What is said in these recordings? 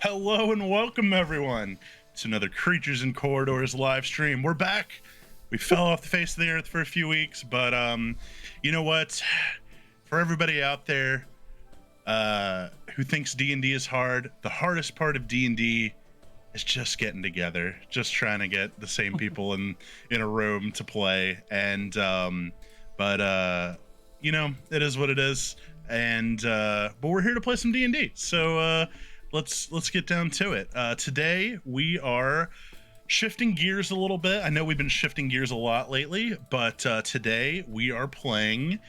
Hello and welcome everyone to another Creatures and Corridors live stream. We're back. We fell off the face of the earth for a few weeks, but you know what? For everybody out there who thinks D&D is hard, the hardest part of D&D is just getting together, just trying to get the same people in a room to play. And but you know, it is what it is. And but we're here to play some D&D. So let's get down to it. Today we are shifting gears a little bit. I know we've been shifting gears a lot lately, but today we are playing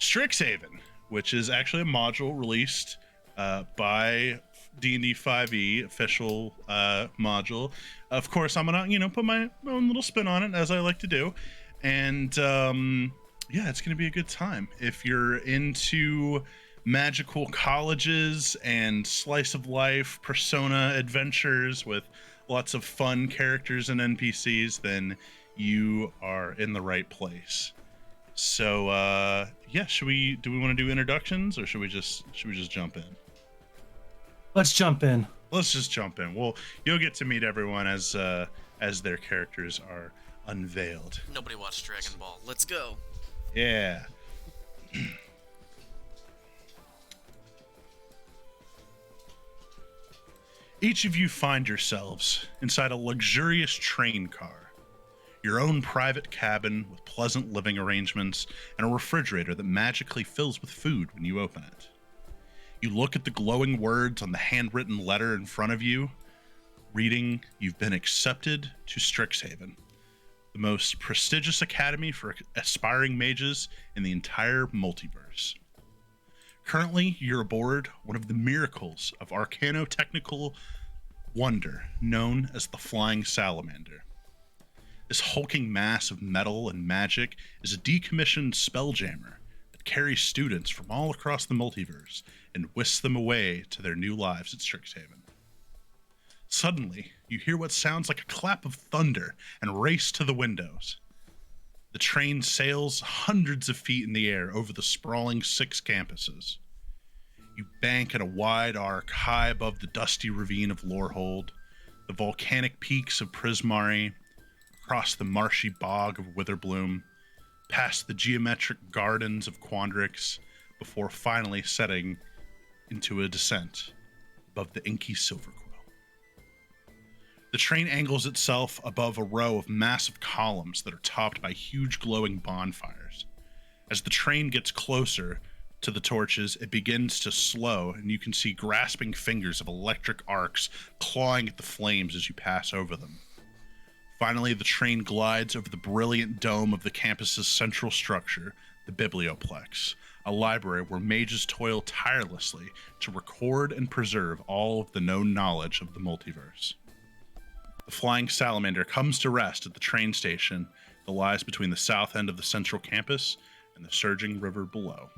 Strixhaven, which is actually a module released by D&D 5e, official module. Of course, I'm gonna put my own little spin on it, as I like to do, and yeah, it's gonna be a good time. If you're into magical colleges and slice of life persona adventures with lots of fun characters and NPCs, then you are in the right place. So yeah, do we want to do introductions, or should we just jump in? Let's jump in. Let's just jump in. Well, you'll get to meet everyone as their characters are unveiled. Nobody watched Dragon Ball. Let's go. Yeah. Each of you find yourselves inside a luxurious train car, your own private cabin with pleasant living arrangements and a refrigerator that magically fills with food when you open it. You look at the glowing words on the handwritten letter in front of you, reading, "You've been accepted to Strixhaven, the most prestigious academy for aspiring mages in the entire multiverse. Currently, you're aboard one of the miracles of arcano-technical wonder known as the Flying Salamander. This hulking mass of metal and magic is a decommissioned spelljammer that carries students from all across the multiverse and whisks them away to their new lives at Strixhaven. Suddenly, you hear what sounds like a clap of thunder and race to the windows. The train sails hundreds of feet in the air over the sprawling 6 campuses. You bank at a wide arc high above the dusty ravine of Lorehold, the volcanic peaks of Prismari, across the marshy bog of Witherbloom, past the geometric gardens of Quandrix, before finally setting into a descent above the inky Silverquill. The train angles itself above a row of massive columns that are topped by huge glowing bonfires. As the train gets closer to the torches, it begins to slow, and you can see grasping fingers of electric arcs clawing at the flames as you pass over them. Finally, the train glides over the brilliant dome of the campus's central structure, the Biblioplex, a library where mages toil tirelessly to record and preserve all of the known knowledge of the multiverse. The Flying Salamander comes to rest at the train station that lies between the south end of the central campus and the surging river below.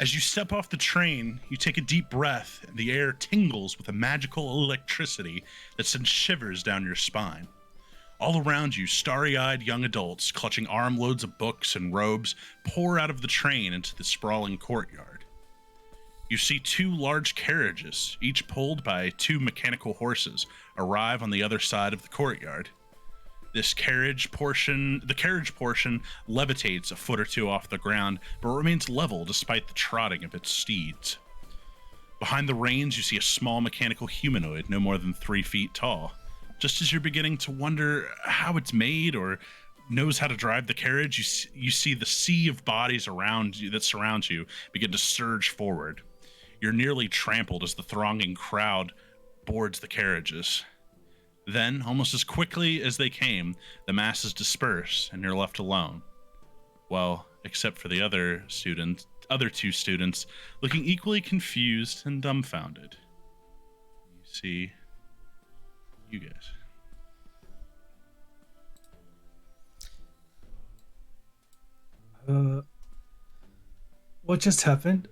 As you step off the train, you take a deep breath, and the air tingles with a magical electricity that sends shivers down your spine. All around you, starry-eyed young adults clutching armloads of books and robes pour out of the train into the sprawling courtyard. You see 2 large carriages, each pulled by 2 mechanical horses, arrive on the other side of the courtyard. The carriage portion levitates a foot or 2 off the ground, but remains level despite the trotting of its steeds. Behind the reins, you see a small mechanical humanoid no more than 3 feet tall. Just as you're beginning to wonder how it's made or knows how to drive the carriage, you see the sea of bodies around you that surrounds you begin to surge forward. You're nearly trampled as the thronging crowd boards the carriages. Then, almost as quickly as they came, the masses disperse and you're left alone. Well, except for the other 2 students, looking equally confused and dumbfounded. You see, you guys. What just happened?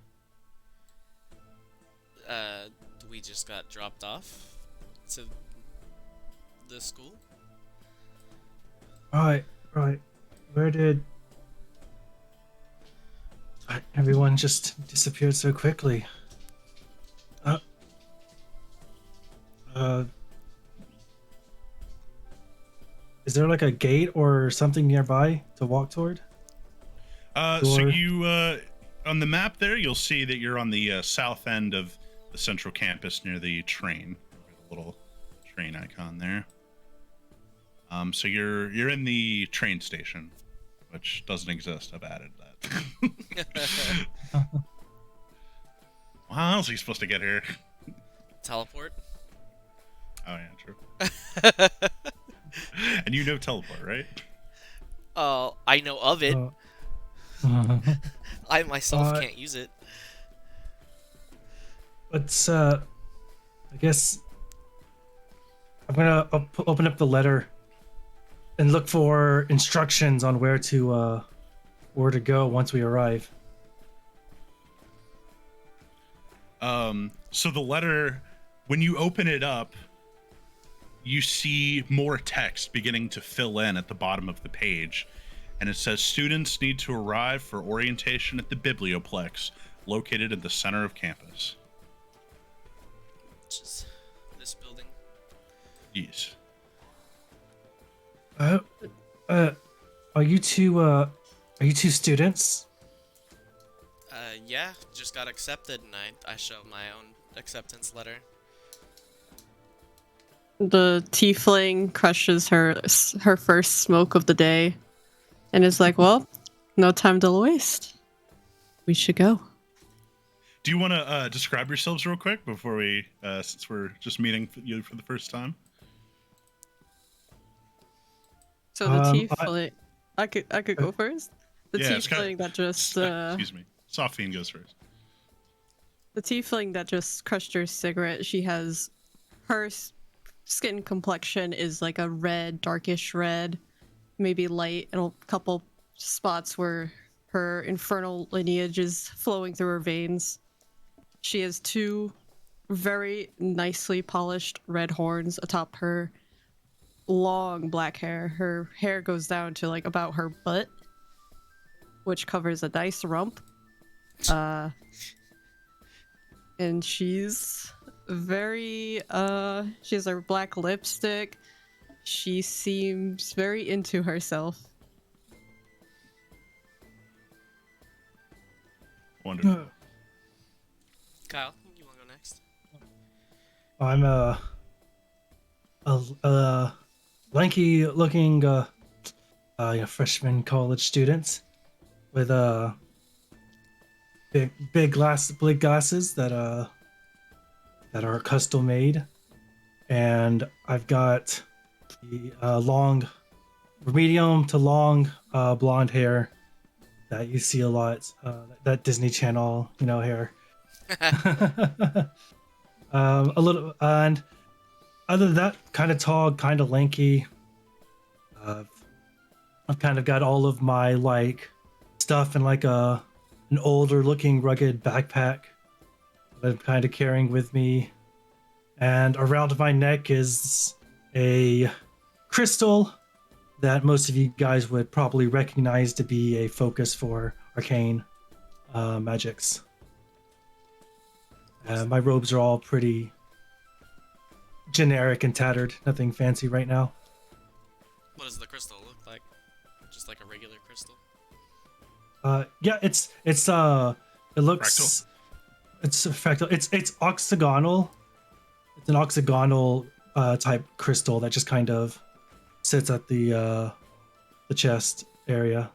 We just got dropped off to the school. Right. Where did everyone just disappeared so quickly? Uh, uh, is there like a gate or something nearby to walk toward? So Or you on the map there, you'll see that you're on the south end of the central campus near the train, the little train icon there. So you're in the train station, which doesn't exist. I've added that. How else are you supposed to get here? Teleport? Oh yeah, true. And you know teleport, right? I know of it. uh, I myself uh, can't use it. let's I guess I'm gonna open up the letter and look for instructions on where to go once we arrive. So the letter, when you open it up, you see more text beginning to fill in at the bottom of the page. And it says students need to arrive for orientation at the Biblioplex, located in the center of campus. Which is this building. Yes. Are you two students? Yeah, just got accepted, and I showed my own acceptance letter. The tiefling crushes her first smoke of the day and is like, well, no time to waste. We should go. Do you want to describe yourselves real quick before we, since we're just meeting you for the first time? So the tiefling, I could go Uh, first. The tiefling that just excuse me, Sophine goes first. The tiefling that just crushed her cigarette. She has her skin complexion is like a red, darkish red, maybe light, and a couple spots where her infernal lineage is flowing through her veins. She has two very nicely polished red horns atop her long black hair. Her hair goes down to like about her butt, which covers a nice rump. And she's very she has her black lipstick. She seems very into herself. Wonderful. Kyle, you wanna go next? I'm a lanky looking freshman college student with big glasses that are custom made, and I've got the long, medium to long blonde hair that you see a lot, that Disney Channel hair. A little, and other than that, kind of tall, kind of lanky. I've kind of got all of my stuff in an older looking rugged backpack that I'm kind of carrying with me, and around my neck is a crystal that most of you guys would probably recognize to be a focus for arcane magics. My robes are all pretty generic and tattered, nothing fancy right now. What does the crystal look like? Just like a regular crystal? Yeah, it looks Fractal. it's a fractal. It's octagonal. It's an octagonal type crystal that just kind of sits at the chest area,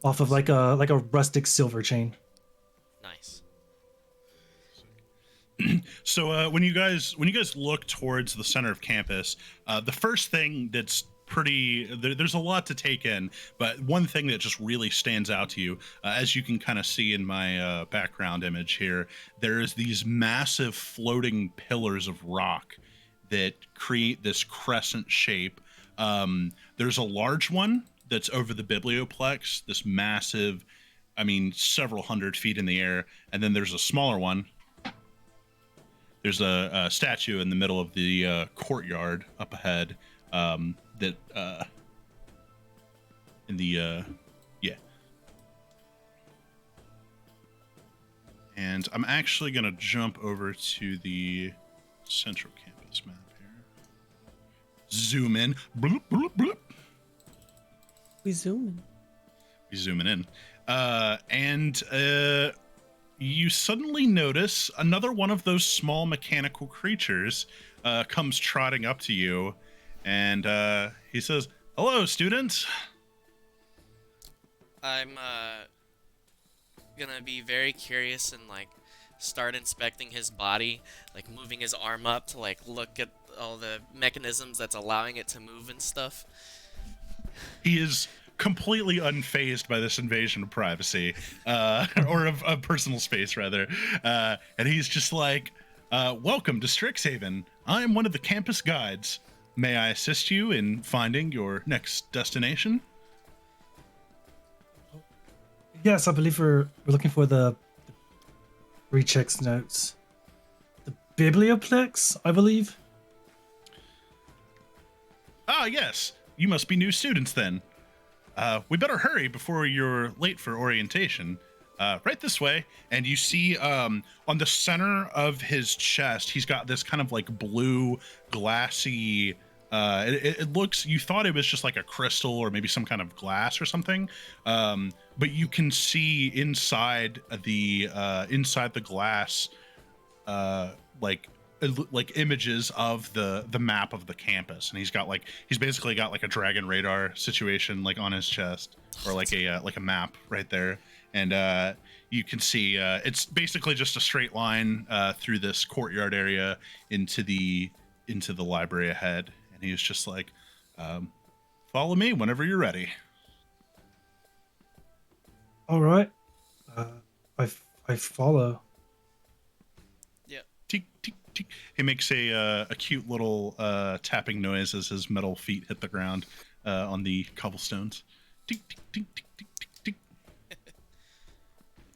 off of like a rustic silver chain. Nice. So when you guys look towards the center of campus, the first thing that's there's a lot to take in, but one thing that just really stands out to you, as you can kind of see in my background image here, there's these massive floating pillars of rock that create this crescent shape. There's a large one that's over the Biblioplex, this massive, I mean, several hundred feet in the air, and then there's a smaller one. There's a statue in the middle of the courtyard up ahead, that in in the yeah. And I'm actually gonna jump over to the central campus map here. Zoom in. Bloop, bloop, bloop. We zoom in. We zooming in. And you suddenly notice another one of those small mechanical creatures comes trotting up to you, and he says, "Hello, students." I'm gonna be very curious and like start inspecting his body, like moving his arm up to like look at all the mechanisms that's allowing it to move and stuff. He is completely unfazed by this invasion of privacy, or of personal space, rather. And he's just like, welcome to Strixhaven. I am one of the campus guides. May I assist you in finding your next destination? Yes, I believe we're looking for the rechecks notes. The Biblioplex, I believe. Ah, yes. You must be new students then. We better hurry before you're late for orientation. Right this way. And you see on the center of his chest, he's got this kind of like blue, glassy... it looks, you thought it was just like a crystal or maybe some kind of glass or something, but you can see inside the glass like images of the map of the campus, and he's basically got like a dragon radar situation like on his chest, or like a map right there. And you can see it's basically just a straight line through this courtyard area into the library ahead. And he was just like, follow me whenever you're ready. All right. I follow. Yeah. Tick, tick, tick. He makes a cute little tapping noise as his metal feet hit the ground on the cobblestones. Tick, tick, tick, tick, tick, tick, tick.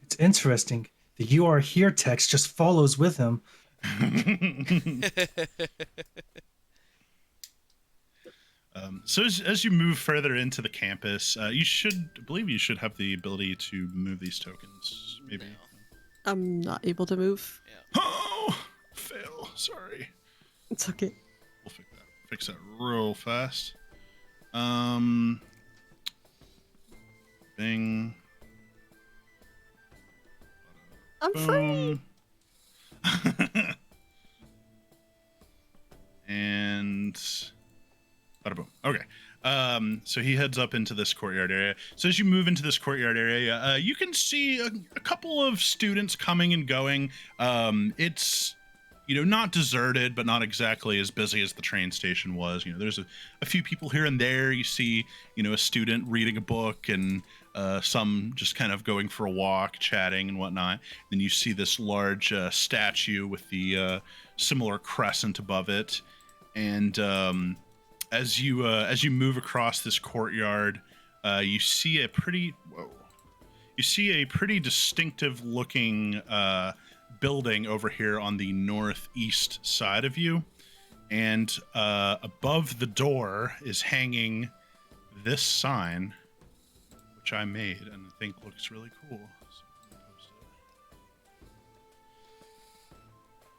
It's interesting. The "You are here" text just follows with him. So as you move further into the campus, you should have the ability to move these tokens. Maybe. No. I'm not able to move. Yeah. Oh, fail. Sorry. It's okay. We'll fix that real fast. Bing. I'm free. Boom. And bada boom. Okay. So he heads up into this courtyard area. So as you move into this courtyard area, you can see a couple of students coming and going. It's, not deserted, but not exactly as busy as the train station was. There's a few people here and there. You see, a student reading a book, and some just kind of going for a walk, chatting and whatnot. Then you see this large statue with the similar crescent above it. And as you move across this courtyard, you see a pretty distinctive looking building over here on the northeast side of you, and above the door is hanging this sign, which I made and I think looks really cool. So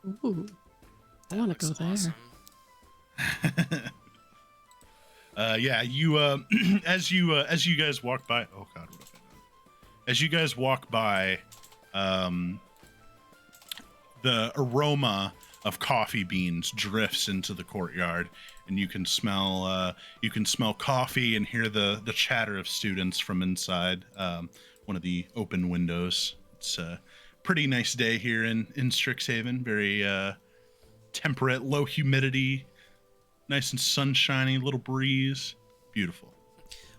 I'm gonna post Ooh. I want to go there. Awesome. Yeah, you as you guys walk by, oh god, what have I done? As you guys walk by, the aroma of coffee beans drifts into the courtyard, and you can smell coffee and hear the chatter of students from inside one of the open windows. It's a pretty nice day here in Strixhaven. Very temperate, low humidity, nice and sunshiny, little breeze. Beautiful.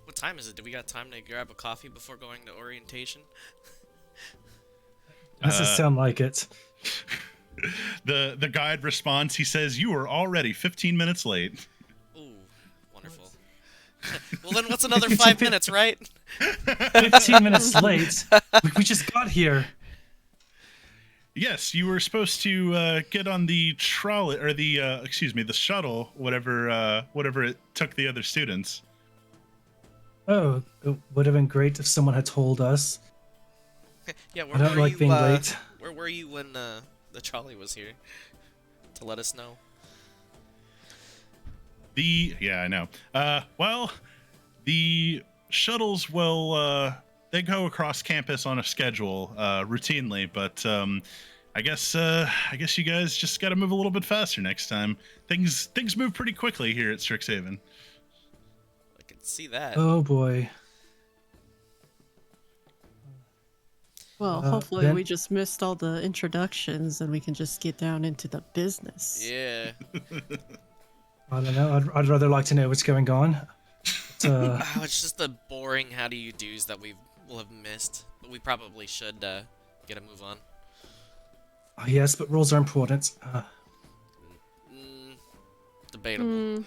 What time is it? Do we got time to grab a coffee before going to orientation? Doesn't sound like it. The guide responds. He says, "You are already 15 minutes late." Ooh, wonderful. Well, then what's another 5 minutes, right? 15 minutes late. We just got here. Yes, you were supposed to get on the trolley, or the shuttle, whatever it took the other students. Oh, it would have been great if someone had told us. Yeah, I don't like being late. Where were you when the trolley was here to let us know? Yeah, I know. Well, the shuttles will they go across campus on a schedule routinely, but I guess you guys just got to move a little bit faster next time. Things move pretty quickly here at Strixhaven. I can see that. Oh boy. Well, hopefully then- we just missed all the introductions and we can just get down into the business. Yeah. I don't know. I'd rather like to know what's going on. But, Oh, it's just the boring how do you do's that will have missed. But we probably should get a move on. oh, yes, but rules are important. Debatable. Mm,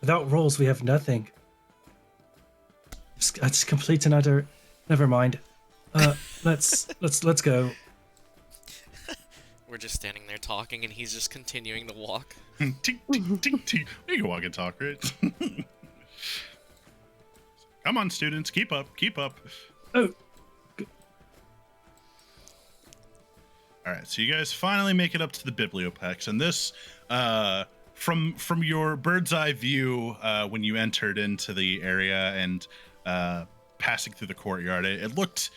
Without rules, we have nothing. Just complete another. Never mind. Let's go. We're just standing there talking, and he's just continuing to walk. Tink, tink, tink, tink. You can walk and talk, right? Come on, students, keep up, keep up. Oh, All right, so you guys finally make it up to the biblioplex, and this, from your bird's eye view, when you entered into the area and passing through the courtyard, it looked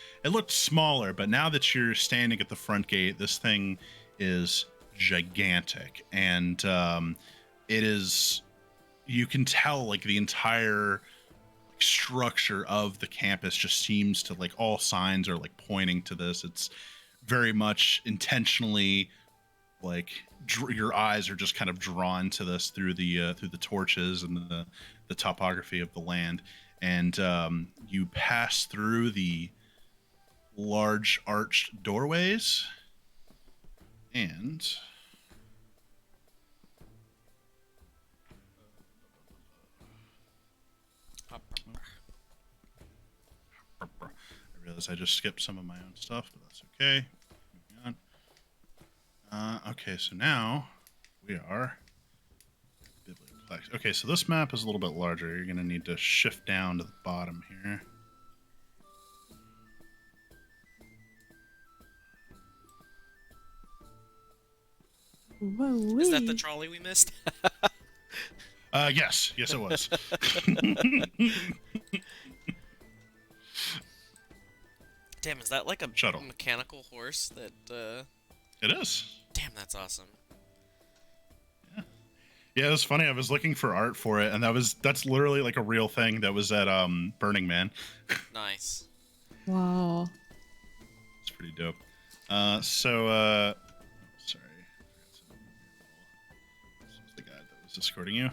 smaller, but now that you're standing at the front gate, this thing is gigantic, and it is. You can tell like the entire structure of the campus just seems to like all signs are like pointing to this. It's very much intentionally like your eyes are just kind of drawn to this through the torches and the topography of the land, and you pass through the large arched doorways, and I realize I just skipped some of my own stuff, but that's okay. Moving on. Okay, so now we are biblioplex. Okay, so this map is a little bit larger. You're gonna need to shift down to the bottom here. Is that the trolley we missed? Yes, it was. Damn, is that like a Shuttle. mechanical horse that, It is. Damn, that's awesome. Yeah, it was funny. I was looking for art for it, and that's literally like a real thing that was at Burning Man. Nice. wow. It's pretty dope. Sorry. This was the guy that was escorting you.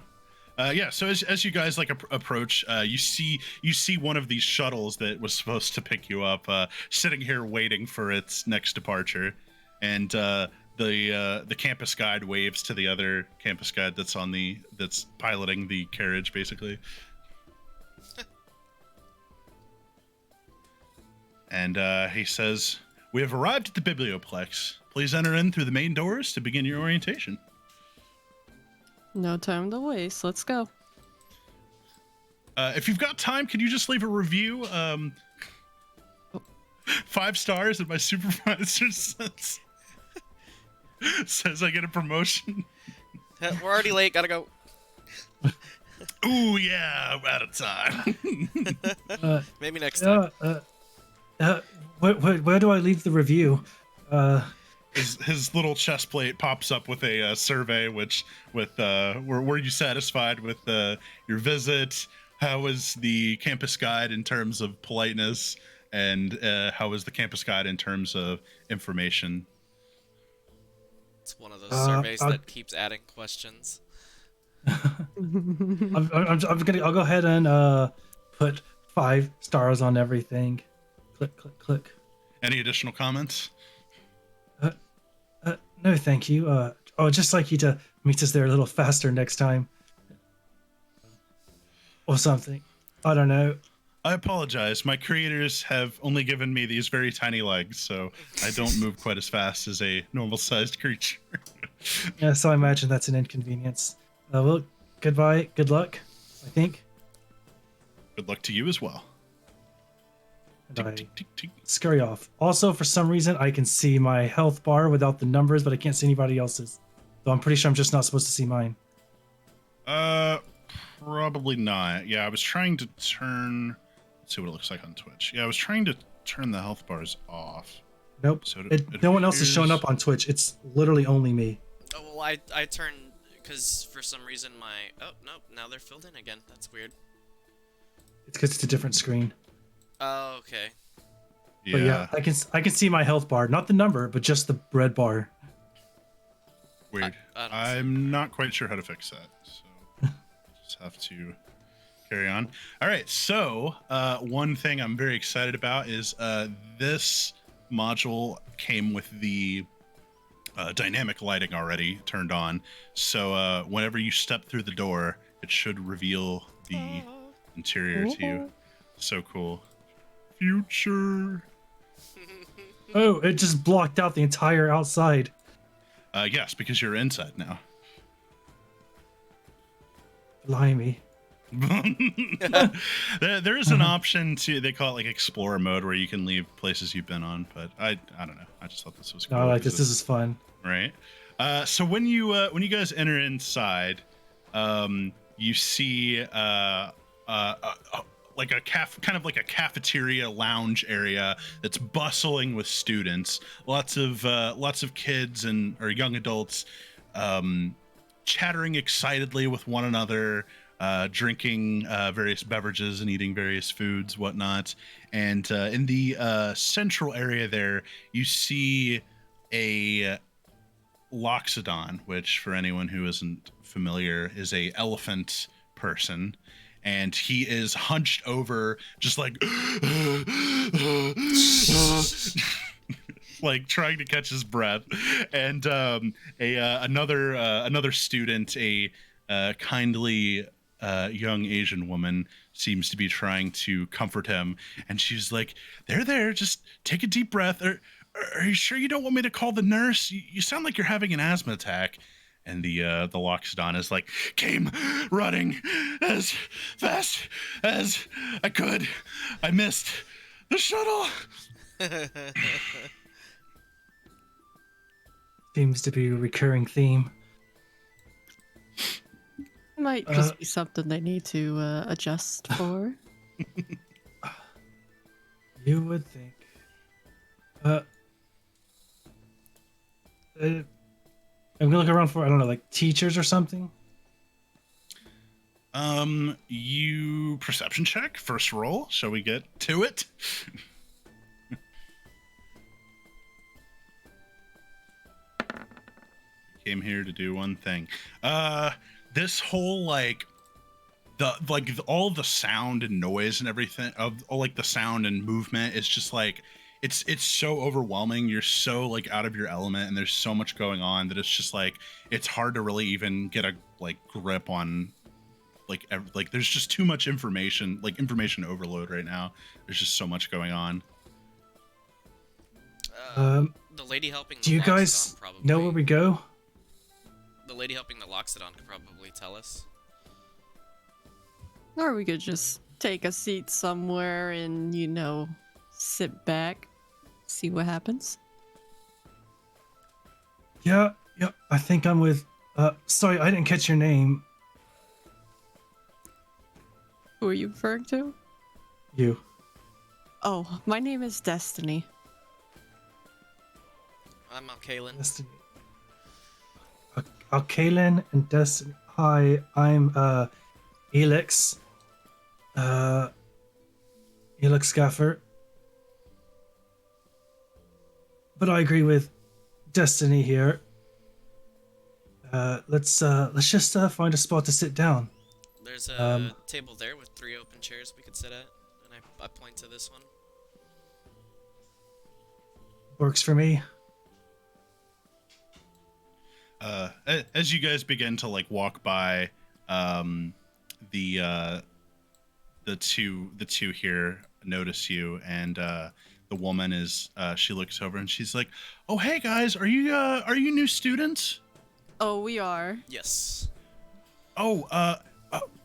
Yeah, so as you guys like approach, you see one of these shuttles that was supposed to pick you up sitting here waiting for its next departure, and the campus guide waves to the other campus guide that's piloting the carriage, basically. And he says, "We have arrived at the biblioplex. Please enter in through the main doors to begin your orientation." No time to waste. Let's go. If you've got time, could you just leave a review? 5 stars, and my supervisor says I get a promotion. We're already late, gotta go. Ooh, yeah, I'm out of time. Maybe next time. where do I leave the review? His little chest plate pops up with a survey, were you satisfied with your visit? How was the campus guide in terms of politeness? And how was the campus guide in terms of information? It's one of those surveys that keeps adding questions. I'll go ahead and put 5 stars on everything. Click, click, click. Any additional comments? No, thank you. I'd just like you to meet us there a little faster next time. Or something. I don't know. I apologize. My creators have only given me these very tiny legs, so I don't move quite as fast as a normal-sized creature. Yeah, so I imagine that's an inconvenience. Well, goodbye. Good luck. I think. Good luck to you as well. And Tick, I tick, tick, tick. scurry off. Also, for some reason, I can see my health bar without the numbers, but I can't see anybody else's. So I'm pretty sure I'm just not supposed to see mine. Probably not. Yeah, I was trying to turn. Let's see what it looks like on Twitch. Yeah, I was trying to turn the health bars off. Nope. So No one else is showing appears- up on Twitch. It's literally only me. Oh, well, I turned, because for some reason my... Oh, nope, now they're filled in again. That's weird. It's because it's a different screen. Oh, okay. But yeah, I can see my health bar, not the number, but just the red bar. Weird. I don't see I'm not quite sure how to fix that. So just have to carry on. All right. So one thing I'm very excited about is this module came with the dynamic lighting already turned on. So whenever you step through the door, it should reveal the interior to you. So cool. Future. Oh, it just blocked out the entire outside. Yes, because you're inside now. Blimey. There is an option to, they call it like explorer mode, where you can leave places you've been on, but I don't know. I just thought this was cool. No, I like this. because This is fun. right. So when you guys enter inside, you see like a kind of like a cafeteria lounge area that's bustling with students. Lots of kids or young adults chattering excitedly with one another, drinking various beverages and eating various foods, whatnot. And in the central area there, you see a Loxodon, which for anyone who isn't familiar is a elephant person, and he is hunched over just like like trying to catch his breath. And another student, a kindly young Asian woman, seems to be trying to comfort him, and she's like, there, just take a deep breath. Are you sure you don't want me to call the nurse? You sound like you're having an asthma attack. And the Loxodon is like, came running as fast as I could. I missed the shuttle. Seems to be a recurring theme. Might just be something they need to adjust for. You would think. I'm gonna look around for, I don't know, like teachers or something. You perception check, first roll. Shall we get to it? Came here to do one thing. This whole all the sound and noise and everything of all like the sound and movement is just like it's so overwhelming. You're so like out of your element, and there's so much going on that it's just like it's hard to really even get a like grip on like there's just too much information, like information overload right now. There's just so much going on. The lady helping Do you guys Loxodon probably, know where we go? The lady helping the Loxodon could probably tell us. Or we could just take a seat somewhere and, sit back, see what happens. Yeah, I think I'm with, sorry, I didn't catch your name. Who are you referring to? You. Oh, my name is Destiny. I'm Kaylin. Destiny. Kaylin and Destiny. Hi, I'm, Elix. Elix Gaffer. But I agree with Destiny here. Let's just find a spot to sit down. There's a table there with 3 open chairs we could sit at, and I point to this one. Works for me. As you guys begin to like walk by, the two here notice you, and the woman is she looks over and she's like, "Oh, hey guys, are you new students?" Oh, we are. Yes. Oh,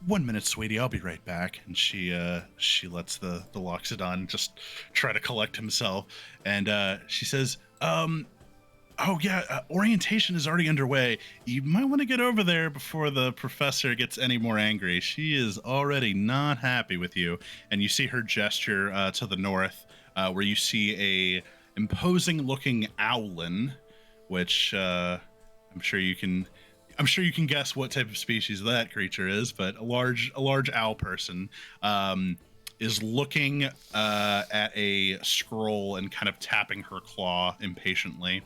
1 minute, sweetie. I'll be right back. And she lets the Loxodon just try to collect himself, and she says, "Oh yeah, orientation is already underway. You might want to get over there before the professor gets any more angry. She is already not happy with you." And you see her gesture to the north, where you see a imposing-looking owlin, which I'm sure you can guess what type of species that creature is, but a large owl person is looking at a scroll and kind of tapping her claw impatiently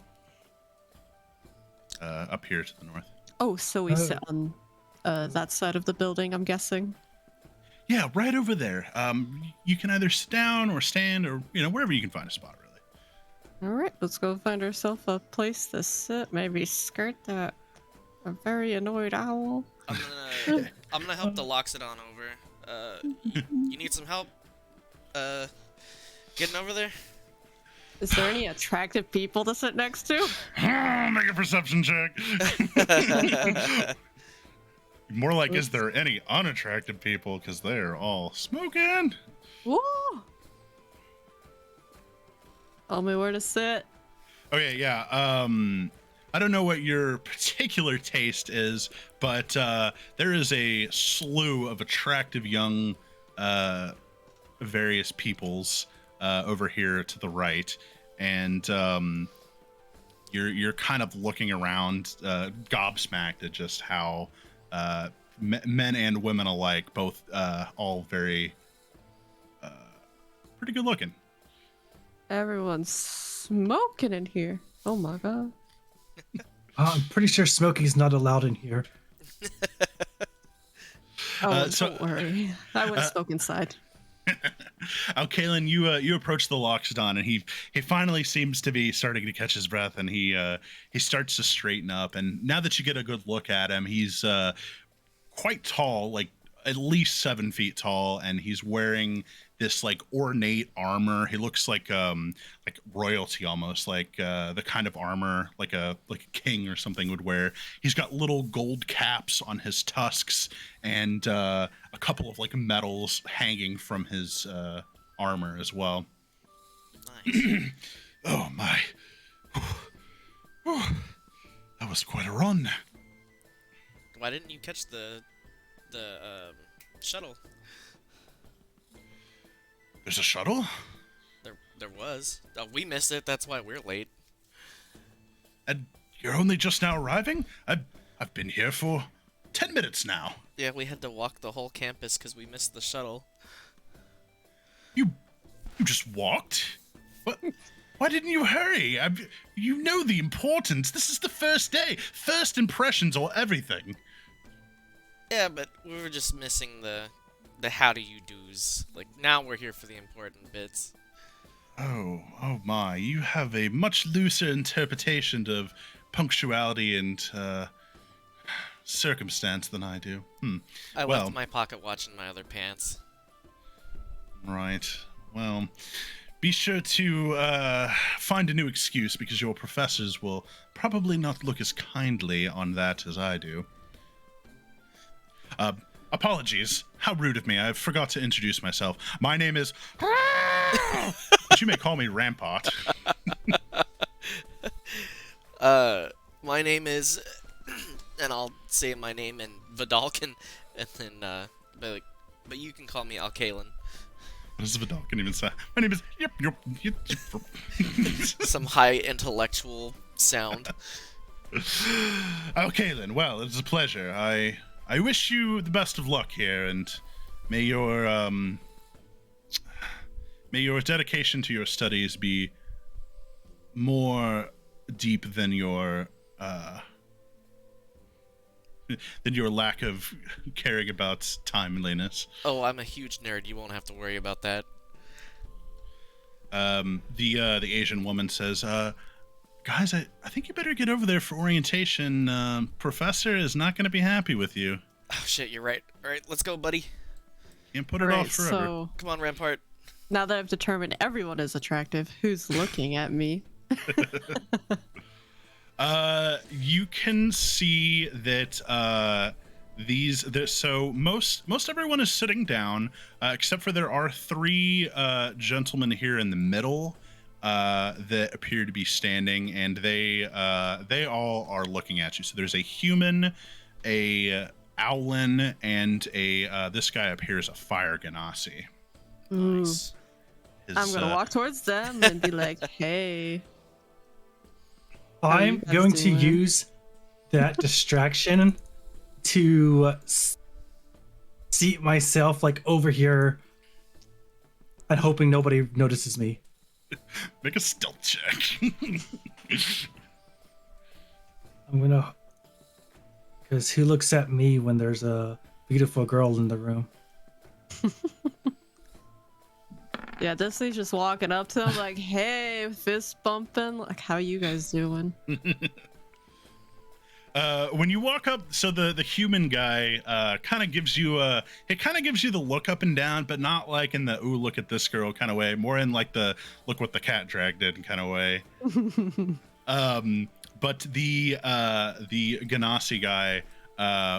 up here to the north. Oh, so we sit on that side of the building, I'm guessing. Yeah, right over there. You can either sit down or stand, or wherever you can find a spot, really. All right, let's go find ourselves a place to sit. Maybe skirt that a very annoyed owl. I'm gonna help the Loxodon over. You need some help getting over there? Is there any attractive people to sit next to? Make a perception check. More like, is there any unattractive people? Because they're all smoking. Woo! Tell me where to sit. Okay, yeah. I don't know what your particular taste is, but there is a slew of attractive young various peoples over here to the right, and you're kind of looking around, gobsmacked at just how men and women alike, both all very pretty good looking. Everyone's smoking in here. Oh my god. I'm pretty sure smoking is not allowed in here. Oh, don't worry. I wouldn't smoke inside. Kaelin, you approach the Loxodon, and he finally seems to be starting to catch his breath, and he starts to straighten up. And now that you get a good look at him, he's quite tall, like at least 7 feet tall, and he's wearing this like ornate armor. He looks like royalty almost, like the kind of armor like a king or something would wear. He's got little gold caps on his tusks, and a couple of like medals hanging from his armor as well. Nice. Oh my. That was quite a run. Why didn't you catch the shuttle? There's a shuttle? There was. We missed it. That's why we're late. And you're only just now arriving? I've been here for 10 minutes now. Yeah, we had to walk the whole campus because we missed the shuttle. You just walked? What? Why didn't you hurry? You know the importance. This is the first day. First impressions or everything. Yeah, but we were just missing the how do you do's. Like, now we're here for the important bits. Oh my. You have a much looser interpretation of punctuality and circumstance than I do. I left my pocket watch in my other pants. Right. Well, be sure to find a new excuse, because your professors will probably not look as kindly on that as I do. Apologies. How rude of me. I forgot to introduce myself. My name is... But you may call me Rampart. My name is... and I'll say my name in Vidalcan, and then, but you can call me Alkaelin. What does Vidalcan even say? My name is... Yep. Some high intellectual sound. Alkaelin, well, it's a pleasure. I wish you the best of luck here, and may your dedication to your studies be more deep than your lack of caring about timeliness. Oh, I'm a huge nerd. You won't have to worry about that. The Asian woman says, guys, I think you better get over there for orientation. Professor is not going to be happy with you. Oh, shit, you're right. All right, let's go, buddy. Can't put it off forever. So Come on, Rampart. now that I've determined everyone is attractive, who's looking at me? You can see that So most everyone is sitting down, except for there are three gentlemen here in the middle that appear to be standing, and they all are looking at you. So there's a human, a owlin, and a this guy up here is a fire ganassi. Nice. I'm gonna walk towards them and be like, "Hey." I'm going to use that distraction to seat myself like over here and hoping nobody notices me. Make a stealth check. I'm gonna, because who looks at me when there's a beautiful girl in the room? Yeah, Destiny's just walking up to them like, "Hey," fist bumping. Like, how you guys doing? When you walk up, so the human guy kind of gives you the look up and down, but not like in the "ooh, look at this girl" kind of way, more in like the "look what the cat dragged in" kind of way. But the ganassi guy,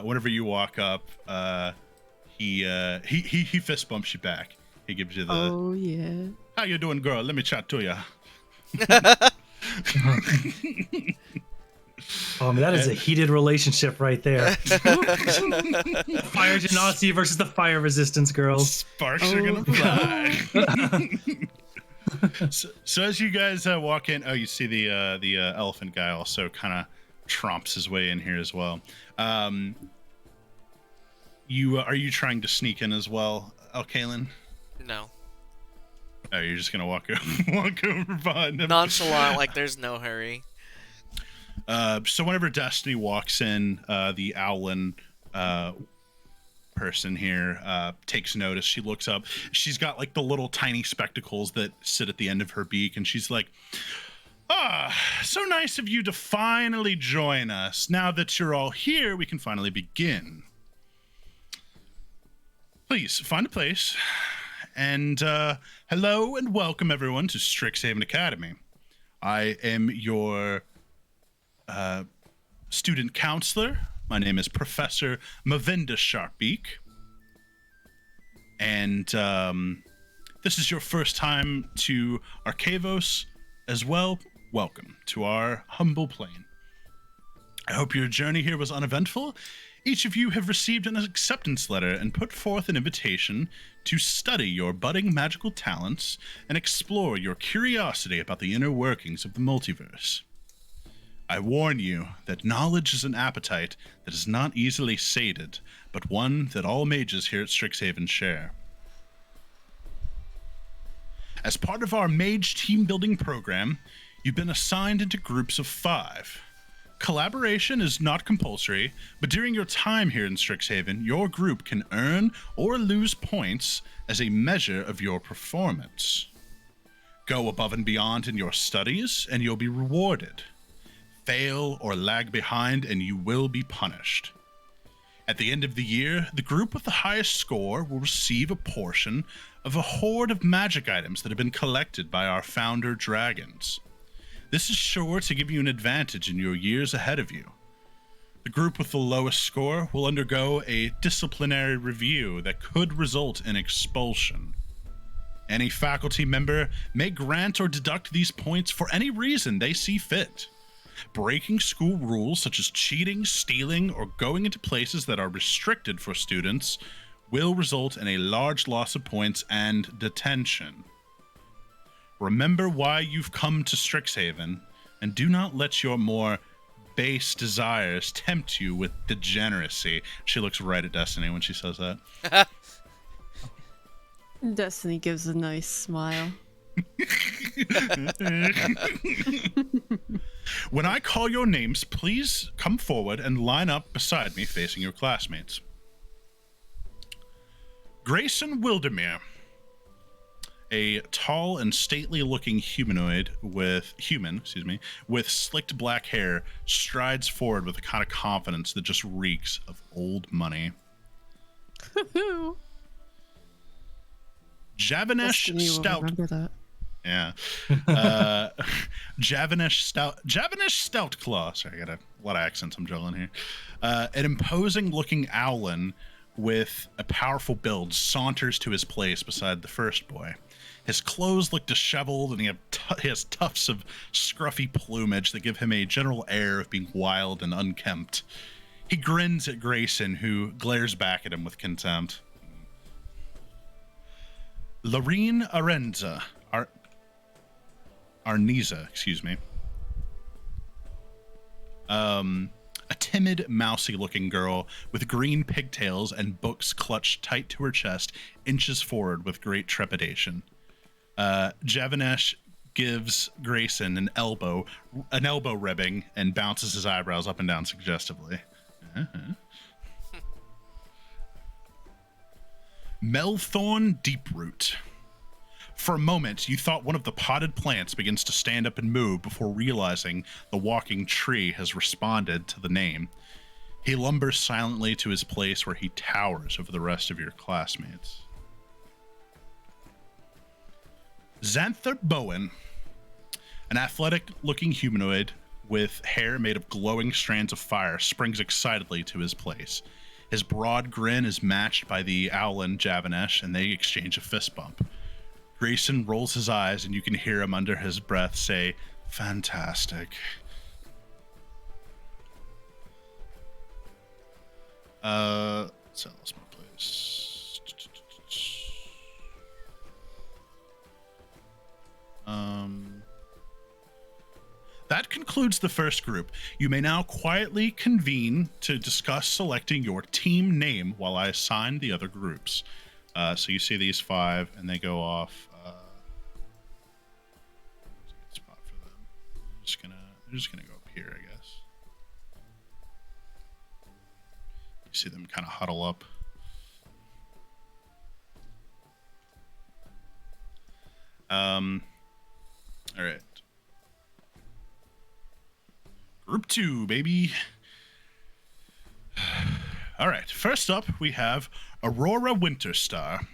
whenever you walk up, he fist bumps you back. He gives you the "Oh yeah, "how you doing, girl? Let me chat to you." Oh, man, that is a heated relationship right there. Fire Genasi versus the fire resistance girls. Sparks are gonna fly. So as you guys walk in, you see the elephant guy also kind of tromps his way in here as well. Are you trying to sneak in as well, Alkalin? No. Oh, you're just gonna walk over behind him. Nonchalant, like there's no hurry. So whenever Destiny walks in, the owlin person here takes notice. She looks up. She's got like the little tiny spectacles that sit at the end of her beak, and she's like, so nice of you to finally join us. Now that you're all here, we can finally begin. Please find a place. And hello and welcome everyone to Strixhaven Academy. I am your student counselor. My name is Professor Mavinda Sharpbeak. And this is your first time to Arcavos as well. Welcome to our humble plane. I hope your journey here was uneventful. Each of you have received an acceptance letter and put forth an invitation to study your budding magical talents and explore your curiosity about the inner workings of the multiverse. I warn you that knowledge is an appetite that is not easily sated, but one that all mages here at Strixhaven share. As part of our mage team building program, you've been assigned into groups of 5. Collaboration is not compulsory, but during your time here in Strixhaven, your group can earn or lose points as a measure of your performance. Go above and beyond in your studies, and you'll be rewarded. Fail or lag behind, and you will be punished. At the end of the year, the group with the highest score will receive a portion of a hoard of magic items that have been collected by our founder dragons. This is sure to give you an advantage in your years ahead of you. The group with the lowest score will undergo a disciplinary review that could result in expulsion. Any faculty member may grant or deduct these points for any reason they see fit. Breaking school rules such as cheating, stealing, or going into places that are restricted for students will result in a large loss of points and detention. Remember why you've come to Strixhaven, and do not let your more base desires tempt you with degeneracy. She looks right at Destiny when she says that. Destiny gives a nice smile. When I call your names, please come forward and line up beside me facing your classmates. Grayson Wildermere, a tall and stately looking human with slicked black hair, strides forward with a kind of confidence that just reeks of old money. Javanesh Stout. Remember that. Yeah. Javanish Stoutclaw. Sorry, I got a lot of accents I'm juggling here. An imposing-looking owlin with a powerful build saunters to his place beside the first boy. His clothes look disheveled, and he has tufts of scruffy plumage that give him a general air of being wild and unkempt. He grins at Grayson, who glares back at him with contempt. Lorene Arniza, excuse me. A timid, mousy-looking girl with green pigtails and books clutched tight to her chest inches forward with great trepidation. Javanesh gives Grayson an elbow ribbing and bounces his eyebrows up and down suggestively. Melthorn Deeproot. For a moment, you thought one of the potted plants begins to stand up and move before realizing the walking tree has responded to the name. He lumbers silently to his place where he towers over the rest of your classmates. Xanther Bowen, an athletic-looking humanoid with hair made of glowing strands of fire, springs excitedly to his place. His broad grin is matched by the owlin Javanesh, and they exchange a fist bump. Grayson rolls his eyes, and you can hear him under his breath say, "Fantastic." So I lost my place. That concludes the first group. You may now quietly convene to discuss selecting your team name while I assign the other groups. So you see these 5, and they go off. Spot for them. They're just gonna go up here, I guess. You see them kind of huddle up. All right. Group 2, baby. All right. First up, we have Aurora Winterstar,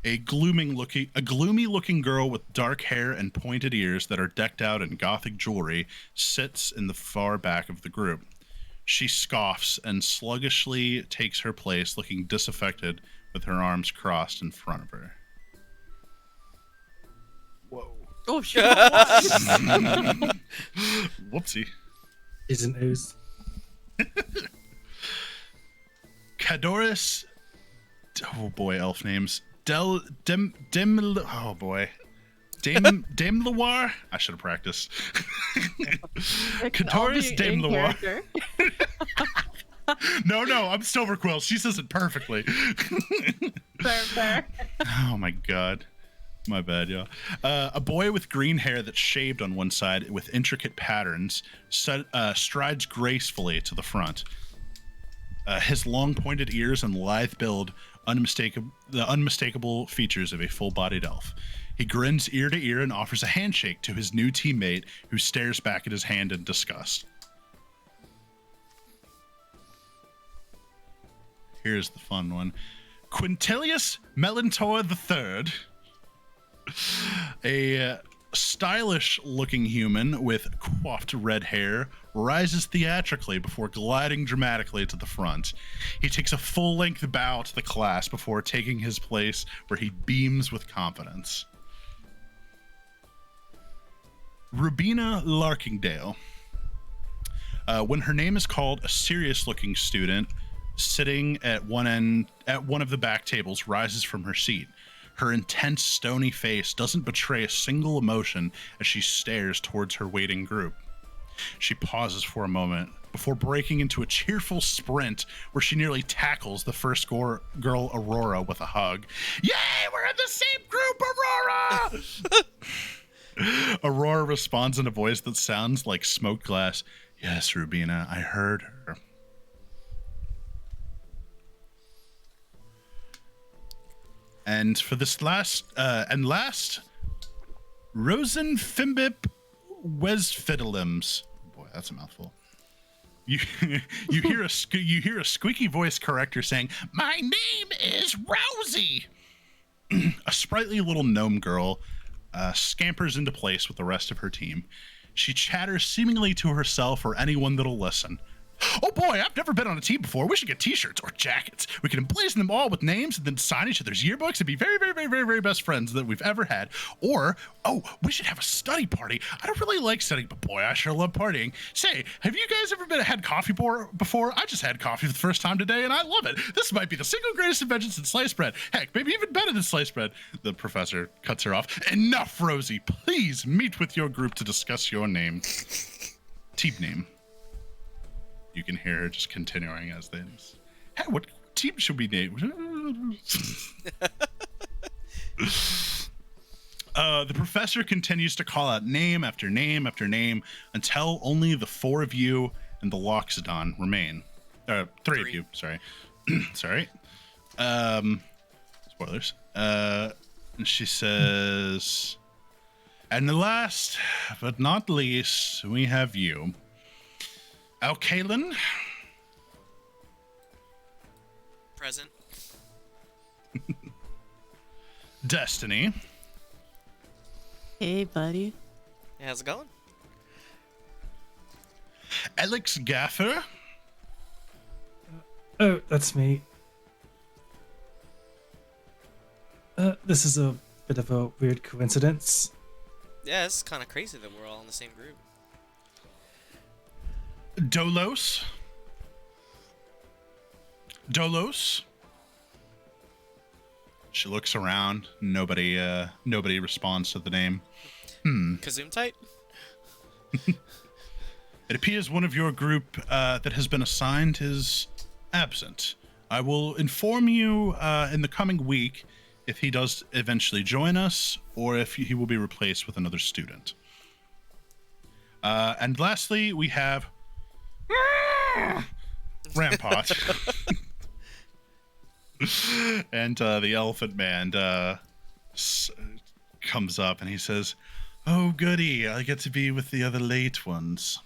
a gloomy-looking girl with dark hair and pointed ears that are decked out in gothic jewelry, sits in the far back of the group. She scoffs and sluggishly takes her place, looking disaffected with her arms crossed in front of her. Whoa. Oh, shit. Whoopsie. Is an ooze. Cadoris. Oh boy, elf names. Oh boy. Dame Loire? I should have practiced. Cadoris Dame Loire. No, I'm Silverquill. She says it perfectly. Fair. Oh my god. My bad, y'all. A boy with green hair that's shaved on one side with intricate patterns strides gracefully to the front. His long pointed ears and lithe build, the unmistakable features of a full-bodied elf. He grins ear to ear and offers a handshake to his new teammate, who stares back at his hand in disgust. Here's the fun one. Quintilius Melantor III, a stylish-looking human with coiffed red hair, rises theatrically before gliding dramatically to the front. He takes a full-length bow to the class before taking his place, where he beams with confidence. Rubina Larkingdale. When her name is called, a serious-looking student sitting at one of the back tables rises from her seat. Her intense, stony face doesn't betray a single emotion as she stares towards her waiting group. She pauses for a moment before breaking into a cheerful sprint where she nearly tackles the first girl, Aurora, with a hug. Yay, we're in the same group, Aurora! Aurora responds in a voice that sounds like smoked glass. Yes, Rubina, I heard her. And for this last, Rosen Fimbip Wesfidelims. Boy, that's a mouthful. You hear a squeaky voice corrector saying, "My name is Rosie." A sprightly little gnome girl scampers into place with the rest of her team. She chatters seemingly to herself or anyone that'll listen. Oh boy, I've never been on a team before. We should get t-shirts or jackets. We can emblazon them all with names and then sign each other's yearbooks and be very, very, very, very, very best friends that we've ever had. Or, oh, we should have a study party. I don't really like studying, but boy, I sure love partying. Say, have you guys ever had coffee before? I just had coffee for the first time today and I love it. This might be the single greatest invention since sliced bread. Heck, maybe even better than sliced bread. The professor cuts her off. Enough, Rosie. Please meet with your group to discuss your name. Team name. You can hear her just continuing as this. Hey, what team should we name? The professor continues to call out name after name after name until only the four of you and the Loxodon remain. Three of you, sorry. Sorry. Spoilers. And she says, and the last but not least, we have you. Alkalin. Present. Destiny. Hey, buddy. Hey, how's it going? Alex Gaffer. Oh, that's me. This is a bit of a weird coincidence. Yeah, it's kind of crazy that we're all in the same group. Dolos. Dolos. She looks around. Nobody responds to the name. Kazumtite? It appears one of your group that has been assigned is absent. I will inform you in the coming week if he does eventually join us or if he will be replaced with another student. And lastly, we have Rampart. And the elephant man comes up and he says, oh goody, I get to be with the other late ones.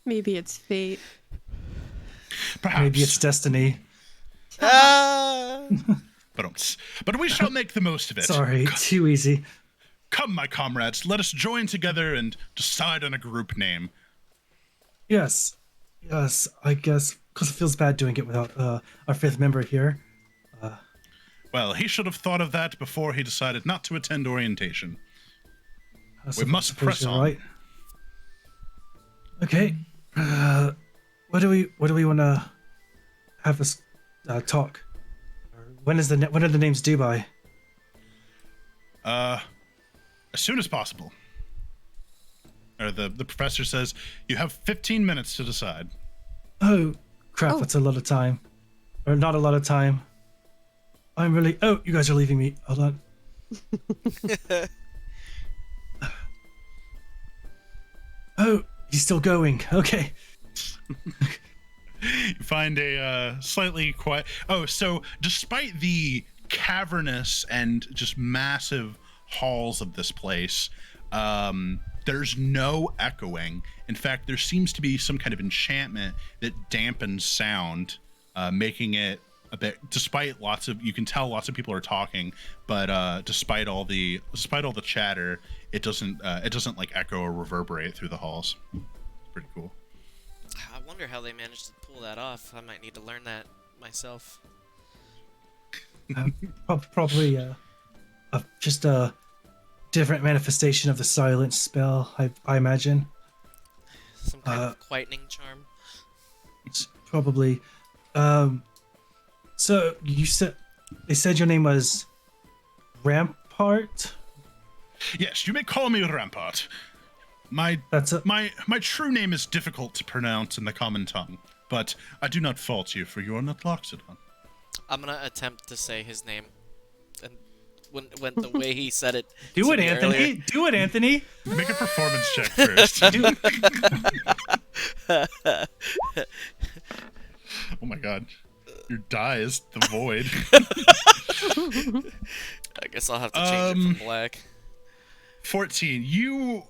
Maybe it's fate. Perhaps. Maybe it's destiny. But we shall make the most of it. Sorry, too easy. Come, my comrades, let us join together and decide on a group name. Yes, I guess, because it feels bad doing it without our fifth member here. Well, he should have thought of that before he decided not to attend orientation. We must press on. Right. Okay. What do we want to have us talk? When are the names due by? As soon as possible. Or the professor says, you have 15 minutes to decide. Oh, crap, that's a lot of time. Or not a lot of time. I'm really... Oh, you guys are leaving me. Hold on. Oh, he's still going. Okay. You find a slightly quiet... Oh, so despite the cavernous and just massive halls of this place, there's no echoing. In fact, there seems to be some kind of enchantment that dampens sound, making it a bit, despite you can tell lots of people are talking, but despite all the chatter, it doesn't like echo or reverberate through the halls. It's pretty cool. I wonder how they managed to pull that off. I might need to learn that myself. Probably just a different manifestation of the silence spell, I imagine. Some kind of quietening charm. Probably. So they said your name was Rampart? Yes, you may call me Rampart. My true name is difficult to pronounce in the common tongue, but I do not fault you, for you are not Loxodon. I'm gonna attempt to say his name, and when the way he said it. Do it, Anthony. Earlier. Do it, Anthony. Make a performance check first. Oh my god, your die is the void. I guess I'll have to change it from black. 14. You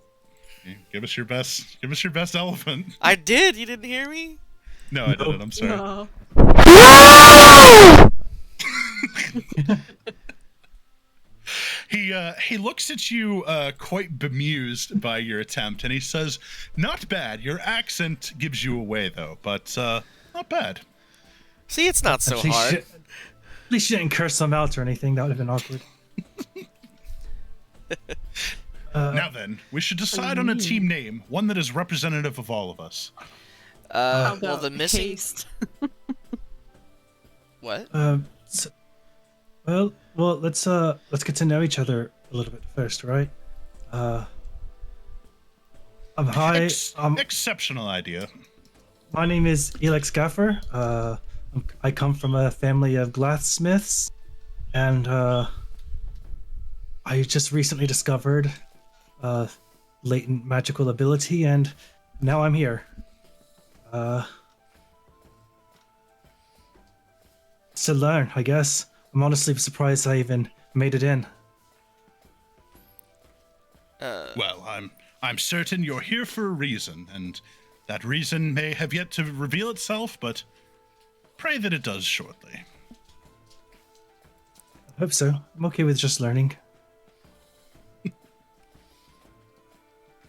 give us your best. Give us your best elephant. I did. You didn't hear me? No, I didn't. I'm sorry. No. he looks at you quite bemused by your attempt, and he says, "Not bad. Your accent gives you away, though, but not bad." See, it's not so hard. At least you didn't curse them out or anything. That would have been awkward. Now then, we should decide on a team name, one that is representative of all of us. How Well, about the missing. taste? What? Well, let's get to know each other a little bit first, right? Exceptional idea. My name is Elex Gaffer. I come from a family of glathsmiths, and I just recently discovered latent magical ability, and now I'm here. To learn, I guess. I'm honestly surprised I even made it in. Well, I'm certain you're here for a reason, and that reason may have yet to reveal itself, but pray that it does shortly. I hope so. I'm okay with just learning.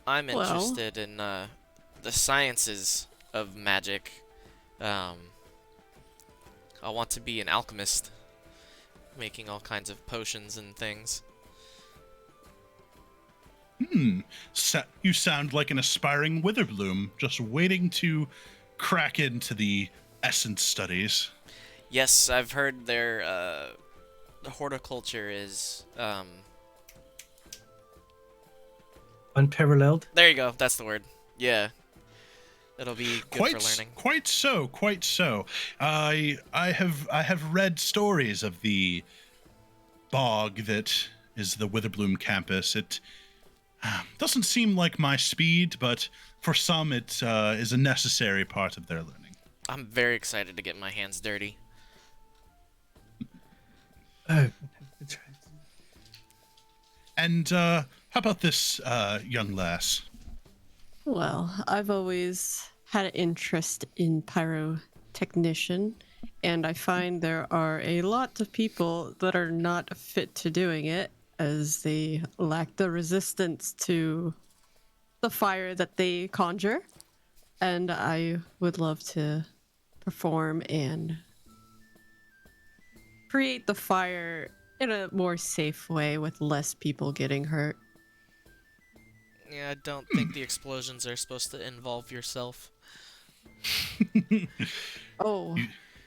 I'm Well- interested in the sciences of magic. I want to be an alchemist, making all kinds of potions and things. You sound like an aspiring Witherbloom, just waiting to crack into the essence studies. Yes, I've heard their the horticulture is Unparalleled. there you go, that's the word. Yeah. It'll be good for learning. Quite so. I have read stories of the bog that is the Witherbloom campus. It doesn't seem like my speed, but for some it is a necessary part of their learning. I'm very excited to get my hands dirty. Oh, And how about this young lass? Well, I've always had an interest in pyrotechnician, and I find there are a lot of people that are not fit to doing it, as they lack the resistance to the fire that they conjure. And I would love to perform and create the fire in a more safe way with less people getting hurt. Yeah, I don't think the explosions are supposed to involve yourself. Oh,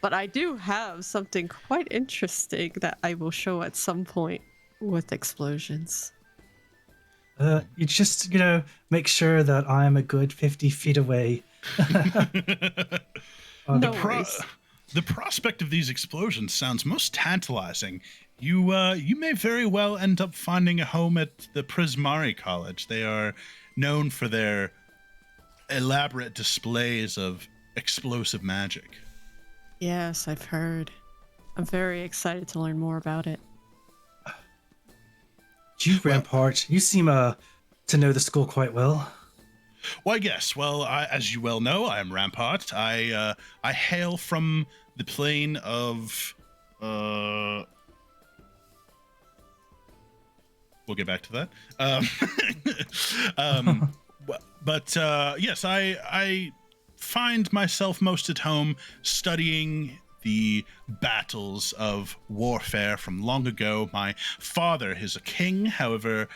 but I do have something quite interesting that I will show at some point with explosions. you just, make sure that I'm a good 50 feet away. No worries. The prospect of these explosions sounds most tantalizing. You may very well end up finding a home at the Prismari College. They are known for their elaborate displays of explosive magic. Yes, I've heard. I'm very excited to learn more about it. You, Rampart, you seem to know the school quite well. Why, yes. Well, as you well know, I am Rampart. I hail from the plane of... We'll get back to that. But yes, I find myself most at home studying the battles of warfare from long ago. My father is a king. However,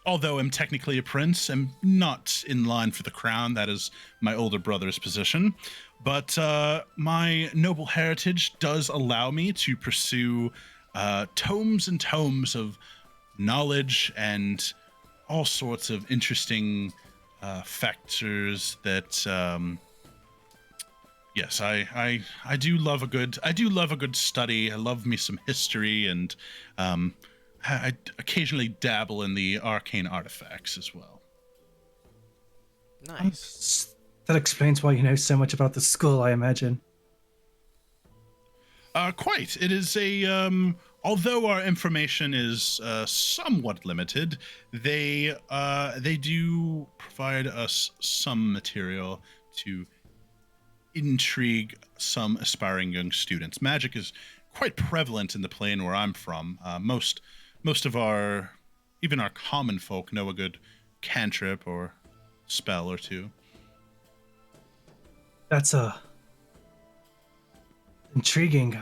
although I'm technically a prince, am not in line for the crown. That is my older brother's position. But my noble heritage does allow me to pursue tomes and tomes of knowledge and all sorts of interesting factors that yes, I do love a good study. I love me some history, and I occasionally dabble in the arcane artifacts as well. Nice. That explains why you know so much about the school, I imagine. Quite. It is a although our information is somewhat limited, they do provide us some material to intrigue some aspiring young students. Magic is quite prevalent in the plane where I'm from. Most most of even our common folk know a good cantrip or spell or two. That's intriguing.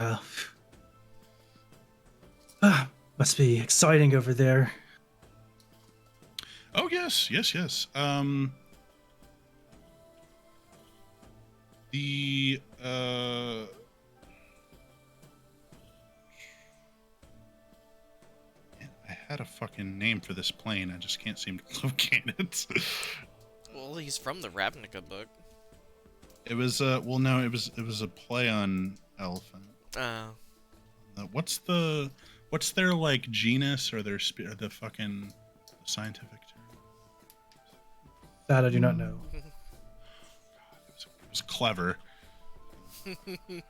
Must be exciting over there. Oh yes. The man, I had a fucking name for this plane. I just can't seem to locate it. Well, he's from the Ravnica book. It was well, no, it was a play on elephant. Oh. What's their like genus or their the fucking scientific term? That I do not know. It was clever. Hang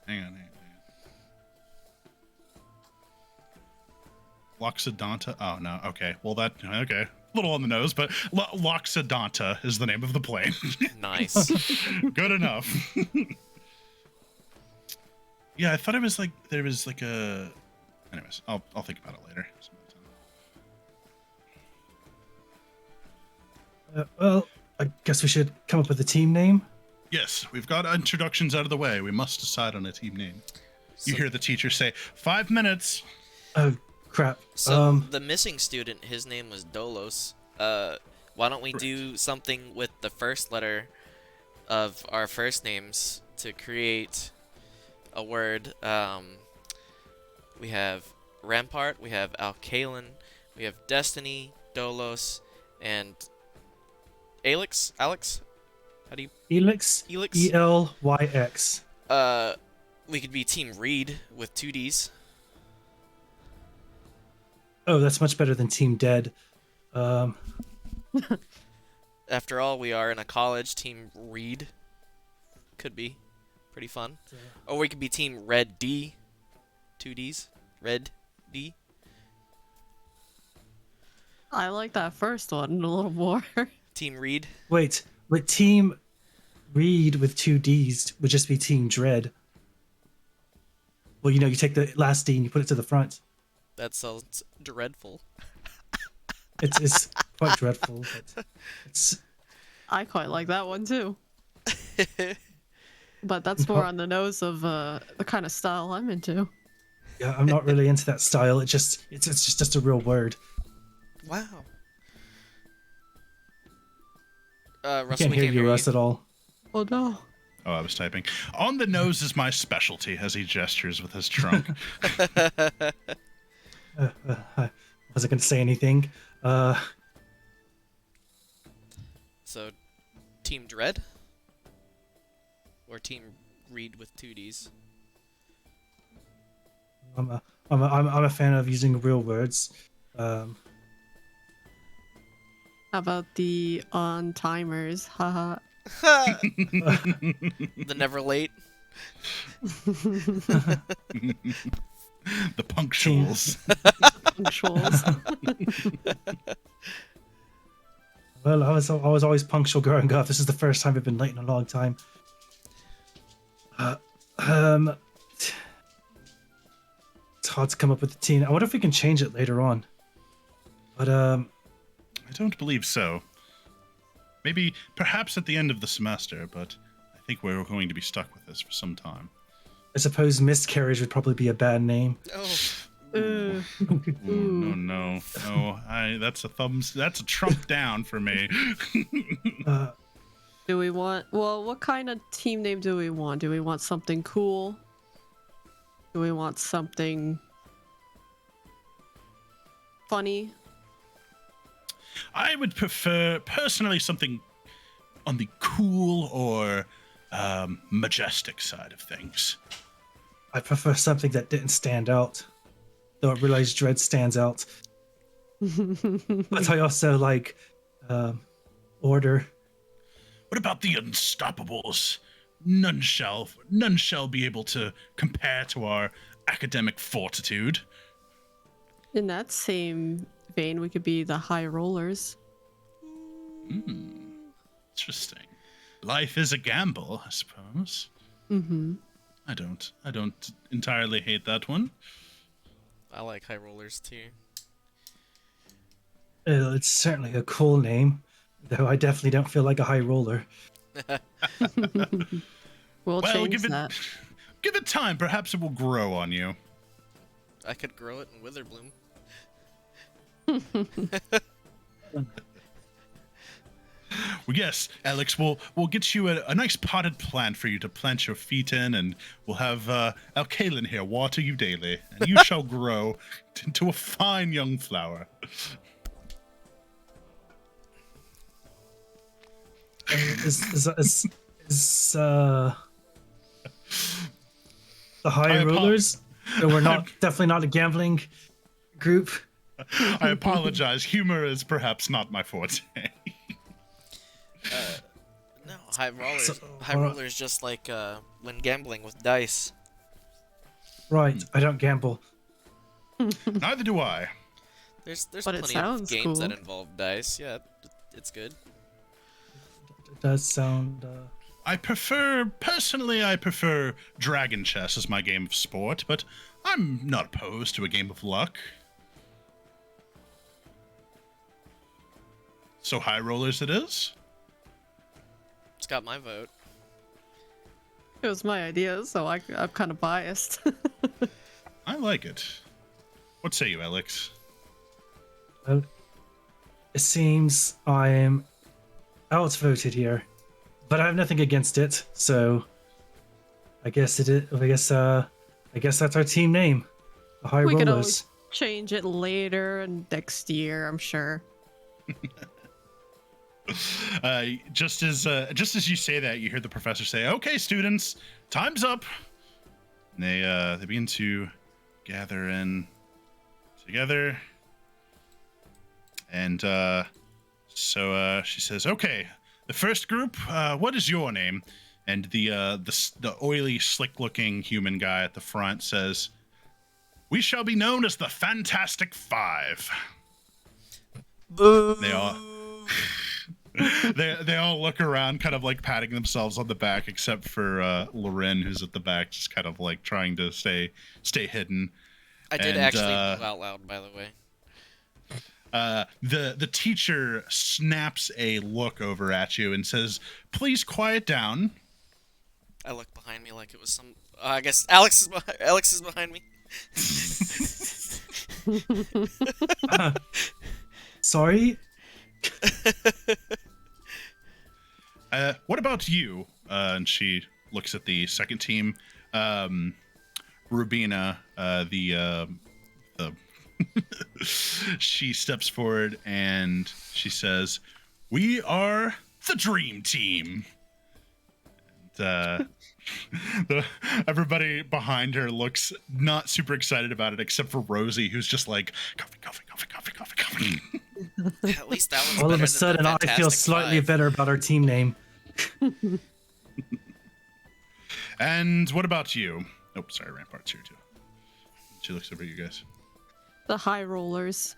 on. Loxodonta? Oh no. Okay. Well, okay. A little on the nose, but Loxodonta is the name of the plane. Nice. Good enough. Yeah, I thought it was like there was like a. Anyways, I'll think about it later. Well, I guess we should come up with a team name. Yes, we've got introductions out of the way. We must decide on a team name. You hear the teacher say, 5 minutes. Oh, crap. So the missing student, his name was Dolos. Why don't we do something with the first letter of our first names to create a word? We have Rampart, we have Alkaline, we have Destiny, Dolos, and Alex? How do you... Elix? Elix? E-L-Y-X. We could be Team Reed with 2 Ds. Oh, that's much better than Team Dead. After all, we are in a college. Team Reed could be pretty fun. Or we could be Team Red D. 2 Ds. Red D. I like that first one a little more. Team Reed. Wait, but Team Reed with 2 Ds would just be Team Dread. Well, you take the last D and you put it to the front. That sounds dreadful. It's quite dreadful, but it's... I quite like that one too. But that's more on the nose of the kind of style I'm into. Yeah, I'm not really into that style. It's just a real word. Wow. I Russell, can't we hear can't you, hear Russ, at all. Oh no. Oh, I was typing. On the nose is my specialty as he gestures with his trunk. I wasn't going to say anything. So, Team Dread? Or Team Reed with 2 Ds? I'm a fan of using real words. How about the on timers? Haha. The Never Late? The punctuals. Well, I was always punctual growing up. This is the first time I've been late in a long time. It's hard to come up with a team. I wonder if we can change it later on. But I don't believe so. Maybe, perhaps at the end of the semester, but I think we're going to be stuck with this for some time. I suppose Miscarriage would probably be a bad name. Oh. Ooh, no. That's a trump down for me. Do we want... Well, what kind of team name do we want? Do we want something cool? Do we want something funny? I would prefer, personally, something on the cool or majestic side of things. I prefer something that didn't stand out. Though I realize Dread stands out. But I also like Order. What about the Unstoppables? None shall be able to compare to our academic fortitude. In that same vein, we could be the High Rollers. Interesting. Life is a gamble, I suppose. Mm-hmm. I don't entirely hate that one. I like high rollers too. It's certainly a cool name, though I definitely don't feel like a high roller. We'll Well, change that. give it time. Perhaps it will grow on you. I could grow it in Witherbloom. Well, yes, Alex, we'll get you a nice potted plant for you to plant your feet in, and we'll have Alkalin here water you daily, and you shall grow into a fine young flower. Is the high rollers? So we're not definitely not a gambling group. I apologize. Humor is perhaps not my forte. No, high rollers. So, High rollers just like when gambling with dice. Right, I don't gamble. Neither do I. There's But it plenty of sounds games that cool. involve dice. Yeah, it's good. It does sound. Personally, I prefer dragon chess as my game of sport, but I'm not opposed to a game of luck. So high rollers it is? It's got my vote. It was my idea, so I'm kind of biased. I like it. What say you, Alex? Well, it seems I'm outvoted here, but I have nothing against it. So, I guess it is. I guess that's our team name, the High We could Rollers. always change it later and next year, I'm sure. Just as you say that, you hear the professor say, "Okay, students, time's up." And they begin to gather in together, and so she says, "Okay, the first group, what is your name?" And the oily, slick-looking human guy at the front says, "We shall be known as the Fantastic Five." Boo! They all they all look around, kind of like patting themselves on the back, except for Loren, who's at the back, just kind of like trying to stay hidden. I did And, actually boo out loud, by the way. The teacher snaps a look over at you and says, "Please quiet down." I looked behind me like it was some. I guess Alex is behind me. Sorry. What about you? And she looks at the second team. Rubina, the she steps forward and she says, "We are the Dream Team." And, everybody behind her looks not super excited about it, except for Rosie, who's just like, "Coffee, coffee, coffee, coffee, coffee, coffee." At least that one's All of better a sudden, than I the feel Fantastic slightly Five. better about our team name. And what about you? Oh, sorry, Rampart's here too. She looks over at you guys. The high rollers.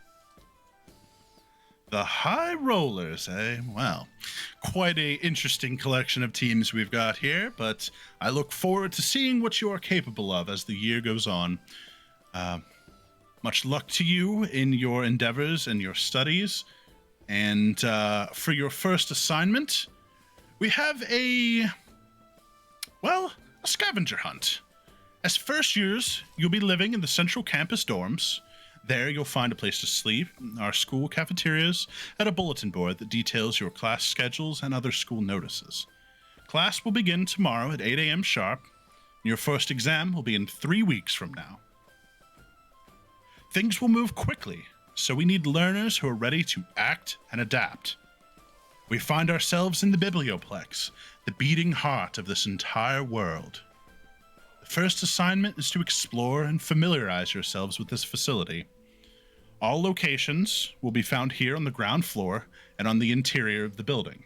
The High Rollers, eh? Well, quite a interesting collection of teams we've got here, but I look forward to seeing what you are capable of as the year goes on. Much luck to you in your endeavors and your studies. And for your first assignment, we have a scavenger hunt. As first years, you'll be living in the central campus dorms. There, you'll find a place to sleep, our school cafeterias, and a bulletin board that details your class schedules and other school notices. Class will begin tomorrow at 8 a.m. sharp. Your first exam will be in 3 weeks from now. Things will move quickly, so we need learners who are ready to act and adapt. We find ourselves in the Biblioplex, the beating heart of this entire world. The first assignment is to explore and familiarize yourselves with this facility. All locations will be found here on the ground floor and on the interior of the building.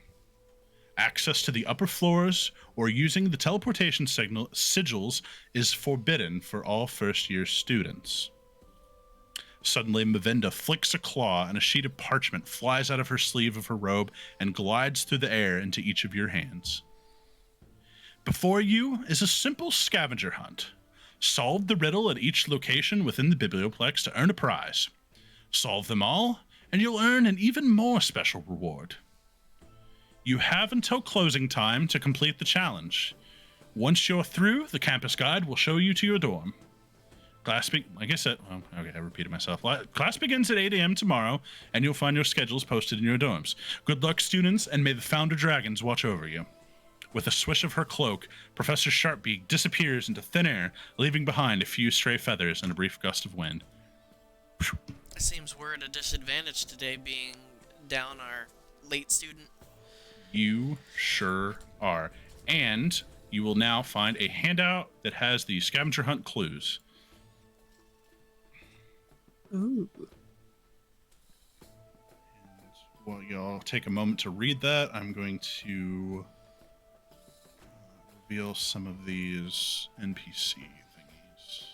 Access to the upper floors or using the teleportation sigils is forbidden for all first-year students. Suddenly, Mavinda flicks a claw and a sheet of parchment flies out of her sleeve of her robe and glides through the air into each of your hands. Before you is a simple scavenger hunt. Solve the riddle at each location within the Biblioplex to earn a prize. Solve them all, and you'll earn an even more special reward. You have until closing time to complete the challenge. Once you're through, the campus guide will show you to your dorm. Like I said, well, okay, I repeated myself. Class begins at 8 a.m. tomorrow, and you'll find your schedules posted in your dorms. Good luck, students, and may the Founder Dragons watch over you. With a swish of her cloak, Professor Sharpbeak disappears into thin air, leaving behind a few stray feathers and a brief gust of wind. It seems we're at a disadvantage today, being down our late student. You sure are. And you will now find a handout that has the scavenger hunt clues. Ooh. And while y'all take a moment to read that, I'm going to reveal some of these NPC thingies.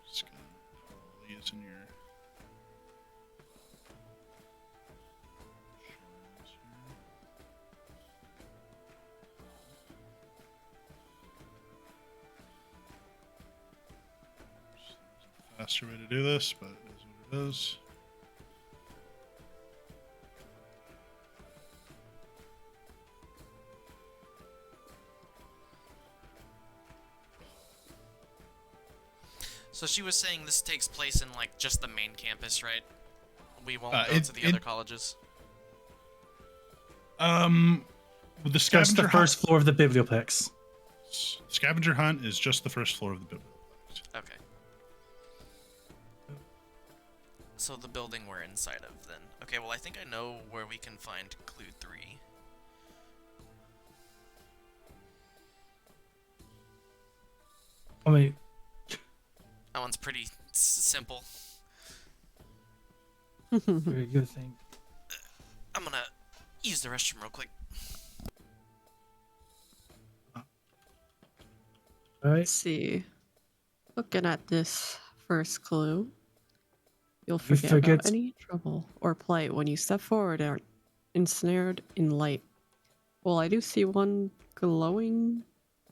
Just gonna put all these in your shares here. Faster way to do this, but it is what it is. So she was saying this takes place in like just the main campus, right? We won't go to the other colleges. With the Just scavenger the first floor of the Biblioplex. scavenger hunt is just the first floor of the building. Okay. So the building we're inside of then. Okay, well I think I know where we can find clue 3. I mean, That one's pretty simple. you think? I'm gonna use the restroom real quick. All right. Let's see. Looking at this first clue, you'll You forget forget- about any trouble or plight when you step forward and are ensnared in light. Well, I do see one glowing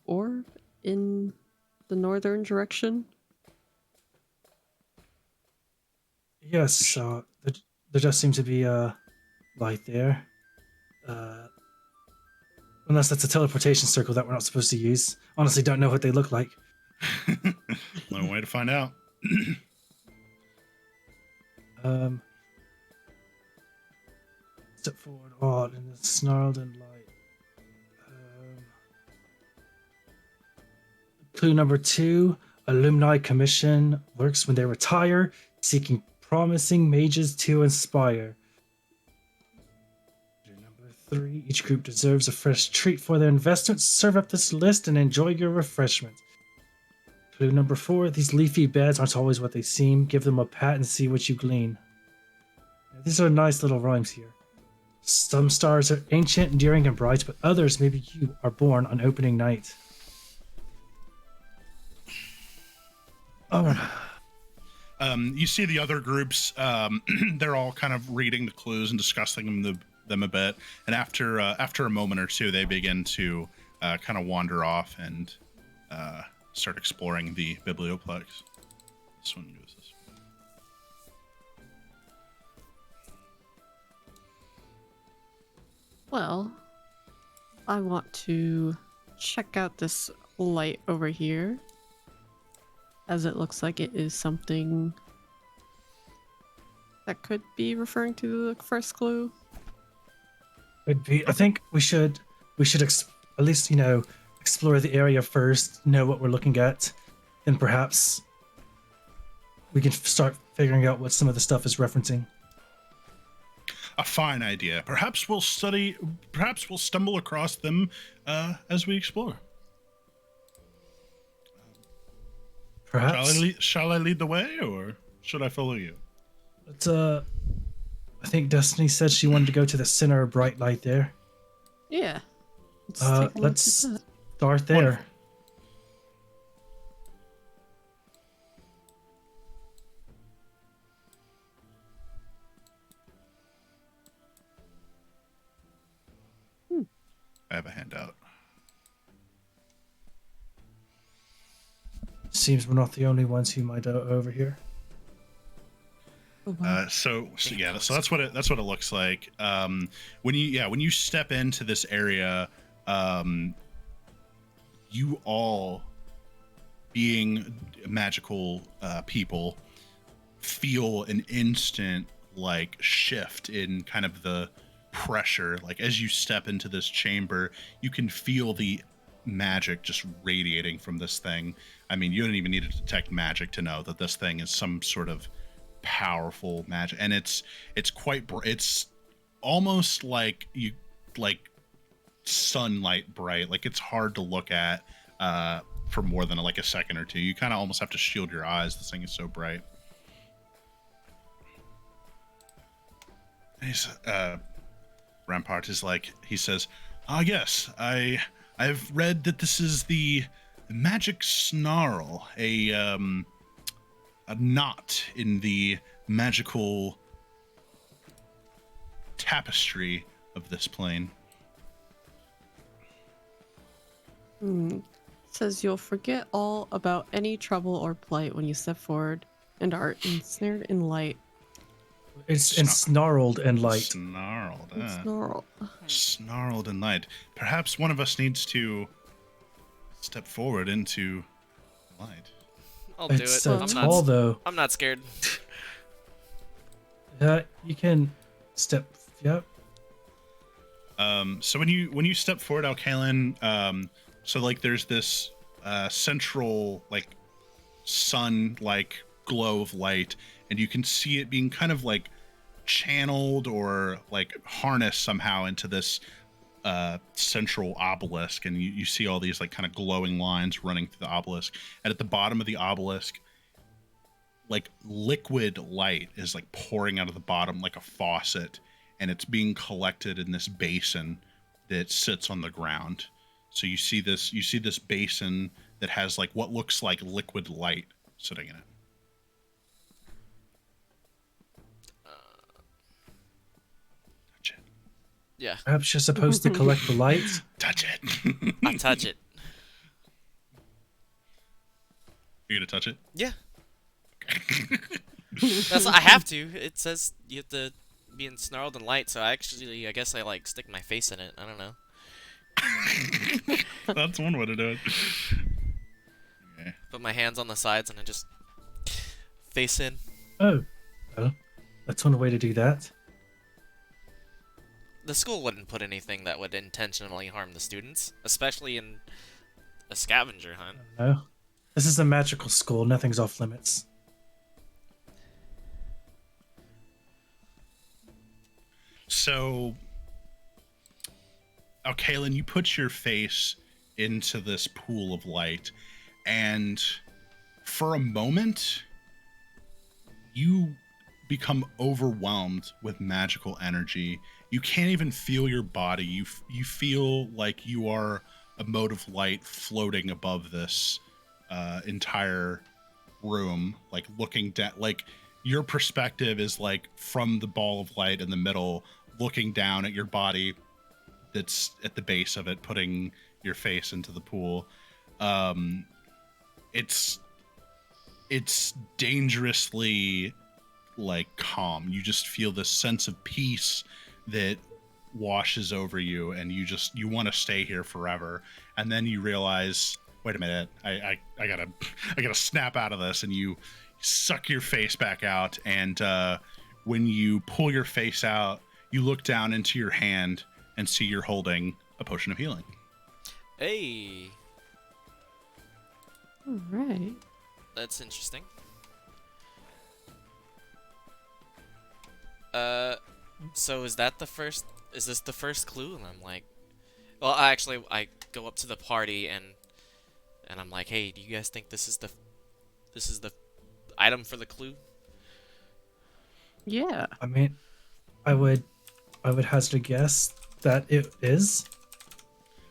orb in the northern direction. Yes, there just seems to be a light there. Unless that's a teleportation circle that we're not supposed to use. Honestly, don't know what they look like. No way to find out. Step forward, odd, and it's snarled and light. Clue number 2: Alumni Commission works when they retire, seeking promising mages to inspire. Clue number 3: each group deserves a fresh treat for their investments. Serve up this list and enjoy your refreshments. Clue number 4: these leafy beds aren't always what they seem. Give them a pat and see what you glean. Now, these are nice little rhymes here. Some stars are ancient, enduring, and bright, but others, maybe you, are born on opening night. Oh. You see the other groups, they're all kind of reading the clues and discussing them a bit. And after a moment or two, they begin to kind of wander off and start exploring the Biblioplex. This one goes this way. Well, I want to check out this light over here, as it looks like it is something that could be referring to the first clue. Could be. I think we should at least, explore the area first, know what we're looking at, then perhaps we can start figuring out what some of the stuff is referencing. A fine idea. Perhaps we'll stumble across them as we explore. Perhaps. Shall I lead the way, or should I follow you? But, I think Destiny said she wanted to go to the center of bright light there. Yeah. Let's take a look Let's at that. start there. Wonderful. I have a handout. Seems we're not the only ones who might over here. Oh, wow. So Think yeah, that so looks that's what it looks like. When you step into this area, you all, being magical people, feel an instant like shift in kind of the pressure. Like as you step into this chamber, you can feel the magic just radiating from this thing. I mean, you don't even need to detect magic to know that this thing is some sort of powerful magic, and it's it's almost like sunlight bright. Like it's hard to look at for more than like a second or two. You kind of almost have to shield your eyes. This thing is so bright. He's Rampart is like, he says, yes, I've read that this is the magic snarl, a knot in the magical tapestry of this plane. Says you'll forget all about any trouble or plight when you step forward and are ensnared in light. It's ensnarled and light. Snarled. Snarl. Snarled and light. Perhaps one of us needs to step forward into light. I'll do It's it. so I'm tall, not. though. I'm not scared. You can step. Yep. So when you step forward, Alkaline, so like there's this central like sun like glow of light, and you can see it being kind of like channeled or like harnessed somehow into this central obelisk, and you see all these like kind of glowing lines running through the obelisk, and at the bottom of the obelisk, like liquid light is like pouring out of the bottom like a faucet, and it's being collected in this basin that sits on the ground. So you see this basin that has like what looks like liquid light sitting in it. Touch it. Yeah, Perhaps you're supposed to collect the light. Touch it. I touch it. You gonna touch it? Yeah. I have to. It says you have to be ensnarled in light, so I guess I like stick my face in it. I don't know. That's one way to do it. Okay. Put my hands on the sides and I just face in. Oh, well, that's one way to do that. The school wouldn't put anything that would intentionally harm the students, especially in a scavenger hunt. No, this is a magical school. Nothing's off limits. So, Kaylin, you put your face into this pool of light, and for a moment, you become overwhelmed with magical energy. You can't even feel your body. You feel like you are a mote of light floating above this entire room, like looking down. Like your perspective is like from the ball of light in the middle, looking down at your body that's at the base of it, putting your face into the pool. It's dangerously like calm. You just feel this sense of peace that washes over you, and you want to stay here forever. And then you realize, wait a minute, I gotta snap out of this, and you suck your face back out. And when you pull your face out, you look down into your hand and see you're holding a potion of healing. Hey, All right. that's interesting. So is this the first clue? And I'm like, well, I go up to the party and I'm like, hey, do you guys think this is the item for the clue? Yeah. I mean, I would hazard a guess that it is.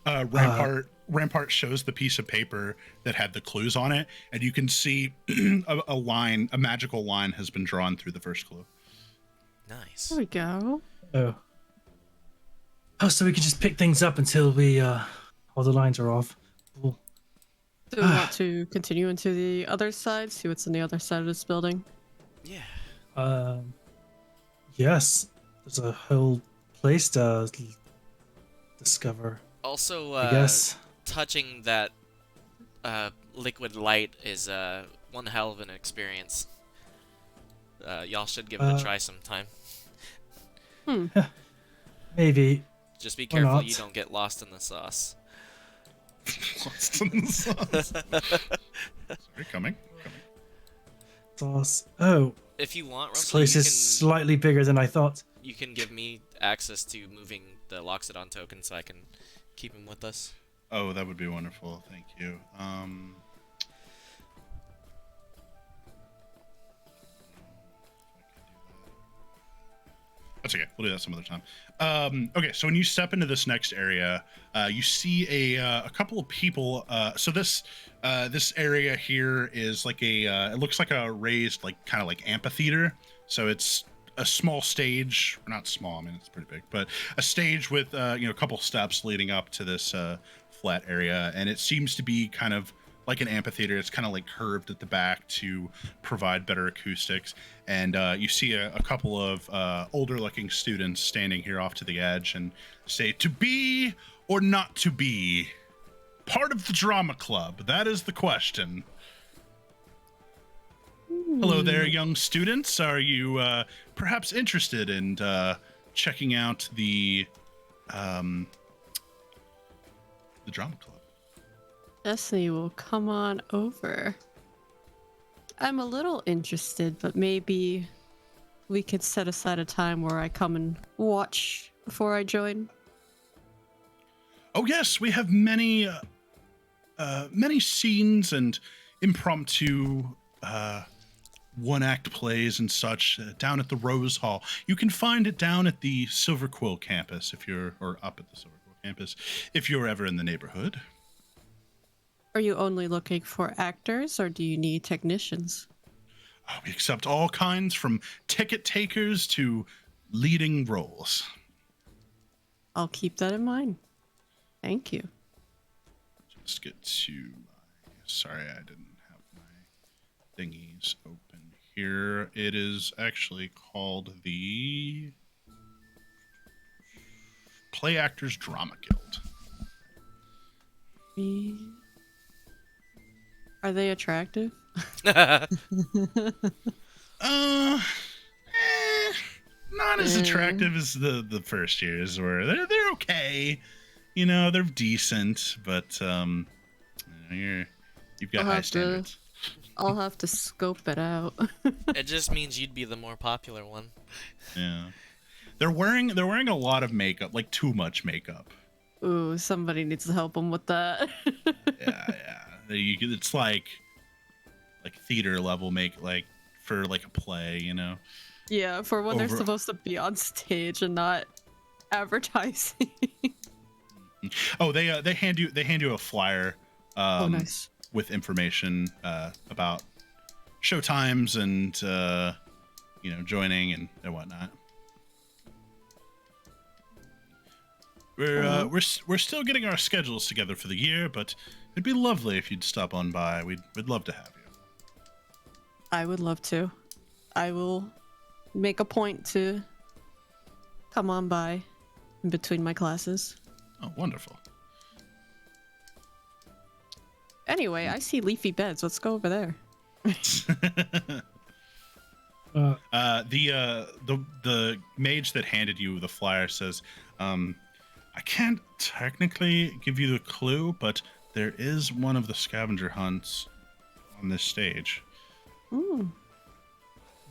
Rampart shows the piece of paper that had the clues on it, and you can see a magical line has been drawn through the first clue. Nice. There we go. Oh, Oh, so we can just pick things up until we all the lines are off. Cool. Do we want to continue into the other side? See what's on the other side of this building? Yeah. Yes. There's a whole place to discover. Also, I guess. touching that liquid light is one hell of an experience. Y'all should give it a try sometime. Maybe. Just be Or careful not. you don't get lost in the sauce. Lost in the sauce. Sorry, coming. Sauce. Oh, If you want, this Russell, place is slightly bigger than I thought. you can give me access to moving the Loxodon token so I can keep him with us. Oh, that would be wonderful. Thank you. That's okay. We'll do that some other time. Okay, so when you step into this next area, you see a couple of people. So this area here is like it looks like a raised, like kind of like amphitheater. So it's a small stage, or not small. I mean, it's pretty big, but a stage with a couple steps leading up to this flat area, and it seems to be kind of like an amphitheater. It's kind of like curved at the back to provide better acoustics. And you see a couple of older looking students standing here off to the edge and say, "To be or not to be part of the drama club? That is the question." Hello there, young students. Are you perhaps interested in checking out the drama club? Destiny will come on over. I'm a little interested, but maybe we could set aside a time where I come and watch before I join. Oh yes, we have many scenes and impromptu one-act plays and such down at the Rose Hall. You can find it down at the Silver Quill campus or up at the Silver Quill campus if you're ever in the neighborhood. Are you only looking for actors, or do you need technicians? Oh, we accept all kinds, from ticket takers to leading roles. I'll keep that in mind. Thank you. Just get to sorry, I didn't have my thingies open here. It is actually called the Play Actors Drama Guild. Are they attractive? Not as attractive as the first years were. They're okay. They're decent, but you've got high standards. I'll have to scope it out. It just means you'd be the more popular one. Yeah. They're wearing a lot of makeup, like too much makeup. Ooh, somebody needs to help them with that. Yeah. It's like theater level like for like a play, Yeah, for when they're supposed to be on stage and not advertising. Oh, they hand you a flyer. Oh, nice. With information about show times and joining and whatnot. We're still getting our schedules together for the year, but it'd be lovely if you'd stop on by. We'd love to have you. I would love to. I will make a point to come on by in between my classes. Oh, wonderful. Anyway, I see leafy beds. Let's go over there. The mage that handed you the flyer says, I can't technically give you the clue, but there is one of the scavenger hunts on this stage. Ooh.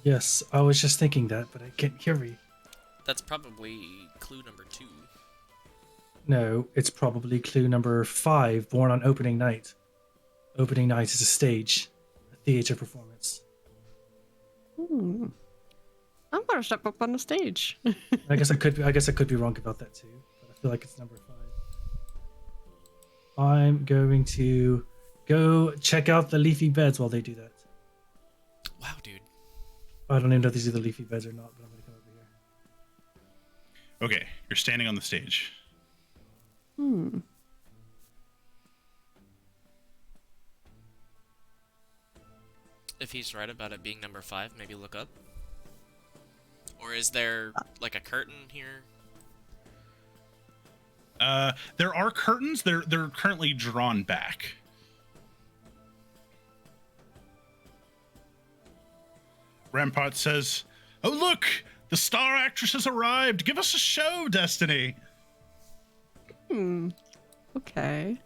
Yes, I was just thinking that, but I can't hear me. That's probably clue number 2. No, it's probably clue number 5, born on opening night. Opening night is a stage, a theater performance. I'm gonna step up on the stage. I guess I could be wrong about that too, but I feel like it's number 5. I'm going to go check out the leafy beds while they do that. Wow, dude. I don't even know if these are the leafy beds or not, but I'm gonna come over here. Okay, you're standing on the stage. Hmm. If he's right about it being number 5, maybe look up. Or is there like a curtain here? There are curtains. They're currently drawn back. Rampart says, "Oh look, the star actress has arrived. Give us a show, Destiny." Hmm. Okay.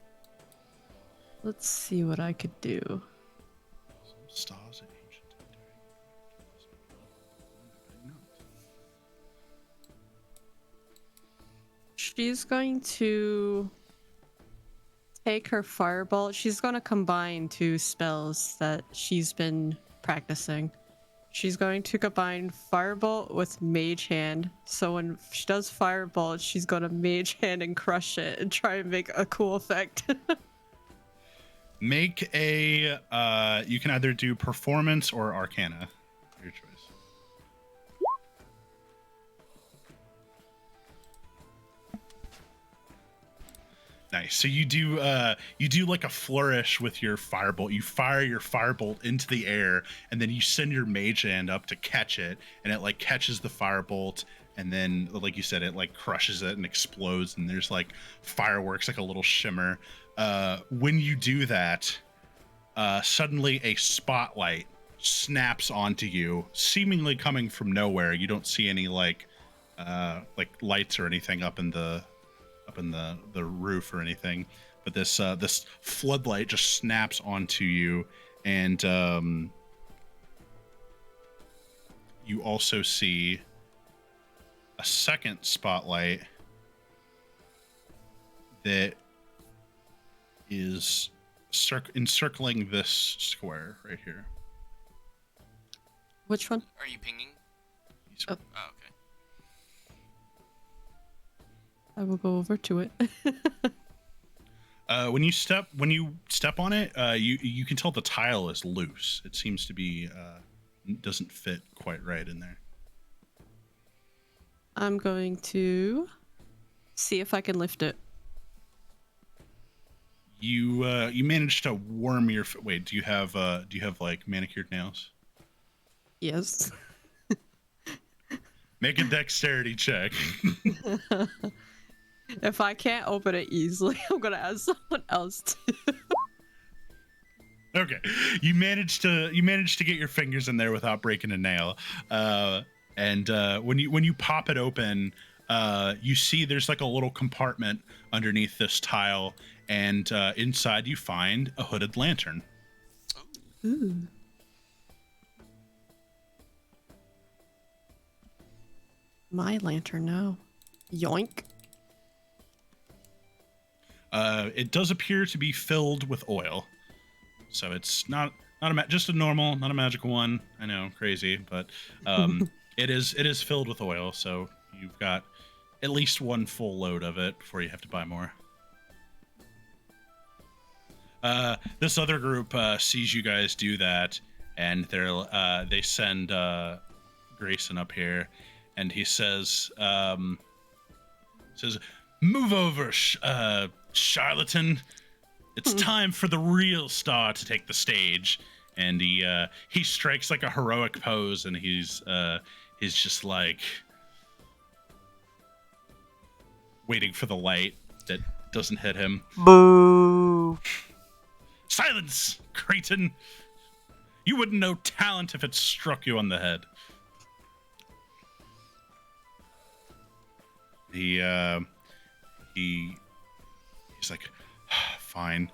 Let's see what I could do. Stars and ancient. She's going to take her firebolt. She's going to combine 2 spells that she's been practicing. She's going to combine firebolt with mage hand. So when she does firebolt, she's going to mage hand and crush it and try and make a cool effect. Make a. You can either do performance or arcana. Your choice. Nice. So you do like a flourish with your firebolt. You fire your firebolt into the air, and then you send your mage hand up to catch it, and it like catches the firebolt, and then like you said, it like crushes it and explodes, and there's like fireworks, like a little shimmer. When you do that, suddenly a spotlight snaps onto you, seemingly coming from nowhere. You don't see any like lights or anything up in the roof or anything, but this floodlight just snaps onto you, and you also see a second spotlight that is encircling this square right here. Which one? Are you pinging? Oh. Oh, okay. I will go over to it. When you step on it, you can tell the tile is loose. It seems to be doesn't fit quite right in there. I'm going to see if I can lift it. You managed to worm your wait. Do you have like manicured nails? Yes. Make a dexterity check. If I can't open it easily, I'm gonna ask someone else to. Okay, you managed to get your fingers in there without breaking a nail. And when you pop it open, you see there's like a little compartment underneath this tile, and inside you find a hooded lantern. Ooh. My lantern now. Yoink. It does appear to be filled with oil, so it's not just a normal, not a magical one. I know, crazy, but it is filled with oil. So you've got at least one full load of it before you have to buy more. This other group sees you guys do that, and they send Grayson up here, and he says, "Move over, charlatan. It's time for the real star to take the stage." And he strikes like a heroic pose, and he's just like waiting for the light that doesn't hit him. Boo! Silence, Creighton. You wouldn't know talent if it struck you on the head. He's like, fine.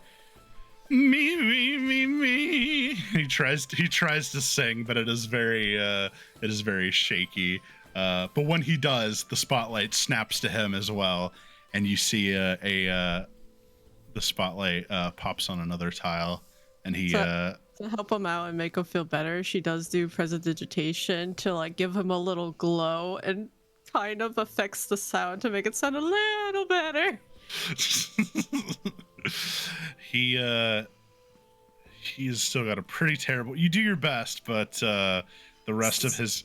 Me. He tries to sing, but it is very shaky. But when he does, the spotlight snaps to him as well, and you see the spotlight pops on another tile, and he to help him out and make him feel better, she does do prestidigitation to like give him a little glow and kind of affects the sound to make it sound a little better. He's still got a pretty terrible. You do your best, but the rest of his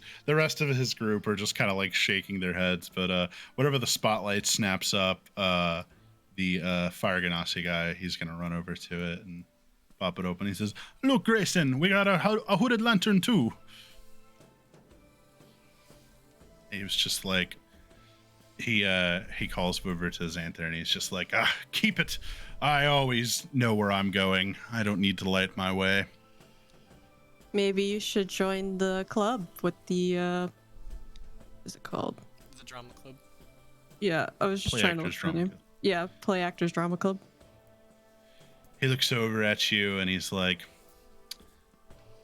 group are just kind of like shaking their heads. But whatever the spotlight snaps up, the Fire Ganassi guy, he's gonna run over to it and pop it open. He says, "Look, Grayson, we got a hooded lantern too." He was just like, he calls over to Xanther and he's just like, keep it. I always know where I'm going. I don't need to light my way. Maybe you should join the club with the what is it called? The drama club. Yeah, I was just Play trying to Actors look for the Drama name. Club. Yeah, Play Actors Drama Club. He looks over at you and he's like,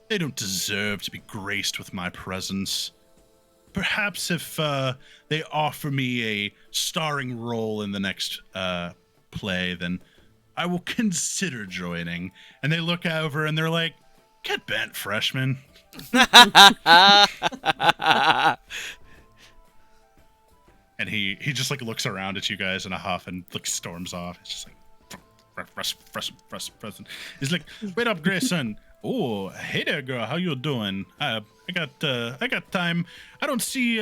they don't deserve to be graced with my presence. Perhaps if they offer me a starring role in the next play, then I will consider joining. And they look over and they're like, get bent, freshman. And he just like looks around at you guys in a huff and like storms off. It's just like, fresh. He's like, wait up, Grayson. Oh, hey there, girl. How you doing? I got time. I don't see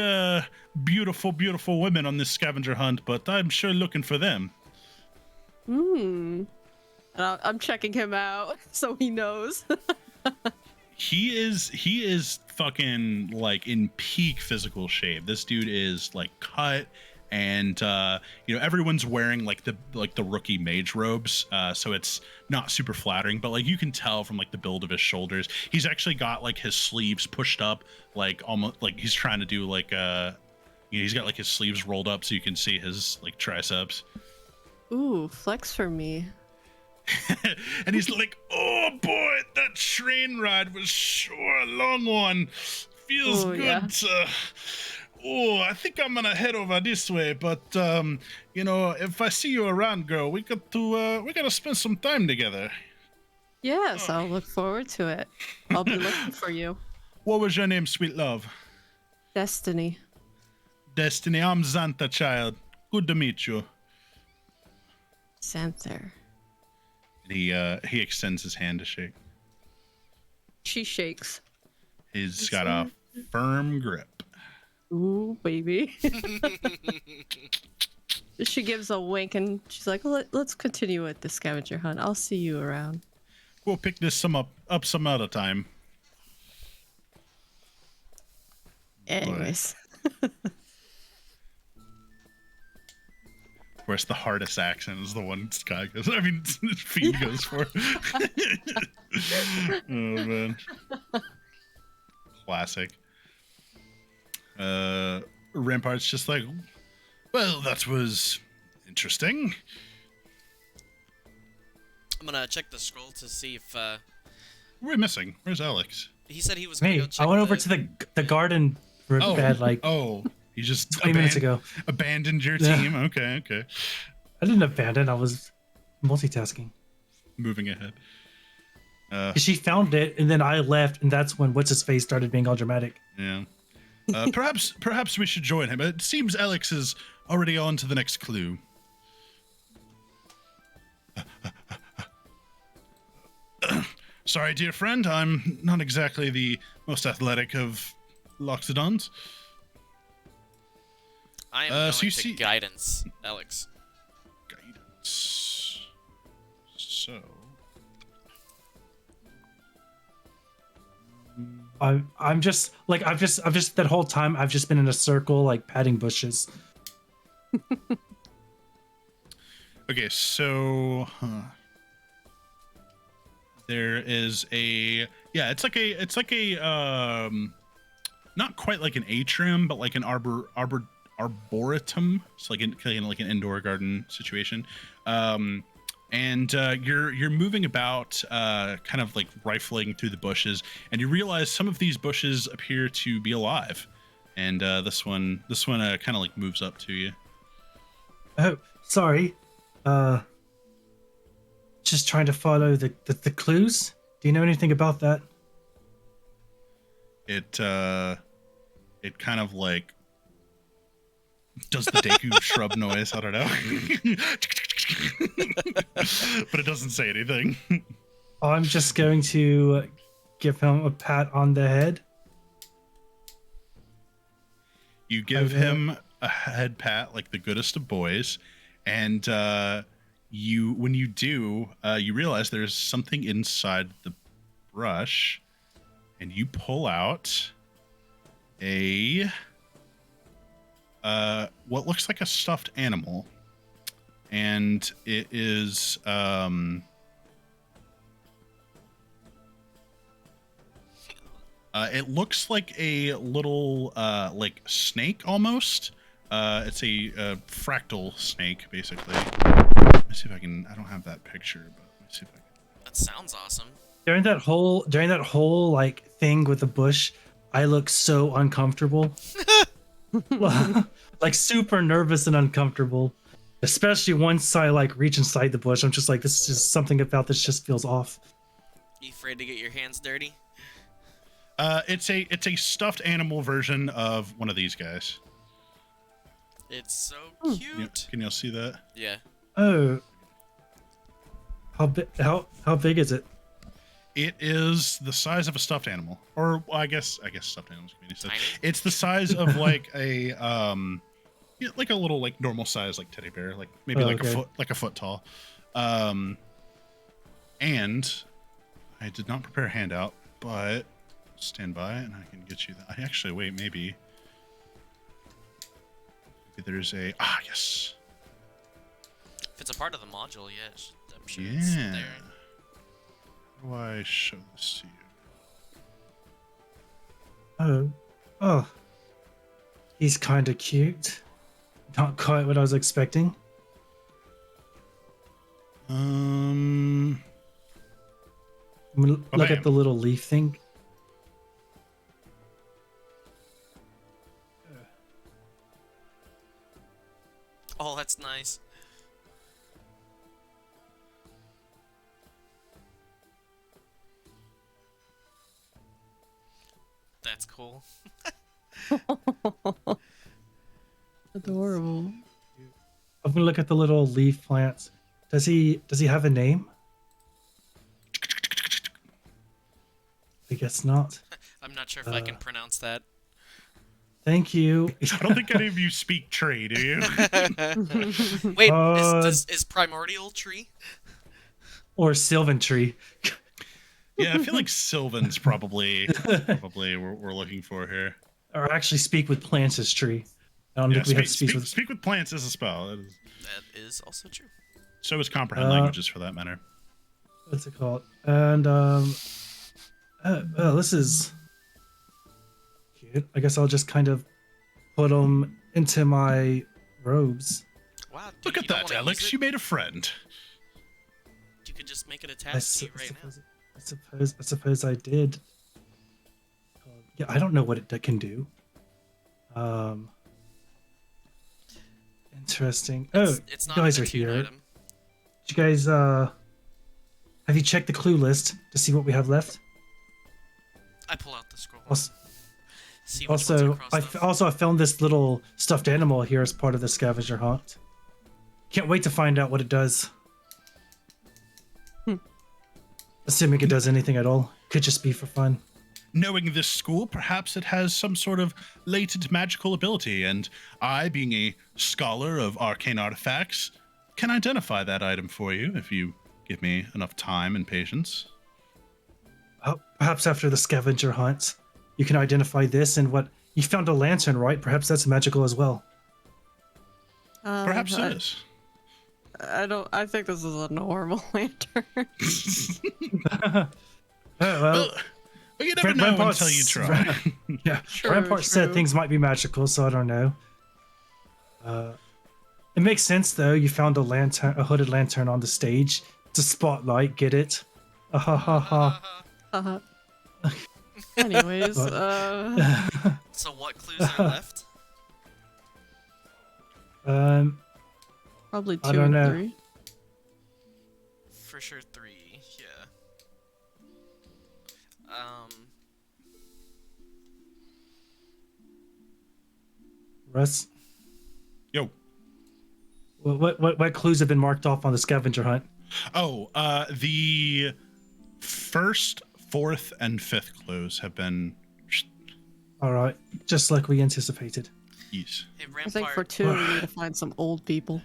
beautiful women on this scavenger hunt, but I'm sure looking for them. I'm checking him out so he knows. He is fucking like in peak physical shape. This dude is like cut, and everyone's wearing like the rookie mage robes, so it's not super flattering, but like you can tell from like the build of his shoulders, he's actually got like his sleeves pushed up, like almost like he's trying to do like he's got like his sleeves rolled up so you can see his like triceps. Ooh, flex for me. And he's like, oh boy, that train ride was sure a long one. Feels good. Yeah. I think I'm gonna head over this way, but if I see you around, girl, we gotta spend some time together. Yes, I'll look forward to it. I'll be looking for you. What was your name, sweet love? Destiny. Destiny. I'm Xantha, child. Good to meet you. Xanther. And he extends his hand to shake. She shakes. He's got a firm grip. Ooh, baby. She gives a wink and she's like, let's continue with the scavenger hunt. I'll see you around. We'll pick this up some other time. Anyways. Of course, the hardest accent is the one Sky goes. I mean, Fiend goes for. Oh man, classic. Rampart's just like, well, that was interesting. I'm gonna check the scroll to see if We're missing. Where's Alex? he said he was gonna Me, go check I went over to the garden bed like You just 20 minutes ago. Abandoned your Yeah. team. Okay. I didn't abandon. I was multitasking. Moving ahead. She found it, and then I left, and that's when what's his face started being all dramatic. Yeah. Perhaps we should join him. It seems Alex is already on to the next clue. Sorry, dear friend. I'm not exactly the most athletic of Loxodons. I am going so you to see- guidance, Alex. Guidance. So. I'm just like I've just that whole time I've just been in a circle like patting bushes. Okay, so there is it's like a not quite like an atrium, but like an arboretum. It's like like an indoor garden situation. And you're moving about, kind of like rifling through the bushes, and you realize some of these bushes appear to be alive. And this one kind of like moves up to you. Oh, sorry. Just trying to follow the clues. Do you know anything about that? It kind of like does the Deku shrub noise. I don't know. But it doesn't say anything. I'm just going to give him a pat on the head. You give him a head pat like the goodest of boys, and when you do, you realize there's something inside the brush, and you pull out a what looks like a stuffed animal, and it is it looks like a little like snake almost. It's a fractal snake, basically. Let me see if I can. I don't have that picture, but let me see if I can. That sounds awesome. During that whole like thing with the bush, I look so uncomfortable. Like super nervous and uncomfortable. Especially once I like reach inside the bush. I'm just like, this is just something about this just feels off. You afraid to get your hands dirty? It's a stuffed animal version of one of these guys. It's so Yeah, cute. can y'all see that? Yeah. Oh. How big is it? It is the size of a stuffed animal, or well, I guess stuffed animals can be said. Tiny? It's the size of like a yeah, like a little like normal size like teddy bear, like maybe Oh, like okay. a foot tall. And I did not prepare a handout, but stand by and I can get you that. I actually wait, maybe there's a yes. If it's a part of the module, yeah, I'm sure it's Yeah. there. How do I show this to you? Oh. He's kind of cute. Not quite what I was expecting. Oh, I mean, look bam. at the little leaf thing. Oh, that's nice. That's cool. Adorable. I'm gonna look at the little leaf plants. Does he have a name? I guess not. I'm not sure if I can pronounce that. Thank you. I don't think any of you speak tree, do you? Wait, Uh, is primordial tree? Or Sylvan Tree. Yeah, I feel like Sylvan's probably we're looking for here. Or actually speak with plants as tree. I don't Yeah, think we have speak with. speak with plants is a spell. That is, That is also true. so is comprehend languages for that matter. What's it called? And this is cute. I guess I'll just kind of put them into my robes. Wow, dude, Look you at don't that, wanna Alex. use You it? made a friend. You could just make it I attached to you right now. suppose I did. Yeah, I don't know what it can do. Interesting. It's you not guys an are attune here. item. Did you guys have you checked the clue list to see what we have left? I pull out the scroll. Also, See which ones are crossed off. I found this little stuffed animal here as part of the scavenger hunt. Can't wait to find out what it does. Assuming it does anything at all. Could just be for fun. Knowing this school, perhaps it has some sort of latent magical ability, and I, being a scholar of arcane artifacts, can identify that item for you if you give me enough time and patience. Perhaps after the scavenger hunt, you can identify this and what you found a lantern, right? Perhaps that's magical as well. Perhaps it is. I think this is a normal lantern. Well, You never know Rampart's- until you try. yeah, True, Rampart said true. things might be magical, so I don't know. It makes sense though. You found a hooded lantern on the stage. It's a spotlight. Get it? Ha ha ha. Uh-huh. Anyways, So what clues are left? probably I 2 don't and know. 3. For sure 3, yeah. Russ, Yo. what clues have been marked off on the scavenger hunt? Oh, the first, fourth, and fifth clues have been All right, just like we anticipated. yes. Hey, I think for Rampart, 2 we need to find some old people.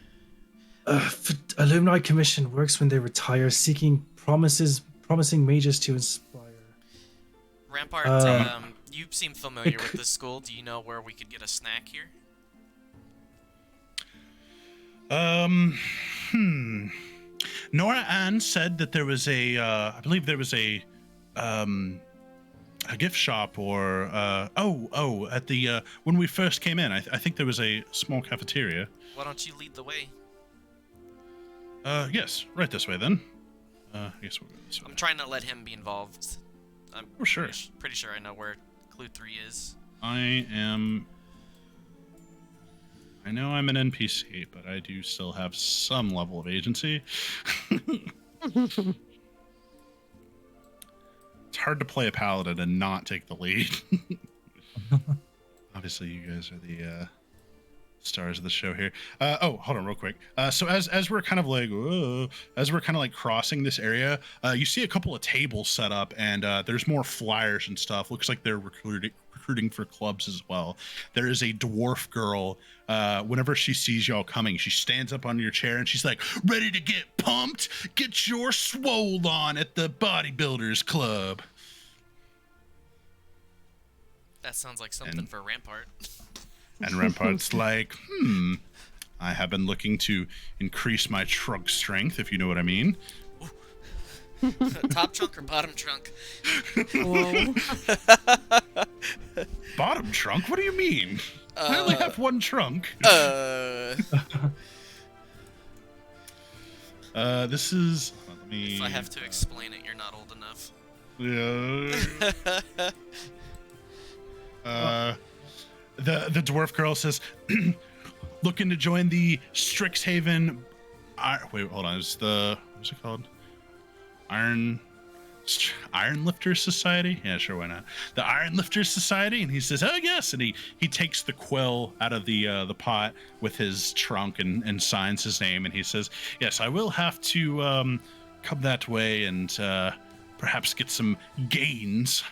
Alumni Commission works when they retire, seeking promising mages to inspire. Rampart, you seem familiar with this school. Do you know where we could get a snack here? Nora Ann said that there was I believe there was a gift shop or, at the, when we first came in, I think there was a small cafeteria. Why don't you lead the way? Yes, right this way then. I guess we'll go this way. I'm trying to let him be involved. I'm sure. Pretty sure I know where Clue 3 is. I know I'm an NPC, but I do still have some level of agency. It's hard to play a paladin and not take the lead. Obviously, you guys are the stars of the show here. Hold on real quick. So as we're kind of like crossing this area, you see a couple of tables set up, and there's more flyers and stuff. Looks like they're recruiting for clubs as well. There is a dwarf girl. Whenever she sees y'all coming, she stands up on your chair and she's like, "Ready to get pumped? Get your swole on at the Bodybuilders Club." That sounds like something for Rampart. And Rampart's like, I have been looking to increase my trunk strength, if you know what I mean. Top trunk or bottom trunk? Whoa. Bottom trunk? What do you mean? I only have one trunk. This is... Let me... If I have to explain it, you're not old enough. Yeah. The dwarf girl says, looking to join the Strixhaven... wait, hold on. What's it called? Iron Lifter Society? Yeah, sure, why not? The Iron Lifter Society. And he says, "Oh yes," and he takes the quill out of the pot with his trunk and signs his name, and he says, "Yes, I will have to come that way and perhaps get some gains."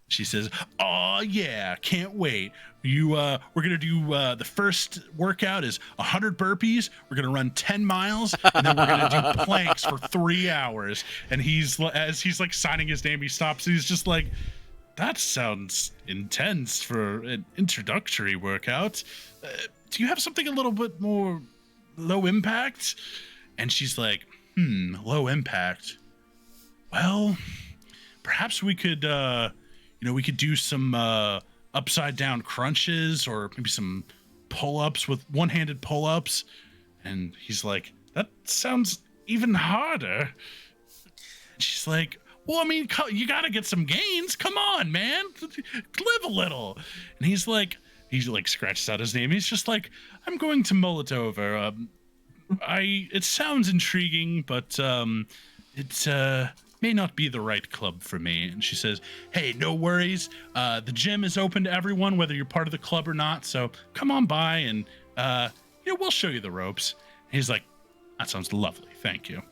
She says, "Oh yeah, can't wait. We're gonna do the first workout is 100 burpees. We're gonna run 10 miles, and then we're gonna do planks for 3 hours." And as he's like signing his name, he stops. And he's just like, "That sounds intense for an introductory workout. Do you have something a little bit more low impact?" And she's like, "Low impact. Well, perhaps we could." We could do some upside down crunches or maybe some pull-ups with one-handed pull-ups. And he's like, "That sounds even harder." And she's like, "Well, I mean, you got to get some gains. Come on, man. Live a little." And he scratches out his name. He's just like, "I'm going to mull it over. It sounds intriguing, but it may not be the right club for me." And she says, "Hey, no worries. The gym is open to everyone, whether you're part of the club or not. So come on by and we'll show you the ropes." And he's like, "That sounds lovely. Thank you."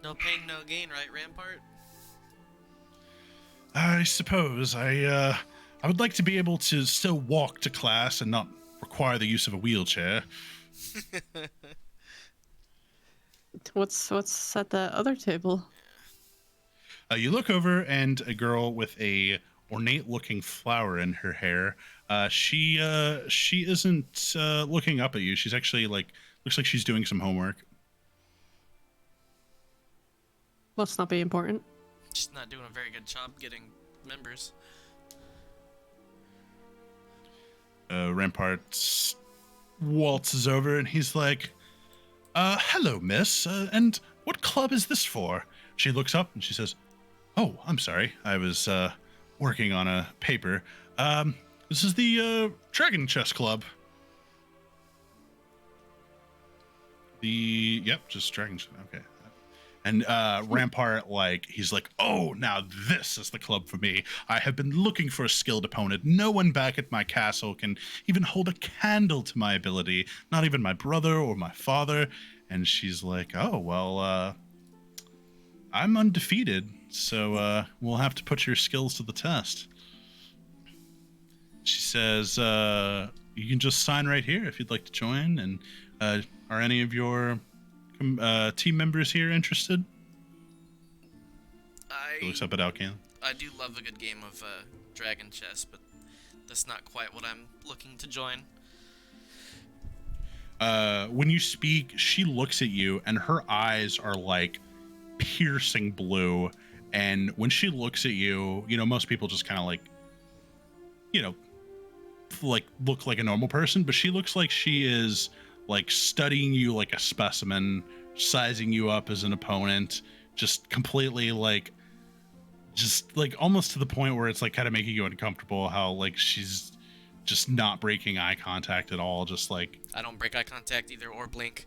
No pain, no gain, right, Rampart? I suppose I would like to be able to still walk to class and not require the use of a wheelchair. What's at the other table? You look over, and a girl with a ornate-looking flower in her hair. She isn't looking up at you. She's actually looks like she's doing some homework. Must not be important. She's not doing a very good job getting members. Rampart waltzes over, and he's like, "Hello, miss. And what club is this for?" She looks up, and she says, "Oh, I'm sorry. I was working on a paper. This is the Dragon Chess Club." Just Dragon Chess. Okay. And Rampart, he's like, "Oh, now this is the club for me. I have been looking for a skilled opponent. No one back at my castle can even hold a candle to my ability. Not even my brother or my father." And she's like, "Oh, well, I'm undefeated, so we'll have to put your skills to the test." She says, you can just sign right here if you'd like to join. And are any of your team members here interested? He looks up at Alcan. I do love a good game of Dragon Chess, but that's not quite what I'm looking to join. When you speak, she looks at you, and her eyes are like piercing blue. And when she looks at you, you know, most people just kind of like, you know, like look like a normal person, but she looks like she is like studying you like a specimen, sizing you up as an opponent, just completely like, just like almost to the point where it's like kind of making you uncomfortable how like she's just not breaking eye contact at all, just like I don't break eye contact either or blink.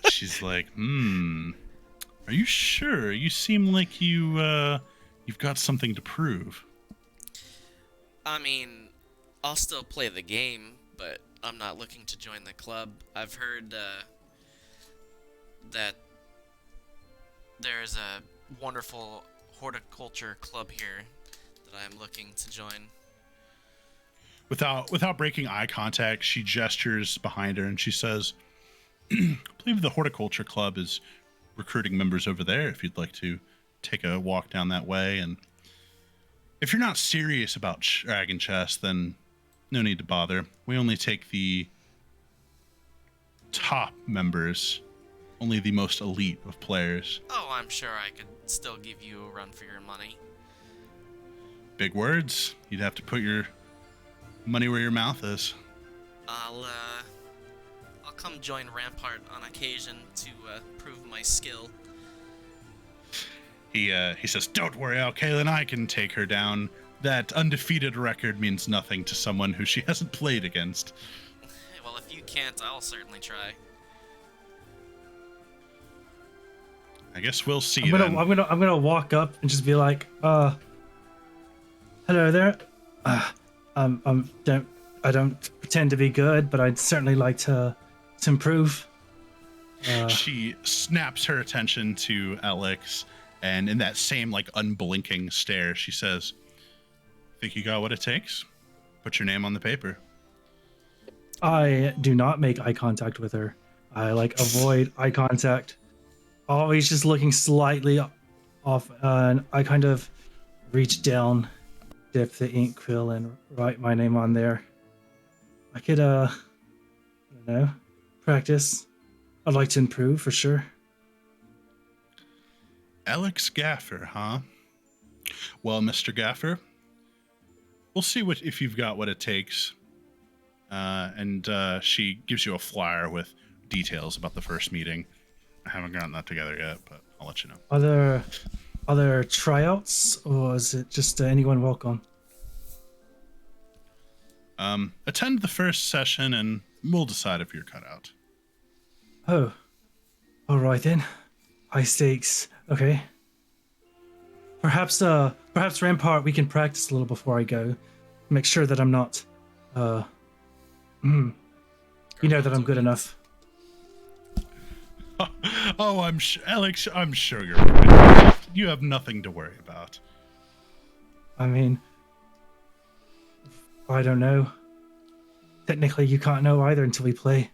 she's like, are you sure? You seem like you've got something to prove. I mean, I'll still play the game, but I'm not looking to join the club. I've heard that there's a wonderful horticulture club here that I'm looking to join. Without breaking eye contact, she gestures behind her and she says, I believe the horticulture club is recruiting members over there if you'd like to take a walk down that way. And if you're not serious about Dragon Chess, then no need to bother. We only take the top members, only the most elite of players. Oh, I'm sure I could still give you a run for your money. Big words. You'd have to put your money where your mouth is. I'll come join Rampart on occasion to prove my skill. He says, "Don't worry, Alkaelin, I can take her down. That undefeated record means nothing to someone who she hasn't played against." Well, if you can't, I'll certainly try. I guess we'll see. I'm gonna walk up and just be like, hello there. I don't pretend to be good, but I'd certainly like to improve. She snaps her attention to Alex, and in that same like unblinking stare, she says, "Think you got what it takes? Put your name on the paper." I do not make eye contact with her. I avoid eye contact. Always just looking slightly off, and I kind of reach down, dip the ink quill, and write my name on there. I could, I don't know, practice. I'd like to improve for sure. Alex Gaffer, huh? Well, Mr. Gaffer, we'll see if you've got what it takes. And she gives you a flyer with details about the first meeting. I haven't gotten that together yet, but I'll let you know. Are there tryouts, or is it just anyone welcome? Attend the first session, and we'll decide if you're cut out. Oh, all right then. High stakes. Okay. Perhaps Rampart, we can practice a little before I go. Make sure that I'm not. You know that I'm good enough. Oh, Alex, I'm sure you're good. You have nothing to worry about. I mean, I don't know. Technically, you can't know either until we play.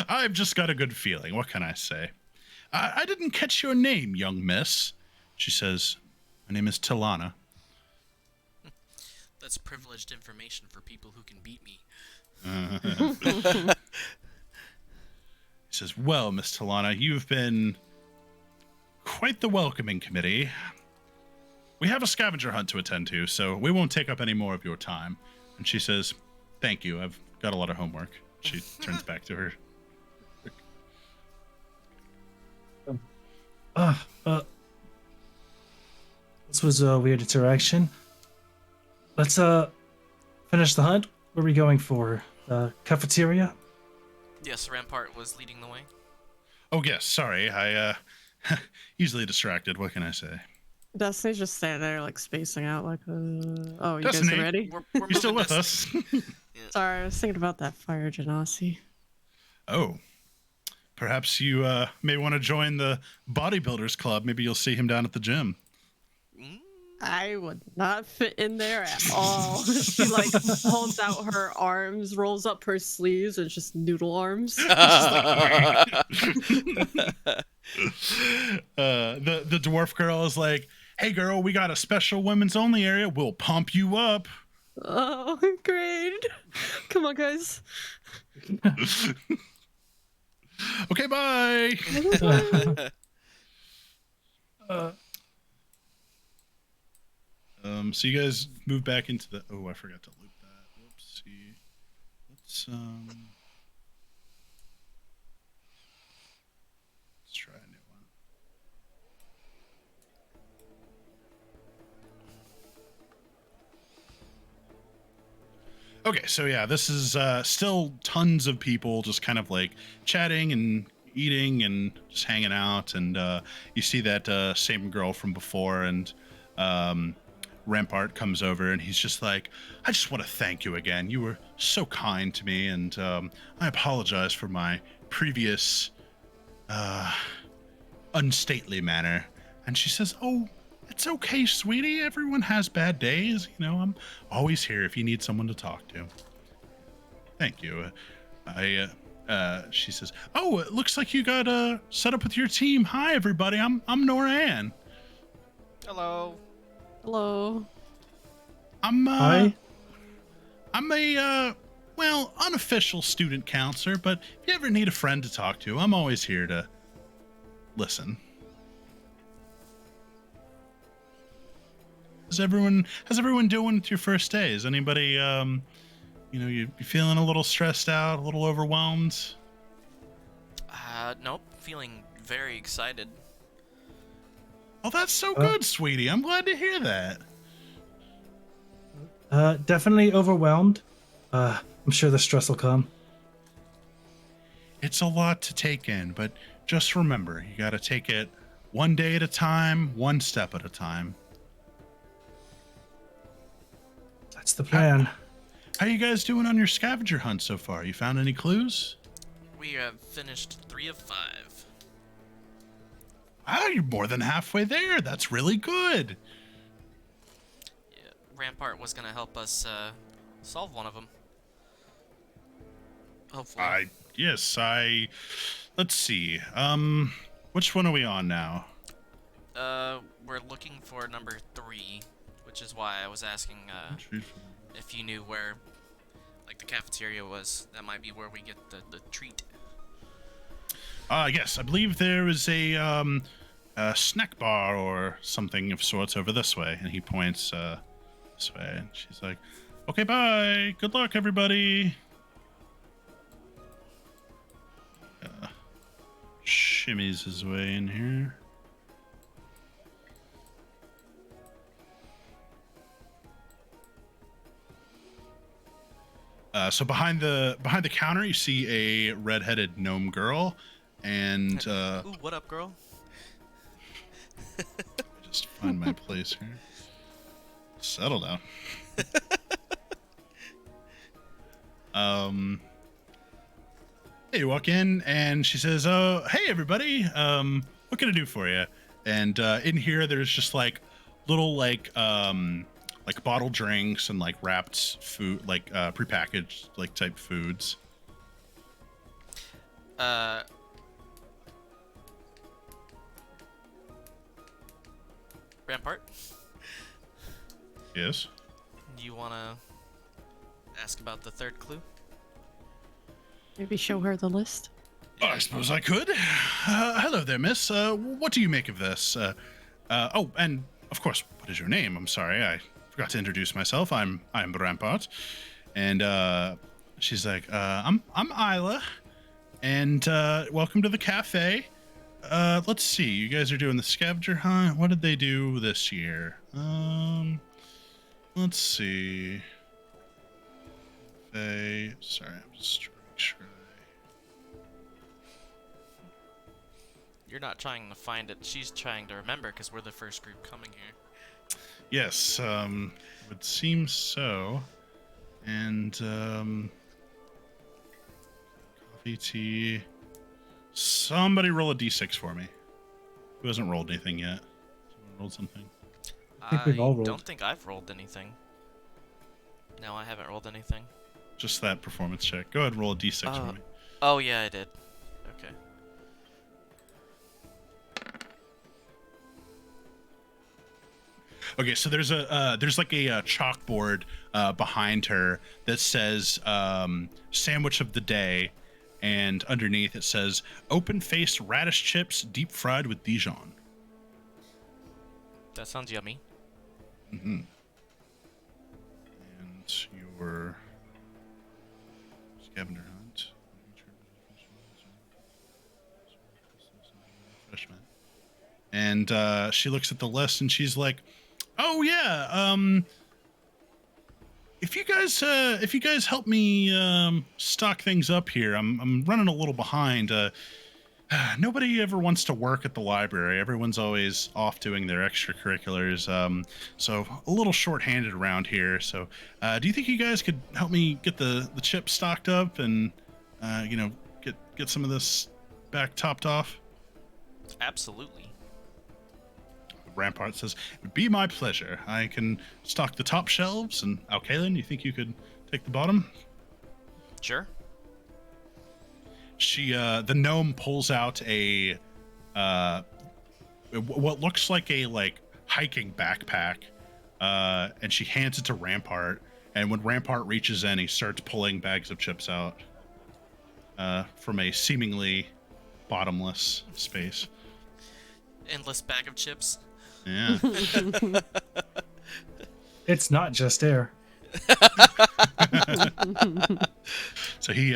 I've just got a good feeling. What can I say? I didn't catch your name, young miss. She says, "My name is Tilana." That's privileged information for people who can beat me. He says, "Well, Miss Tilana, you've been quite the welcoming committee. We have a scavenger hunt to attend to, so we won't take up any more of your time." And she says, "Thank you. I've got a lot of homework." She turns back to her. This was a weird interaction. Let's finish the hunt. Where are we going for? The cafeteria? Yes, Rampart was leading the way. Oh, yes. Sorry. I easily distracted. What can I say? Destiny's just standing there, like, spacing out, like, oh, you Destiny, guys are ready? We're You still moving with us? Sorry, I was thinking about that fire genasi. Oh. Perhaps you may want to join the bodybuilders club. Maybe you'll see him down at the gym. I would not fit in there at all. She like holds out her arms, rolls up her sleeves, and just noodle arms. Just like, the dwarf girl is like, "Hey girl, we got a special women's only area. We'll pump you up." oh, great. Come on, guys. Okay, bye. So you guys move back into the. Oh, I forgot to loop that. Whoopsie. Let's try a new one. Okay, so yeah, this is still tons of people just kind of like chatting and eating and just hanging out, and you see that same girl from before, and Rampart comes over, and he's just like, "I just want to thank you again. You were so kind to me, and I apologize for my previous unstately manner." And she says, "Oh, it's okay, sweetie. Everyone has bad days. You know, I'm always here if you need someone to talk to." Thank you. She says, "Oh, it looks like you got set up with your team. Hi, everybody. I'm Noran. Hello. Hello. Hi. I'm a well, unofficial student counselor, but if you ever need a friend to talk to, I'm always here to listen." How's everyone doing with your first day? Is anybody you feeling a little stressed out, a little overwhelmed? Nope. Feeling very excited. Oh, that's so good, sweetie. I'm glad to hear that. Definitely overwhelmed. I'm sure the stress will come. It's a lot to take in, but just remember, you got to take it one day at a time, one step at a time. That's the plan. How you guys doing on your scavenger hunt so far? You found any clues? We have finished 3 of 5. Wow, you're more than halfway there. That's really good. Yeah, Rampart was gonna help us solve one of them. Hopefully. Let's see. Which one are we on now? We're looking for number 3, which is why I was asking if you knew where, like, the cafeteria was. That might be where we get the treat. Yes, I believe there is a snack bar or something of sorts over this way, and he points this way, and she's like, "Okay, bye. Good luck, everybody." Shimmies his way in here. So behind the counter, you see a redheaded gnome girl, and Ooh, what up, girl? just find my place here. Settle down. Hey, you walk in, and she says, "Oh, hey, everybody. What can I do for you?" And in here, there's just like little like bottled drinks and like wrapped food, like prepackaged like type foods. Rampart, Yes. do you wanna ask about the 3rd clue? Maybe show her the list. Oh, I suppose I could. Hello there, miss. What do you make of this? Oh, and of course, what is your name? I'm sorry, I forgot to introduce myself. I'm Rampart, and she's like, I'm Isla, and welcome to the cafe. Let's see. You guys are doing the scavenger hunt. What did they do this year? Let's see. Sorry, I'm just trying to make sure. You're not trying to find it. She's trying to remember because we're the first group coming here. Yes, would seem so. And coffee, tea. Somebody roll a d6 for me. Who hasn't rolled anything yet? Someone rolled something. think we've all I don't rolled. think I've rolled anything. No, I haven't rolled anything. Just that performance check. Go ahead and roll a d6 for me. Oh yeah, I did. Okay. Okay, so there's like a chalkboard behind her that says sandwich of the day, and underneath it says open-faced radish chips deep fried with Dijon. That sounds yummy. Mm-hmm. And your scavenger hunt. Freshman. And she looks at the list and she's like, "Oh yeah, if you guys help me stock things up here, I'm running a little behind. Nobody ever wants to work at the library. Everyone's always off doing their extracurriculars. So a little short-handed around here. So, do you think you guys could help me get the chips stocked up and, get some of this back topped off?" Absolutely. Rampart says, "It would be my pleasure. I can stock the top shelves. And Alkaelin, you think you could take the bottom?" Sure. She, the gnome pulls out a, what looks like a hiking backpack, and she hands it to Rampart. And when Rampart reaches in, he starts pulling bags of chips out, from a seemingly bottomless space. Endless bag of chips. Yeah. It's not just air. So he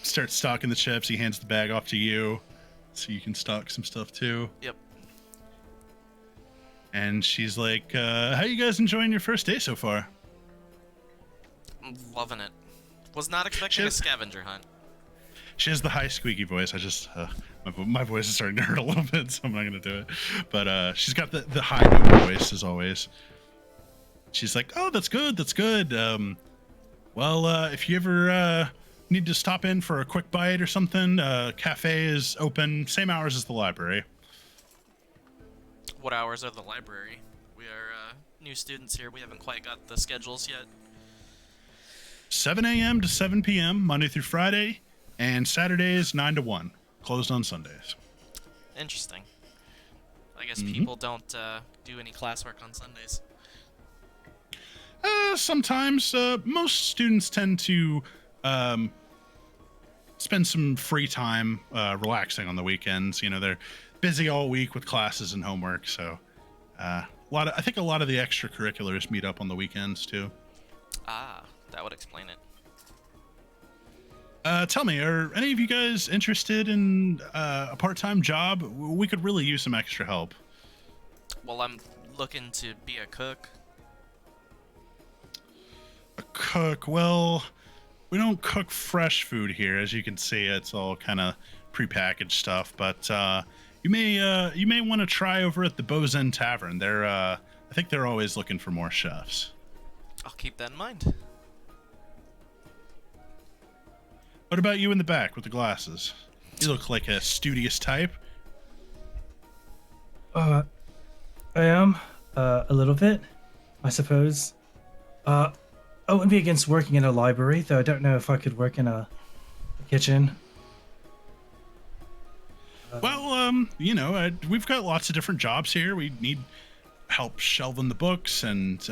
starts stocking the chips. He hands the bag off to you, so you can stock some stuff too. Yep. And she's like, "How you guys enjoying your first day so far?" I'm loving it. Was not expecting a Shit. scavenger hunt. She has the high squeaky voice. I just my voice is starting to hurt a little bit, so I'm not gonna do it. But she's got the high note voice as always. She's like, "Oh, that's good. That's good. Well, if you ever need to stop in for a quick bite or something, cafe is open, same hours as the library." What hours are the library? We are new students here. We haven't quite got the schedules yet. 7 a.m. to 7 p.m. Monday through Friday, and Saturdays 9 to 1. Closed on Sundays. Interesting. I guess people don't do any classwork on Sundays. Sometimes most students tend to spend some free time relaxing on the weekends. You know, they're busy all week with classes and homework, so I think a lot of the extracurriculars meet up on the weekends too. Ah, that would explain it. Tell me, are any of you guys interested in a part-time job? We could really use some extra help. Well, I'm looking to be a cook. A cook? Well, we don't cook fresh food here. As you can see, it's all kind of prepackaged stuff. But you may want to try over at the Bozen Tavern. I think they're always looking for more chefs. I'll keep that in mind. What about you in the back with the glasses? You look like a studious type. I am a little bit, I suppose. I wouldn't be against working in a library, though I don't know if I could work in a kitchen. Well, we've got lots of different jobs here. We need help shelving the books and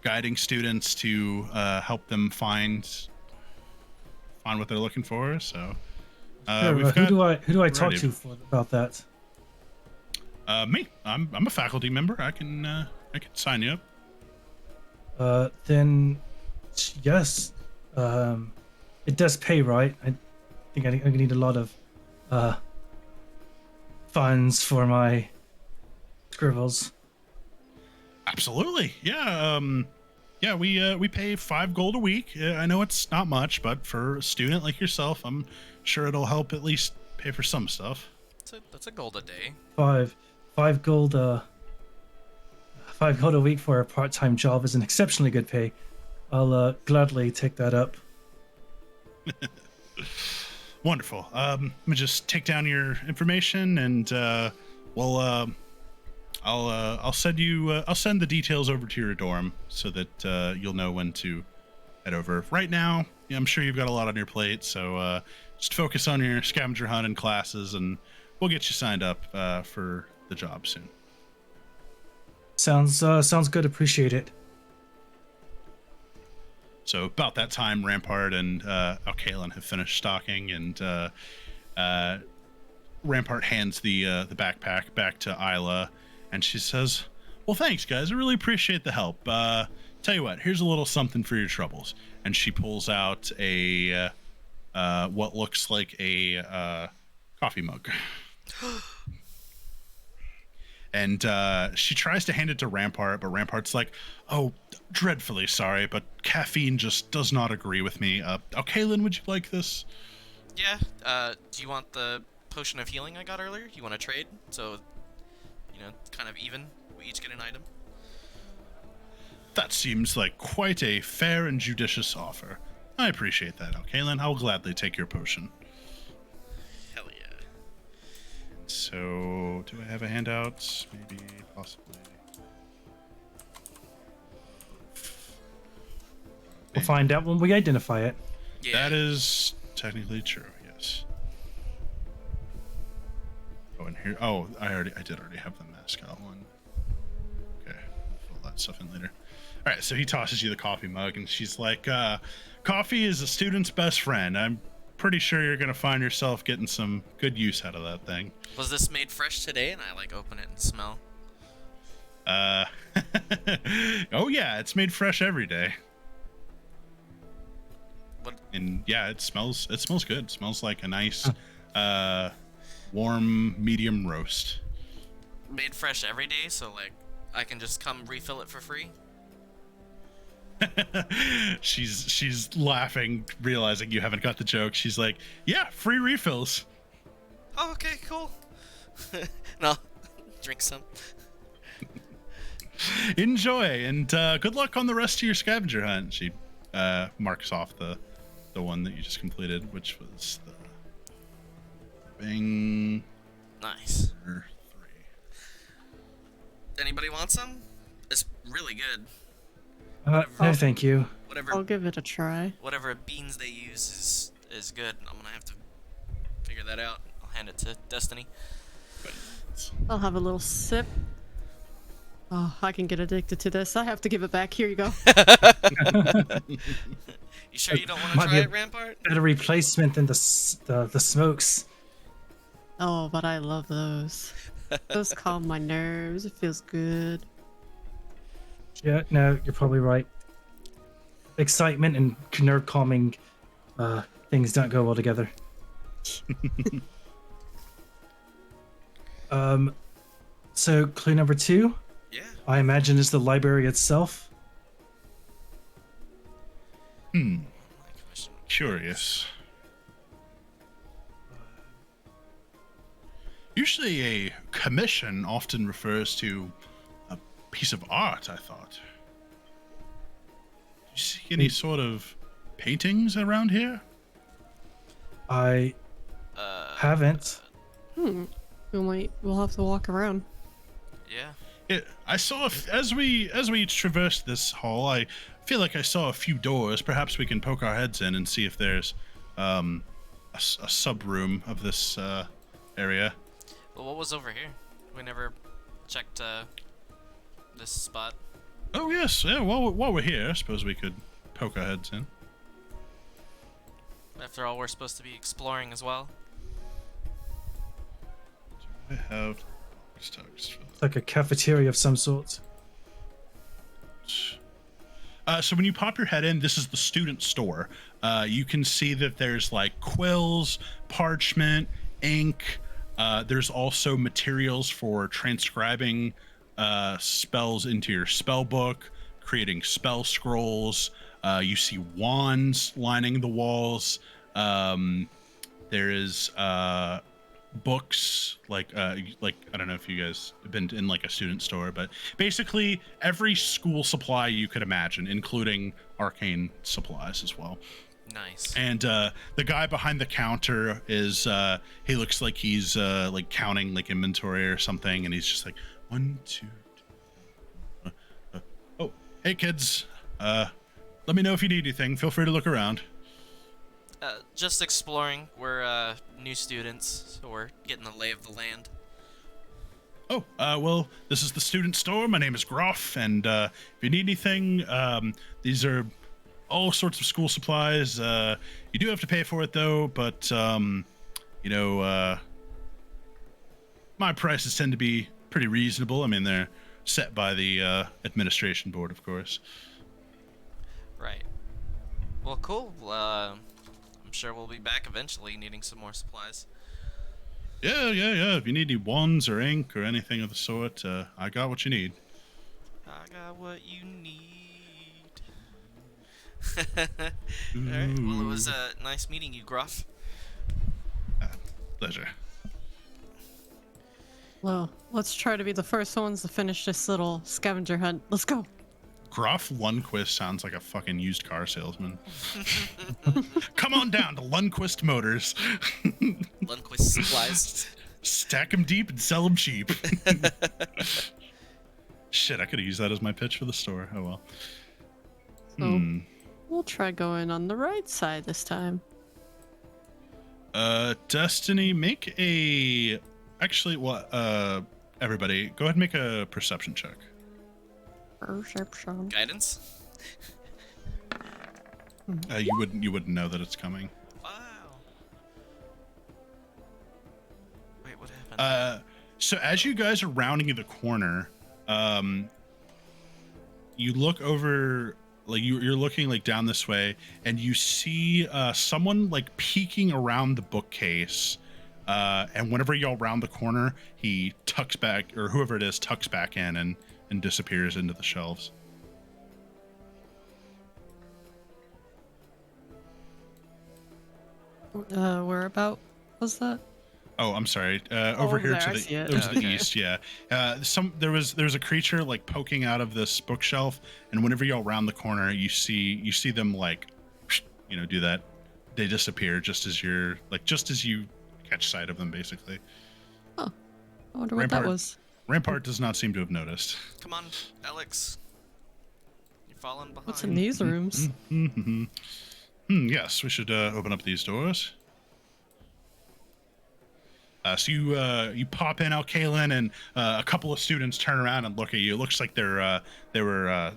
guiding students to help them find what they're looking for. So, Sure, we've who got do I talk variety. to about that? Me. I'm a faculty member. I can sign you up. Then yes, it does pay, right? I think I need a lot of funds for my scribbles. Absolutely. Yeah. We pay 5 gold a week. I know it's not much, but for a student like yourself, I'm sure it'll help at least pay for some stuff. That's a gold a day. Five gold a week for a part-time job is an exceptionally good pay. I'll gladly take that up. Wonderful. Let me just take down your information, and I'll I'll send you I'll send the details over to your dorm so that you'll know when to head over. Right now, yeah, I'm sure you've got a lot on your plate, so just focus on your scavenger hunt and classes, and we'll get you signed up for the job soon. Sounds good. Appreciate it. So about that time, Rampart and Alkaelin have finished stocking, and Rampart hands the backpack back to Isla, and she says, "Well, thanks, guys. I really appreciate the help. Tell you what, here's a little something for your troubles." And she pulls out a what looks like a coffee mug. And she tries to hand it to Rampart, but Rampart's like, "Oh, dreadfully sorry, but caffeine just does not agree with me. Kaylin, would you like this?" Yeah. Do you want the potion of healing I got earlier? You want to trade? So, kind of even. We each get an item. That seems like quite a fair and judicious offer. I appreciate that, Kaylin. I'll gladly take your potion. Hell yeah. So, do I have a handout? Maybe, possibly. We'll find out when we identify it. Yeah. That is technically true, yes. Oh, and here, I did already have the mascot one. Okay, we'll fill that stuff in later. All right, so he tosses you the coffee mug, and she's like, "Coffee is a student's best friend. I'm pretty sure you're gonna find yourself getting some good use out of that thing." Was this made fresh today? And I open it and smell. Oh yeah, it's made fresh every day. What? And yeah, it smells good. It smells like a nice, warm medium roast. Made fresh every day, so I can just come refill it for free. She's laughing, realizing you haven't got the joke. She's like, "Yeah, free refills." Oh, okay, cool. No, drink some. Enjoy, and good luck on the rest of your scavenger hunt. She marks off the one that you just completed, which was the Bang. Nice. 3. Anybody want some? It's really good. No, thank you. Whatever I'll give it a try. whatever beans they use is good. I'm gonna have to figure that out. I'll hand it to Destiny. I'll have a little sip. Oh, I can get addicted to this. I have to give it back. Here you go. You sure you don't want to Might try be it, Rampart? Better replacement than the smokes. Oh, but I love those. Those calm my nerves. It feels good. Yeah, no, you're probably right. Excitement and nerve calming things don't go well together. So clue number 2, Yeah. I imagine, is the library itself. Curious. Usually a commission often refers to a piece of art, I thought. Do you see any sort of paintings around here? I haven't. We'll have to walk around. Yeah. I saw as we traversed this hall, I feel like I saw a few doors. Perhaps we can poke our heads in and see if there's a sub room of this area. Well, what was over here? We never checked this spot. Oh yes, yeah. While we're here, I suppose we could poke our heads in. After all, we're supposed to be exploring as well. I have box text for It's like a cafeteria of some sort. So when you pop your head in, this is the student store. You can see that there's like quills, parchment, ink. There's also materials for transcribing spells into your spell book, creating spell scrolls. You see wands lining the walls. There is books like I don't know if you guys have been in like a student store, but basically every school supply you could imagine, including arcane supplies as well. Nice. And the guy behind the counter is he looks like he's like counting like inventory or something, and he's just like, 1, 2. Oh, hey kids. Let me know if you need anything. Feel free to look around. Just exploring. We're new students, so we're getting the lay of the land. Oh, well, this is the student store. My name is Groff, and if you need anything, these are all sorts of school supplies. You do have to pay for it, though, but, my prices tend to be pretty reasonable. I mean, they're set by the administration board, of course. Right. Well, cool. I'm sure we'll be back eventually needing some more supplies. Yeah. If you need any wands or ink or anything of the sort, I got what you need. I got what you need. Alright, well, it was nice meeting you, Groff. Pleasure. Well, let's try to be the first ones to finish this little scavenger hunt. Let's go. Groff Lundquist sounds like a fucking used car salesman. Come on down to Lundquist Motors. Lundquist Supplies. Stack them deep and sell them cheap. Shit, I could have used that as my pitch for the store. Oh well. So we'll try going on the right side this time. Destiny, make a... Actually, well, everybody, go ahead and make a perception check. Perception. Guidance? You wouldn't know that it's coming. Wow. Wait, what happened? So as you guys are rounding the corner, you look over, like you're looking like down this way, and you see someone like peeking around the bookcase. And whenever y'all round the corner, he tucks back, or whoever it is tucks back in and disappears into the shelves. Where about was that? Oh, I'm sorry. Over here there, to I see it. the Okay. east, yeah. There was a creature like poking out of this bookshelf, and whenever y'all round the corner, you see them like, do that. They disappear just as you catch sight of them, basically. I wonder what that Rampart. was. Rampart does not seem to have noticed. Come on, Alex. You're falling behind. What's in these rooms? Yes, we should open up these doors. So you pop in, Alkalin, and a couple of students turn around and look at you. It looks like they were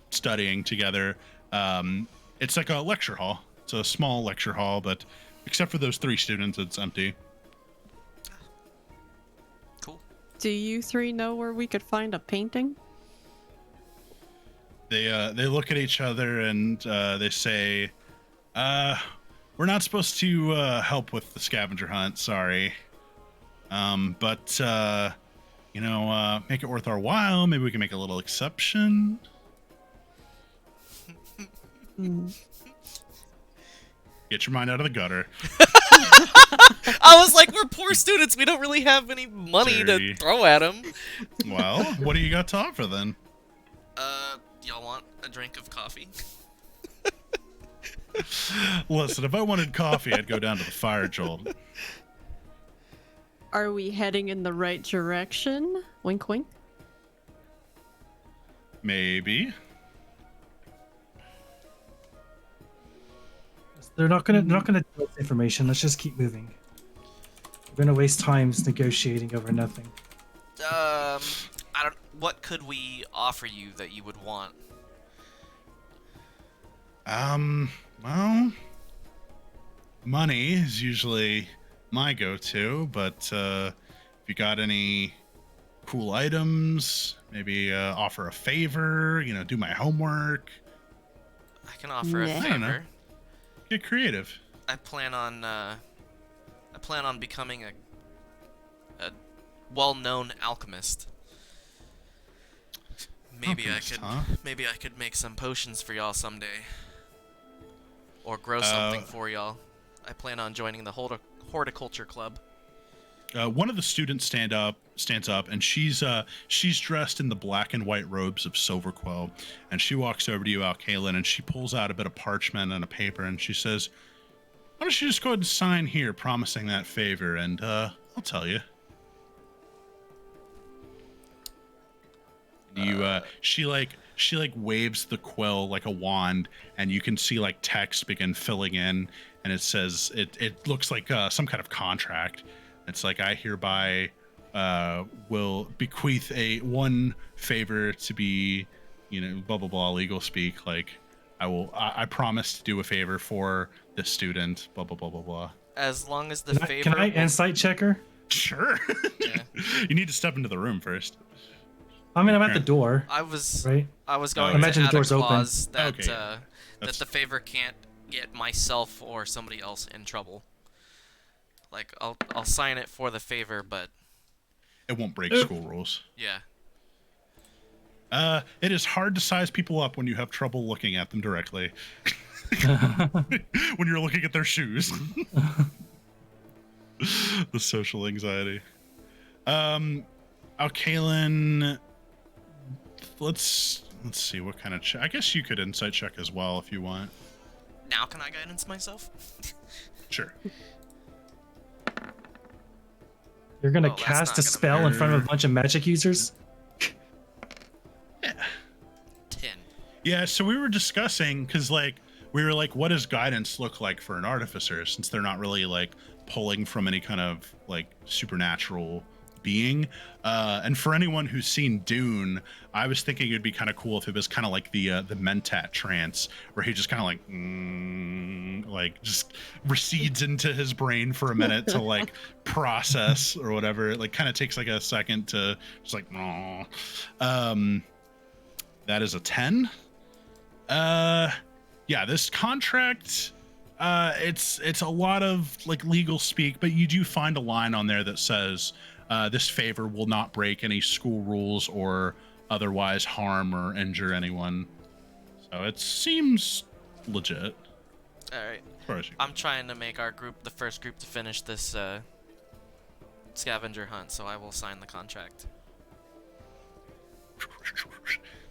studying together. It's like a lecture hall. It's a small lecture hall, but except for those 3 students, it's empty. Cool. Do you 3 know where we could find a painting? They look at each other and they say, "We're not supposed to help with the scavenger hunt. Sorry, but make it worth our while. Maybe we can make a little exception." Get your mind out of the gutter. I was like, we're poor students. We don't really have any money Dirty. to throw at them. Well, what do you got to offer then? Y'all want a drink of coffee? Listen, if I wanted coffee, I'd go down to the Fire Jolt. Are we heading in the right direction? Wink, wink. Maybe. They're not gonna tell us information. Let's just keep moving. We're gonna waste times negotiating over nothing. What could we offer you that you would want? Well, money is usually my go-to, but if you got any cool items, maybe offer a favor, do my homework. I can offer a Nah. I don't know. favor. Get creative. I plan on becoming a well-known alchemist. Alchemist, huh? Maybe I could make some potions for y'all someday, or grow something for y'all. I plan on joining the horticulture club. One of the students stands up, and she's dressed in the black and white robes of Silverquill, and she walks over to you, Alkalin, and she pulls out a bit of parchment and a paper, and she says, "Why don't you just go ahead and sign here, promising that favor, and I'll tell you." She waves the quill like a wand, and you can see like text begin filling in, and it says it looks like some kind of contract. It's like, I hereby will bequeath one favor to be, blah blah blah, legal speak. Like, I promise to do a favor for this student, blah blah blah blah blah. As long as the Can favor. I insight check her? Sure. Yeah. You need to step into the room first. I mean, I'm at the door. I was Right. going Imagine to the add door's a open. clause that Okay. that the favor can't get myself or somebody else in trouble. Like, I'll sign it for the favor, but It won't break school rules. yeah. It is hard to size people up when you have trouble looking at them directly. When you're looking at their shoes. The social anxiety. Kaylin, let's see what kind of check. I guess you could insight check as well if you want. Now can I guidance myself? Sure. You're gonna Oh, that's cast not a gonna spell in front of a bunch of magic users? 10. Yeah, so we were discussing, because we were like, what does guidance look like for an artificer, since they're not really like pulling from any kind of like supernatural being. And for anyone who's seen Dune, I was thinking it'd be kind of cool if it was kind of like the Mentat trance, where he just kind of like just recedes into his brain for a minute to like process or whatever. It like kind of takes like a second to just like, that is a 10. Yeah, this contract, it's a lot of like legal speak, but you do find a line on there that says, this favor will not break any school rules or otherwise harm or injure anyone. So it seems legit. All right. As far as you I'm trying to make our group the first group to finish this scavenger hunt, so I will sign the contract.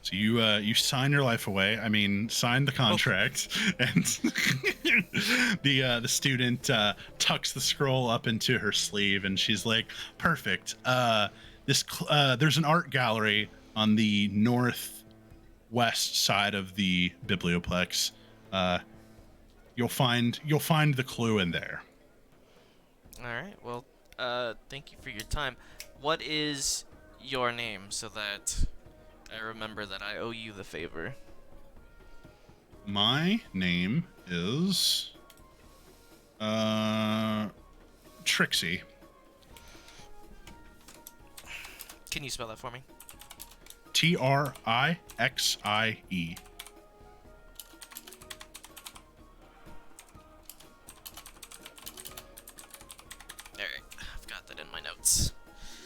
So you sign your life away. I mean, sign the contract, and the student tucks the scroll up into her sleeve, and she's like, "Perfect. There's an art gallery on the northwest side of the biblioplex. You'll find the clue in there." All right. Well, thank you for your time. What is your name, so that I remember that I owe you the favor? My name is Trixie. Can you spell that for me? Trixie. All right. I've got that in my notes.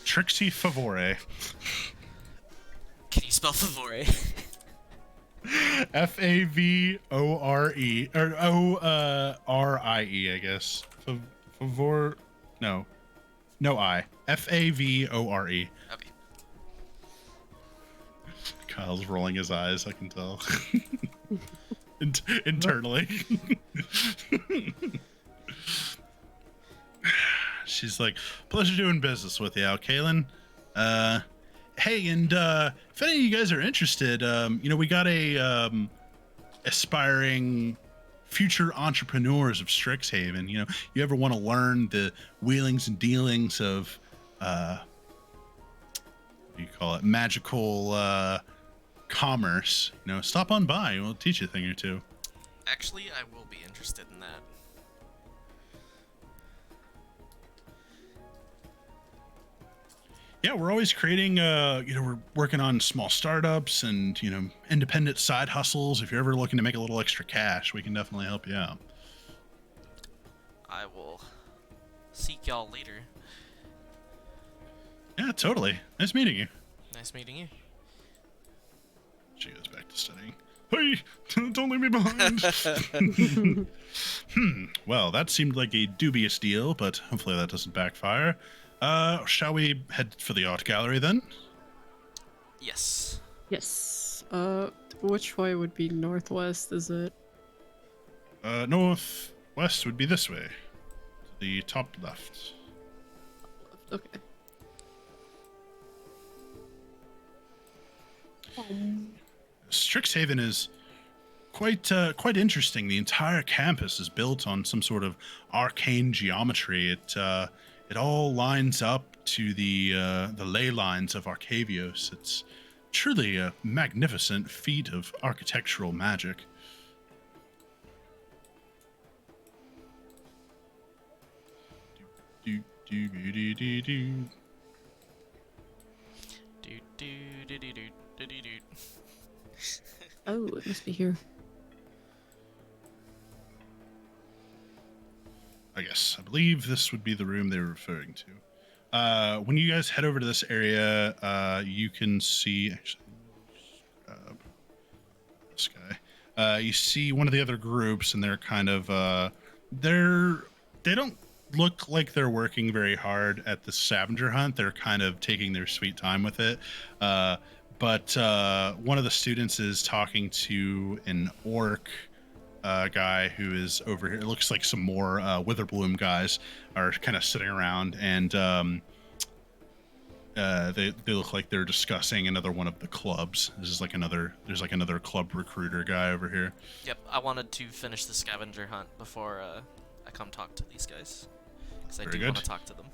Trixie Favore. Can you spell favore? Favore or Orie, I guess. Favor. No I. Favore. Okay. Kyle's rolling his eyes, I can tell. Internally. She's like, pleasure doing business with you, Kaylin. Hey, and if any of you guys are interested, we got a aspiring future entrepreneurs of Strixhaven. You ever want to learn the wheelings and dealings of what do you call it, magical commerce, stop on by. We'll teach you a thing or two. Actually, I will be interested in that. Yeah, we're always creating, we're working on small startups and, independent side hustles. If you're ever looking to make a little extra cash, we can definitely help you out. I will seek y'all later. Yeah, totally. Nice meeting you. Nice meeting you. She goes back to studying. Hey, don't leave me behind. Well, that seemed like a dubious deal, but hopefully that doesn't backfire. Shall we head for the art gallery then? Yes. Yes. Which way would be northwest? Is it? Northwest would be this way. To the top left. Okay. Strixhaven is quite interesting. The entire campus is built on some sort of arcane geometry. It all lines up to the ley lines of Arcavios. It's truly a magnificent feat of architectural magic. Do do do do do do. Do do do do do do do do. Oh, it must be here. I believe this would be the room they were referring to. When you guys head over to this area, you can see actually this guy. You see one of the other groups, and they're kind of they don't look like they're working very hard at the scavenger hunt. They're kind of taking their sweet time with it. But one of the students is talking to an orc guy who is over here. It looks like some more Witherbloom guys are kind of sitting around, and they look like they're discussing another one of the clubs. There's like another club recruiter guy over here. Yep, I wanted to finish the scavenger hunt before I come talk to these guys, because I Very do want to good. talk to them.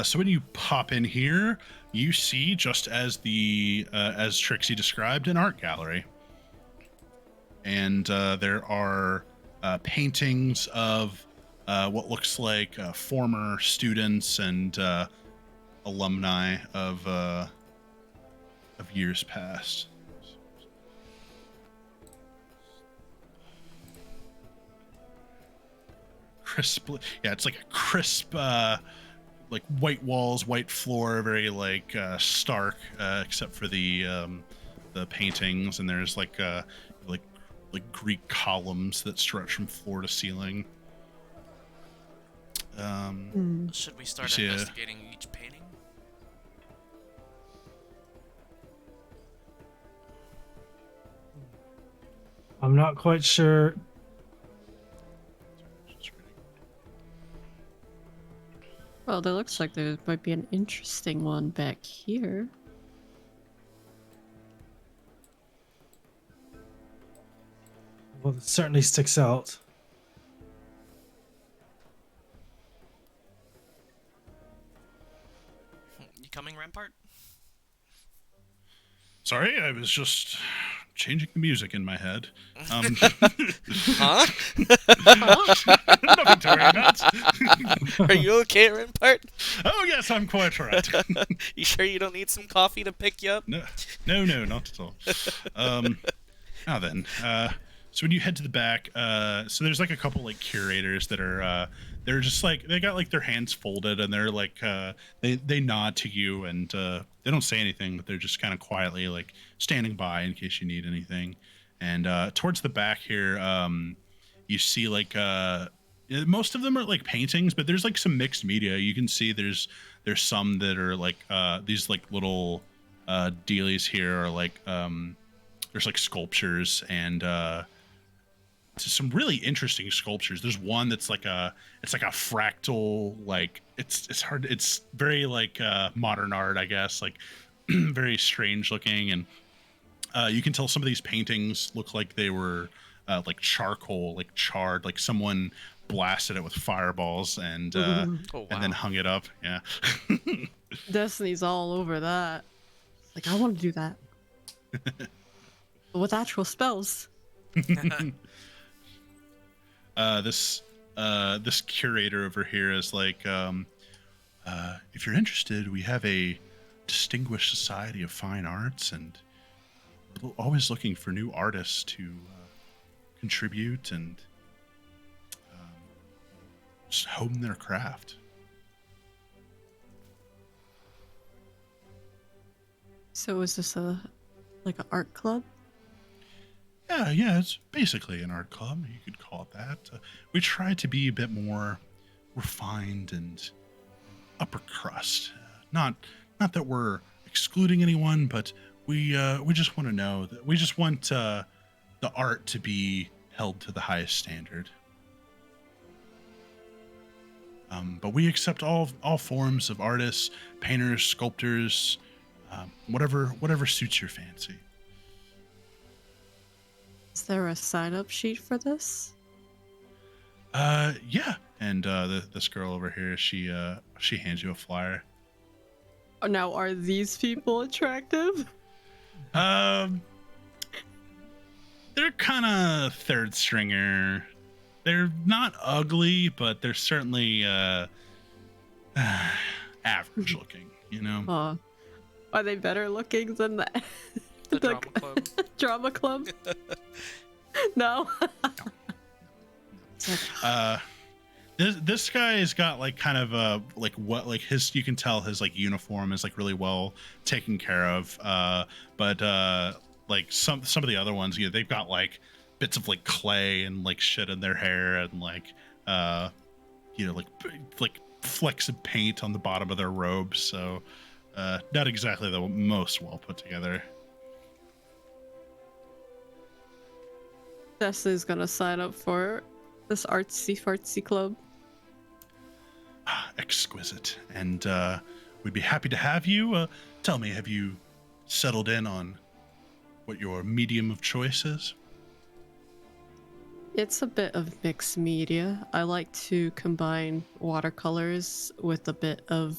So when you pop in here, you see, just as as Trixie described, an art gallery. And there are paintings of what looks like former students and alumni of years past. Crisp, yeah, it's like a crisp, like white walls, white floor, very like stark, except for the paintings, and there's like Greek columns that stretch from floor to ceiling. Should we start see investigating each painting? I'm not quite sure. Well, there looks like there might be an interesting one back here. Well, it certainly sticks out. You coming, Rampart? Sorry, I was just changing the music in my head. Huh? Nothing to worry about. Are you okay, Rampart? Oh yes, I'm quite right. You sure you don't need some coffee to pick you up? No, not at all. Now then, so when you head to the back, so there's like a couple like curators that are, they're just like, they got like their hands folded, and they're like, they nod to you, and they don't say anything, but they're just kind of quietly like standing by in case you need anything. And towards the back here, you see like most of them are like paintings, but there's like some mixed media. You can see there's some that are like these like little dealies here are like there's like sculptures and some really interesting sculptures. There's one that's like a fractal, like it's hard, it's very like modern art, I guess, like very strange looking, and you can tell some of these paintings look like they were like charcoal, like charred, like someone blasted it with fireballs and Oh, wow. and then hung it up. Yeah. Destiny's all over that. Like, I want to do that. But with actual spells. This curator over here is like, if you're interested, we have a distinguished society of fine arts, and we're always looking for new artists to contribute and just hone their craft. So is this like an art club? Yeah, it's basically an art club. You could call it that. We try to be a bit more refined and upper crust. Not that we're excluding anyone, but we just want to know that we just want the art to be held to the highest standard. But we accept all forms of artists, painters, sculptors, Whatever suits your fancy. Is there a sign-up sheet for this? Yeah. And this girl over here, she hands you a flyer. Oh, now, are these people attractive? They're kind of third stringer. They're not ugly, but they're certainly average looking, you know? Are they better looking than the Drama club. drama club? No. This guy has got like kind of his, you can tell his like uniform is like really well taken care of. But like some of the other ones, they've got like bits of like clay and like shit in their hair and like like flecks of paint on the bottom of their robes. So not exactly the most well put together. Destiny's gonna sign up for this artsy club. Exquisite. And we'd be happy to have you. Tell me, have you settled in on what your medium of choice is? It's a bit of mixed media. I like to combine watercolors with a bit of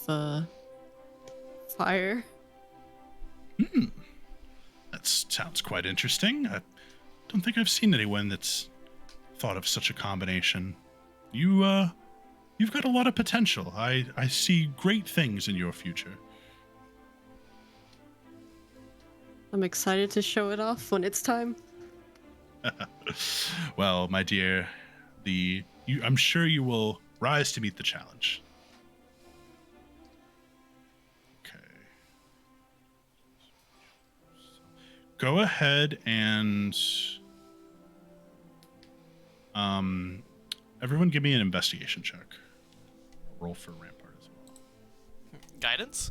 fire. That sounds quite interesting. I don't think I've seen anyone that's thought of such a combination. You've got a lot of potential. I see great things in your future. I'm excited to show it off when it's time. Well, my dear, I'm sure you will rise to meet the challenge. Okay. Go ahead and everyone give me an investigation check. I'll roll for Rampart as well. Guidance?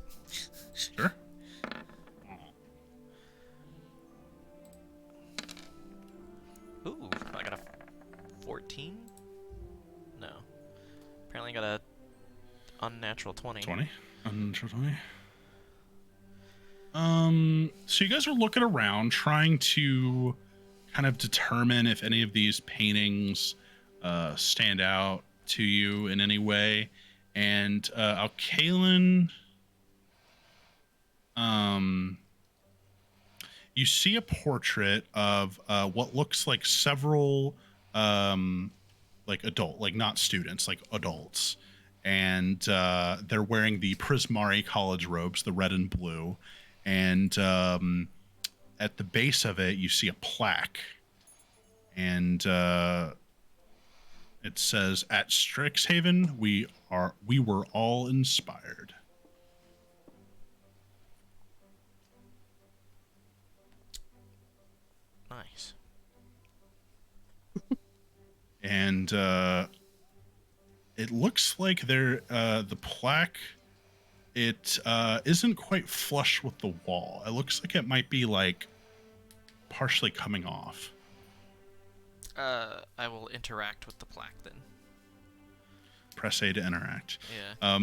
Sure. Ooh, I got a 14? No. Apparently got a unnatural 20. 20? Unnatural 20? So you guys are looking around, trying to kind of determine if any of these paintings stand out to you in any way. And Alkalin, you see a portrait of what looks like several like not students, like adults, and they're wearing the Prismari college robes, the red and blue, and at the base of it you see a plaque, and it says, "At Strixhaven, we were all inspired." Nice. And it looks like the plaque, it isn't quite flush with the wall. It looks like it might be like partially coming off. I will interact with the plaque then. Press A to interact. Yeah.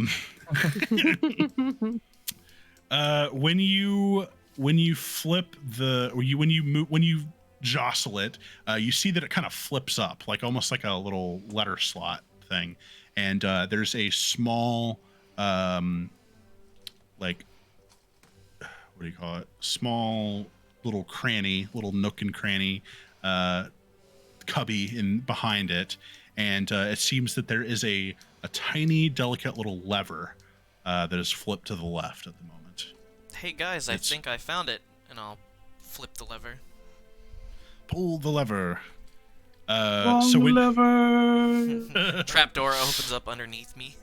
When you flip when you jostle it, you see that it kind of flips up, like almost like a little letter slot thing, and there's a small like, what do you call it? Small little cranny, little nook and cranny, cubby in behind it, and it seems that there is a tiny, delicate little lever that is flipped to the left at the moment. Hey guys, I think I found it, and I'll flip the lever. Pull the lever. Lever. Trapdoor opens up underneath me.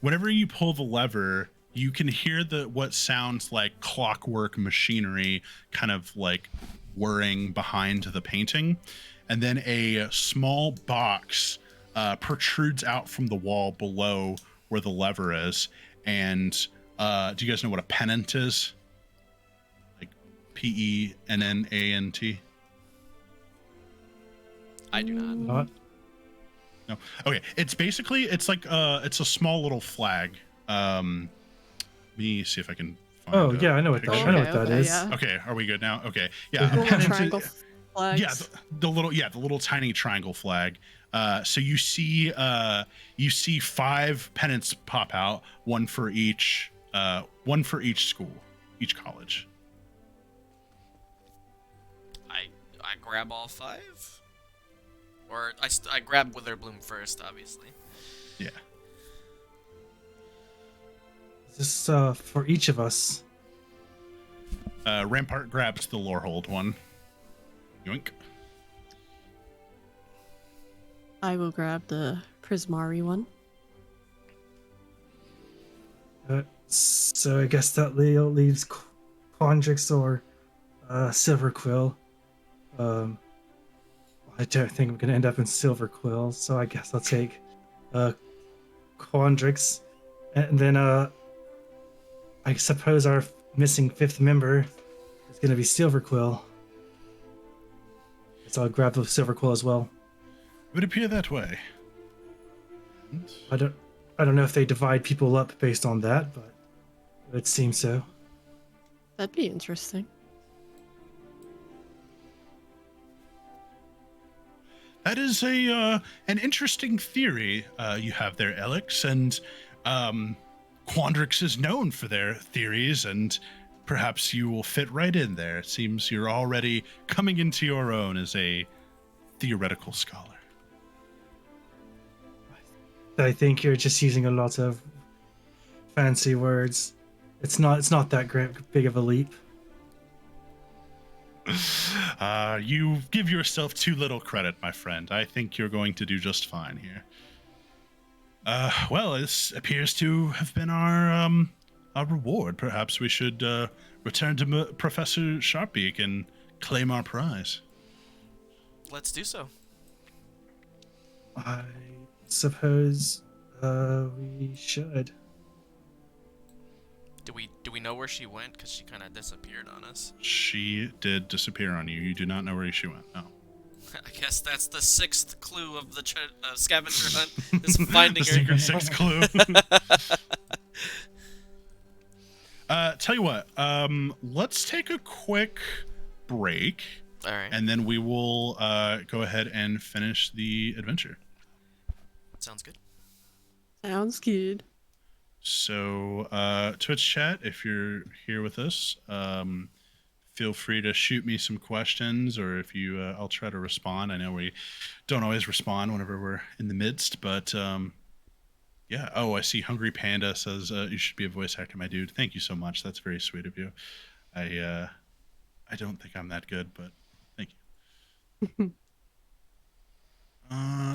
Whenever you pull the lever, you can hear what sounds like clockwork machinery kind of like whirring behind the painting, and then a small box protrudes out from the wall below where the lever is. And do you guys know what a pennant is? Like Pennant? I do not. Not. No. Okay. It's basically it's a small little flag. Let me see if I can find. Oh A yeah, I know what that. picture. I know what that Okay, is. yeah. Okay. Are we good now? Okay. Yeah. Yeah. A Little pennant. triangle flags. Yeah. The little tiny triangle flag. So you see 5 pennants pop out, one for each school, each college. I grab all 5, or I grab Witherbloom first, obviously. Yeah. Is this for each of us? Rampart grabs the Lorehold one. Yoink. I will grab the Prismari one. So I guess that leaves Quandrix or Silverquill. I don't think I'm gonna end up in Silverquill, so I guess I'll take Quandrix, and then I suppose our missing 5th member is gonna be Silverquill. So I'll grab the Silverquill as well. It would appear that way. I don't know if they divide people up based on that, but it seems so. That'd be interesting. That is an interesting theory you have there, Alex, and Quandrix is known for their theories, and perhaps you will fit right in there. It seems you're already coming into your own as a theoretical scholar. I think you're just using a lot of fancy words. It's not that big of a leap. You give yourself too little credit, my friend. I think you're going to do just fine here. Well, this appears to have been our reward. Perhaps we should return to Professor Sharpbeak and claim our prize. Let's do so. I suppose we should. Do we know where she went? Because she kind of disappeared on us. She did disappear on you. You do not know where she went. No. I guess that's the 6th clue of the scavenger hunt, is finding The her. secret 6th clue. Tell you what, let's take a quick break, All right. and then we will go ahead and finish the adventure. Sounds good. Sounds good. So, Twitch chat, if you're here with us, feel free to shoot me some questions, or if you, I'll try to respond. I know we don't always respond whenever we're in the midst, but yeah. Oh, I see. Hungry Panda says you should be a voice actor, my dude. Thank you so much. That's very sweet of you. I don't think I'm that good, but thank you.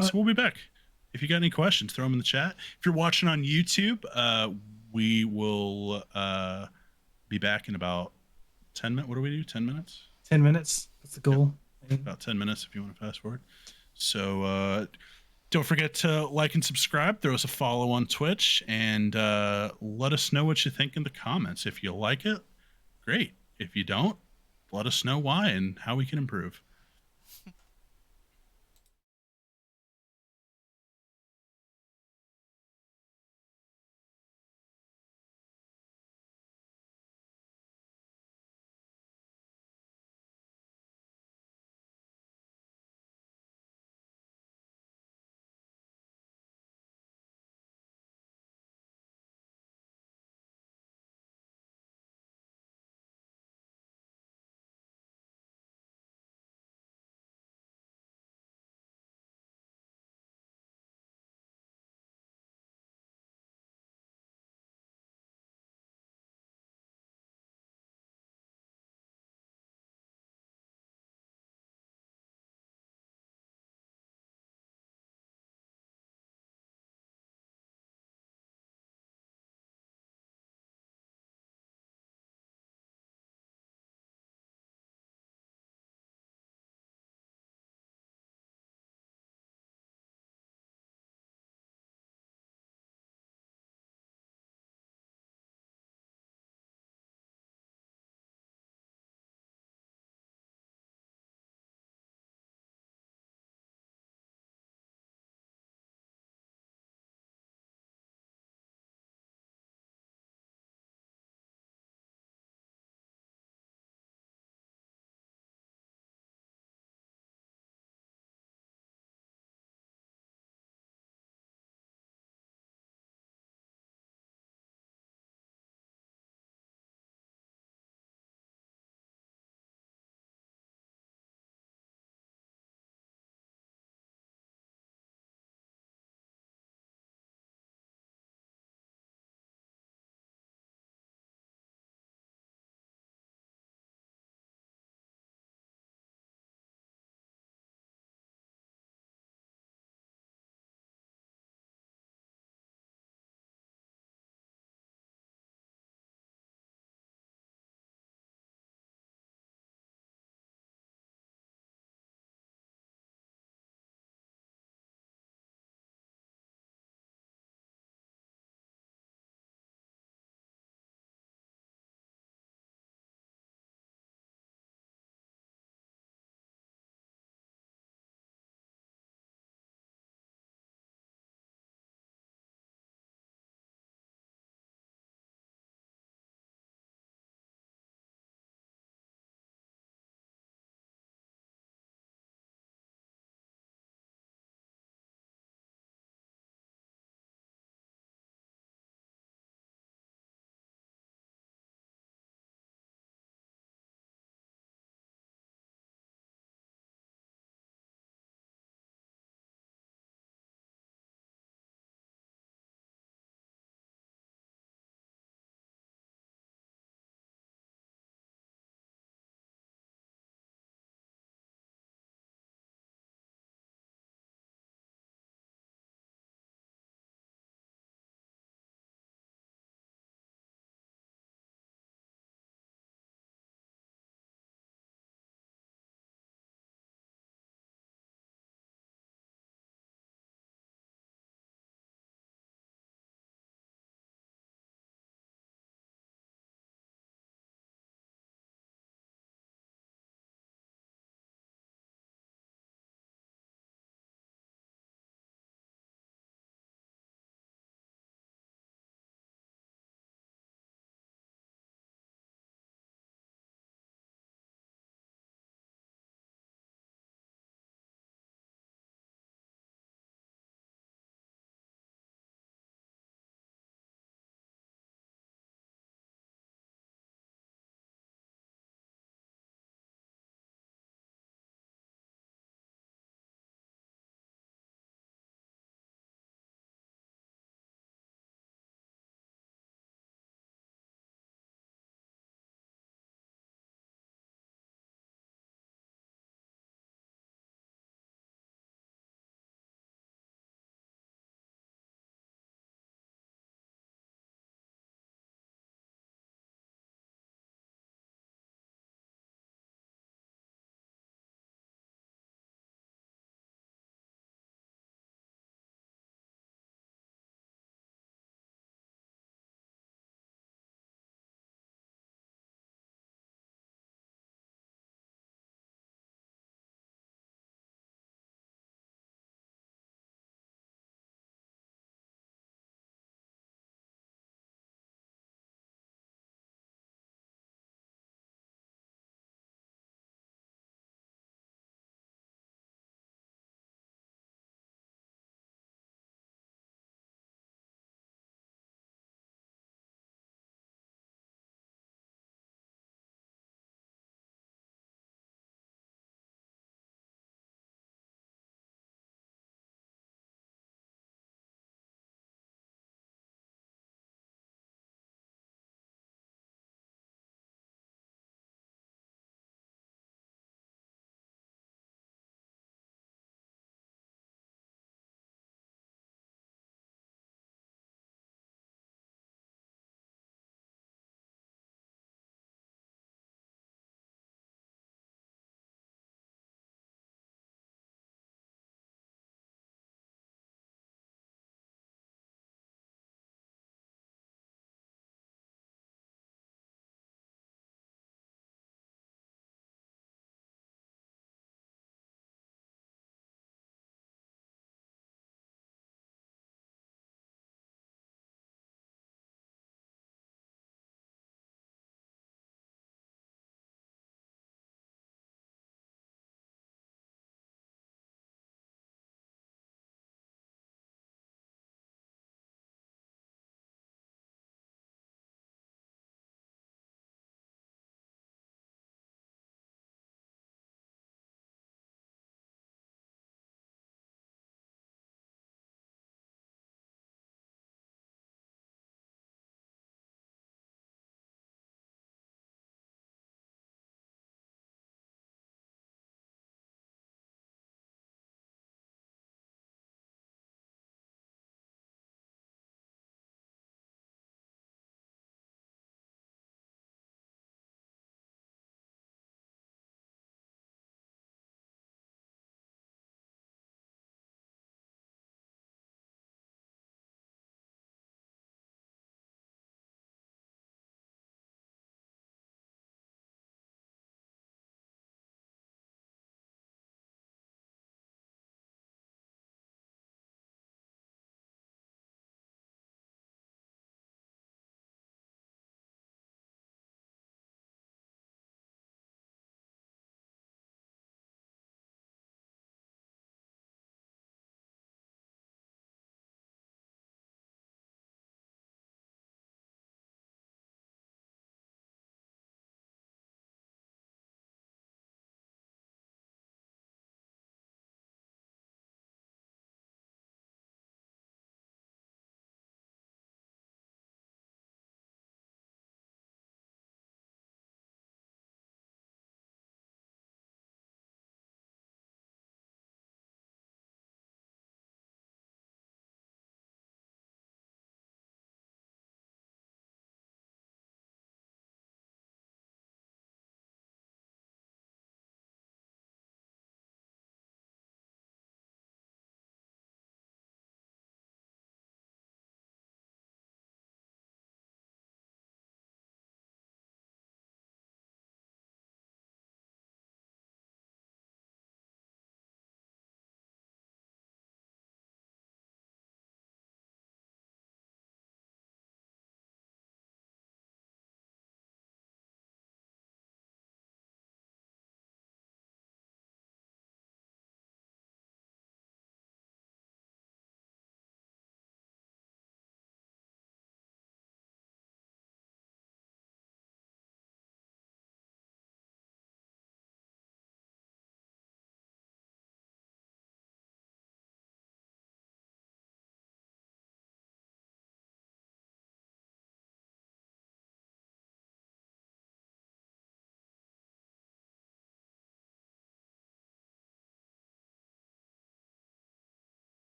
So we'll be back. If you got any questions, throw them in the chat. If you're watching on YouTube, we will be back in about 10 minutes. What do we do? 10 minutes? 10 minutes. That's the goal. Yep. About 10 minutes if you want to fast forward. So don't forget to like and subscribe. Throw us a follow on Twitch, and let us know what you think in the comments. If you like it, great. If you don't, let us know why and how we can improve.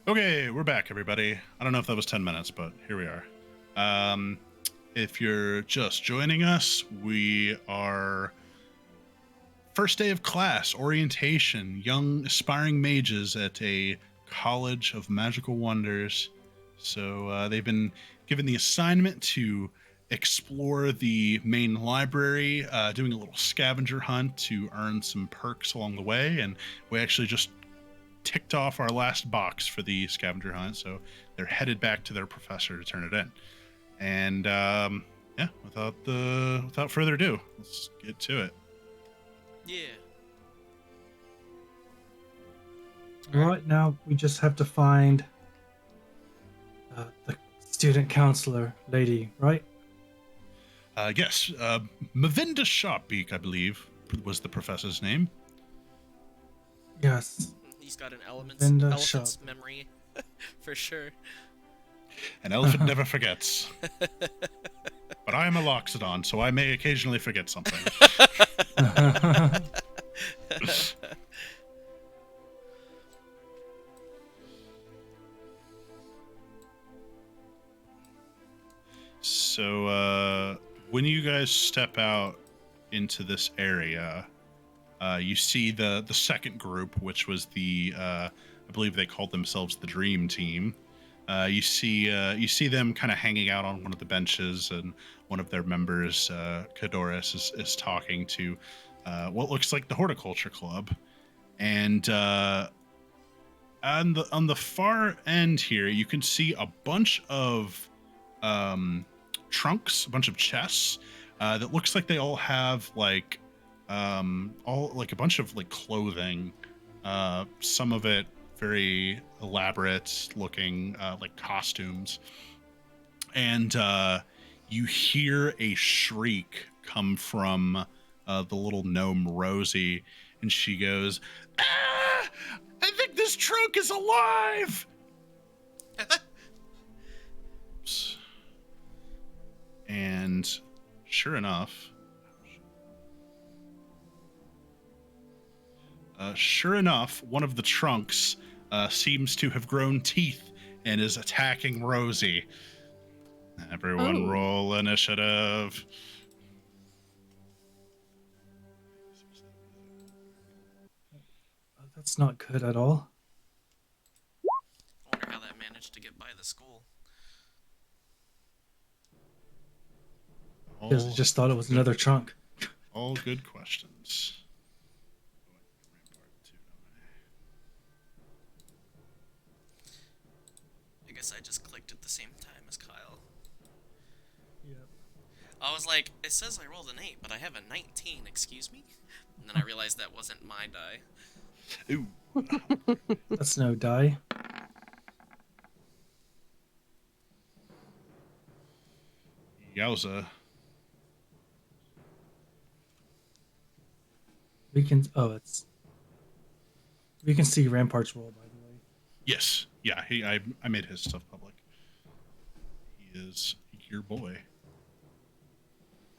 Okay, we're back, everybody. I don't know if that was 10 minutes, but here we are. If you're just joining us, we are first day of class, orientation, young aspiring mages at a college of magical wonders. So they've been given the assignment to explore the main library, doing a little scavenger hunt to earn some perks along the way, and we actually just ticked off our last box for the scavenger hunt, so they're headed back to their professor to turn it in. And yeah, without further ado, let's get to it. Yeah. Right now, we just have to find the student counselor lady, right? Yes, Mavinda Sharpbeak, I believe, was the professor's name. Yes. He's got an Linda elephant's Sharp. memory, for sure. An elephant never forgets. But I am a Loxodon, so I may occasionally forget something. So, when you guys step out into this area, you see the second group, which was the I believe they called themselves the Dream Team. You see them kind of hanging out on one of the benches, and one of their members, Kadoris, is talking to what looks like the Horticulture Club, and on the far end here, you can see a bunch of trunks, a bunch of chests that looks like they all have like all like a bunch of like clothing, some of it very elaborate looking, like costumes, and you hear a shriek come from the little gnome Rosie, and she goes, "Ah! I think this trunk is alive!" And sure enough, one of the trunks seems to have grown teeth and is attacking Rosie. Everyone roll initiative. That's not good at all. I wonder how that managed to get by the school. Because I just thought it was another trunk. All good questions. I guess I just clicked at the same time as Kyle. Yep. I was like, it says I rolled an 8, but I have a 19, excuse me? And then I realized that wasn't my die. Ooh. That's no die. Yowza. We can. Oh, it's. We can see Rampart's roll, by the way. Yes. Yeah, I made his stuff public. He is your boy.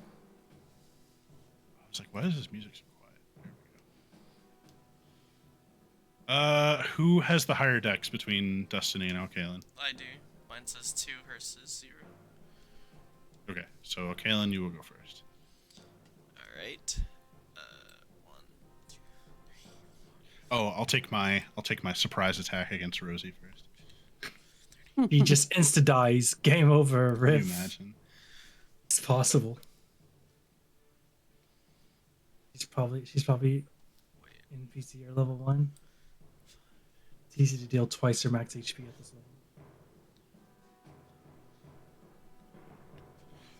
I was like, why is this music so quiet? There we go. Who has the higher dex between Destiny and Alkaelin? I do. Mine says 2, hers says 0. Okay, so Alkaelin, you will go first. Alright. 1, 2, 3. Oh, I'll take my surprise attack against Rosie first. He just insta dies. Game over. Can Rip. you imagine? It's possible. She's probably in PCR level 1. It's easy to deal twice her max HP at this level.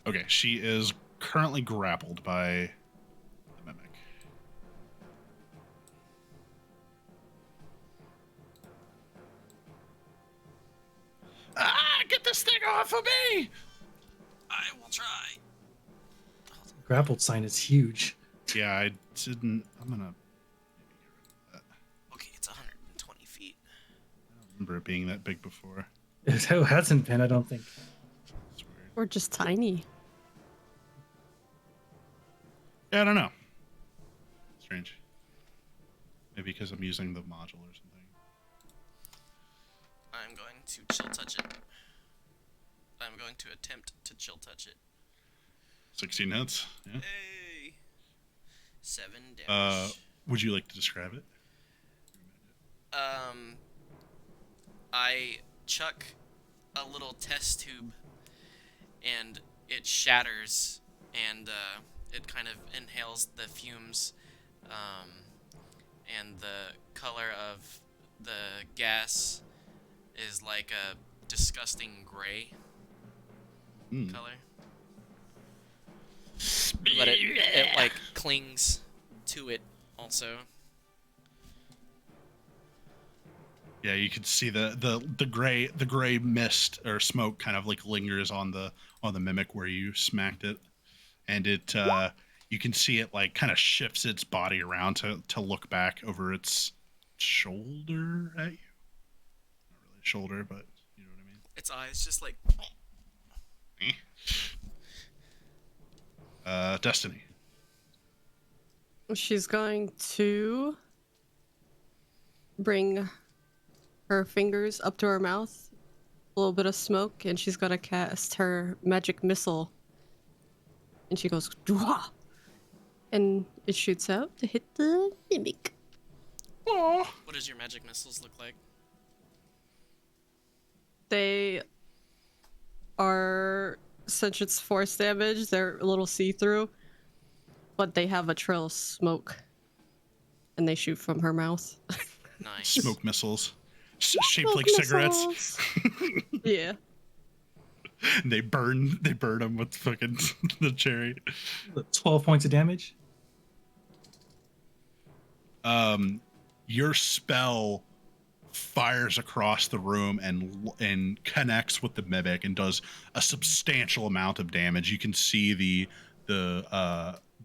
Okay, she is currently grappled by the mimic. Ah, get this thing off of me! I will try. The grappled sign is huge. Yeah, I didn't. I'm gonna maybe get rid of that. Okay, it's 120 feet. I don't remember it being that big before. It hasn't been, I don't think. It's weird. Or just tiny. Yeah, I don't know. Strange. Maybe because I'm using the module or something. I'm going to chill touch it. I'm going to attempt to chill touch it. 16 hits. Yeah. Hey! 7 damage. Would you like to describe it? I chuck a little test tube, and it shatters, and it kind of inhales the fumes, and the color of the gas is like a disgusting gray color. But it like clings to it also. Yeah, you can see the gray mist or smoke kind of like lingers on the mimic where you smacked it, and it you can see it like kind of shifts its body around to look back over its shoulder at you. Not really shoulder, but you know what I mean. Its eyes just like. Destiny. She's going to bring her fingers up to her mouth, a little bit of smoke, and she's gonna cast her magic missile. And she goes, Dwah! And it shoots out to hit the mimic. Aww. What does your magic missiles look like? They are, since it's force damage, they're a little see-through, but they have a trail of smoke, and they shoot from her mouth. Nice. Smoke missiles, shaped Smoke like cigarettes. missiles. Yeah. They burn them with fucking the cherry. 12 points of damage. Your spell fires across the room and connects with the mimic and does a substantial amount of damage. You can see the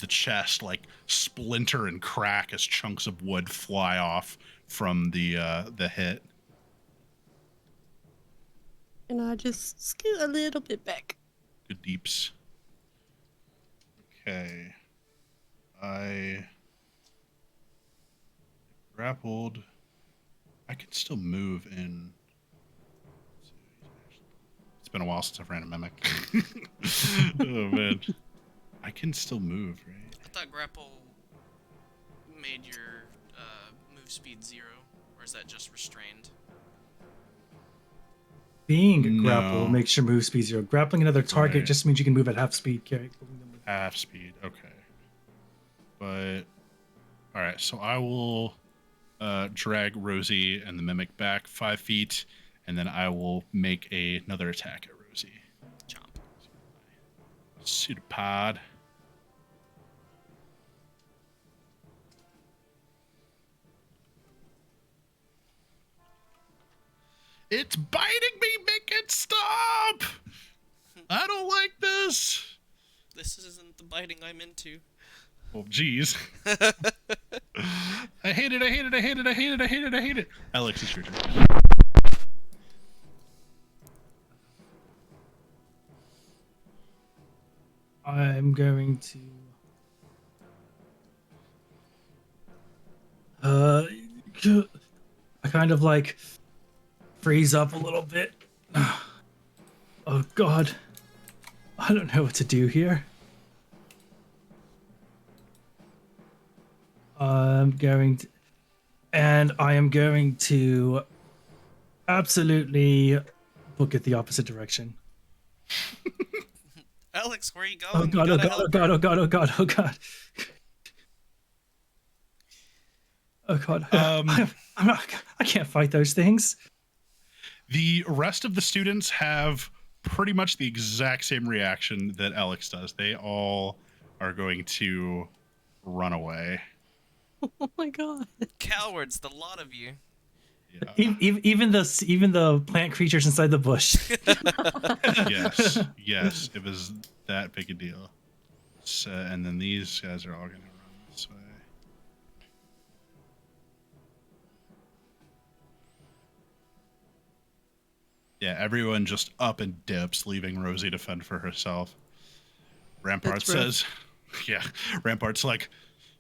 chest like splinter and crack as chunks of wood fly off from the hit. And I just scoot a little bit back. Good deeps. Okay. I grappled. I can still move in. It's been a while since I've ran a mimic. Oh man. I can still move, right? I thought grapple made your move speed 0, or is that just restrained? Being No. grappled makes your move speed 0. Grappling another target Right. just means you can move at half speed. Carry. Half speed, okay. But all right, so I will drag Rosie and the mimic back 5 feet, and then I will make another attack at Rosie. Chomp. Pseudopod. It's biting me! Make it stop! I don't like this! This isn't the biting I'm into. Oh, jeez. I hate it, I hate it, I hate it, I hate it, I hate it, I hate it. Alex, it's your turn. I'm going to. I kind of like freeze up a little bit. Oh God, I don't know what to do here. I am going to absolutely book it the opposite direction. Alex, where are you Oh going? God, You oh gotta God, oh help God, her. oh God, oh God, oh God. Oh God, I can't fight those things. The rest of the students have pretty much the exact same reaction that Alex does. They all are going to run away. Oh my god. Cowards, the lot of you. Yeah. Even the plant creatures inside the bush. Yes, it was that big a deal. So, and then these guys are all going to run this way. Yeah, everyone just up and dips, leaving Rosie to fend for herself. Rampart That's rough. says, yeah, Rampart's like,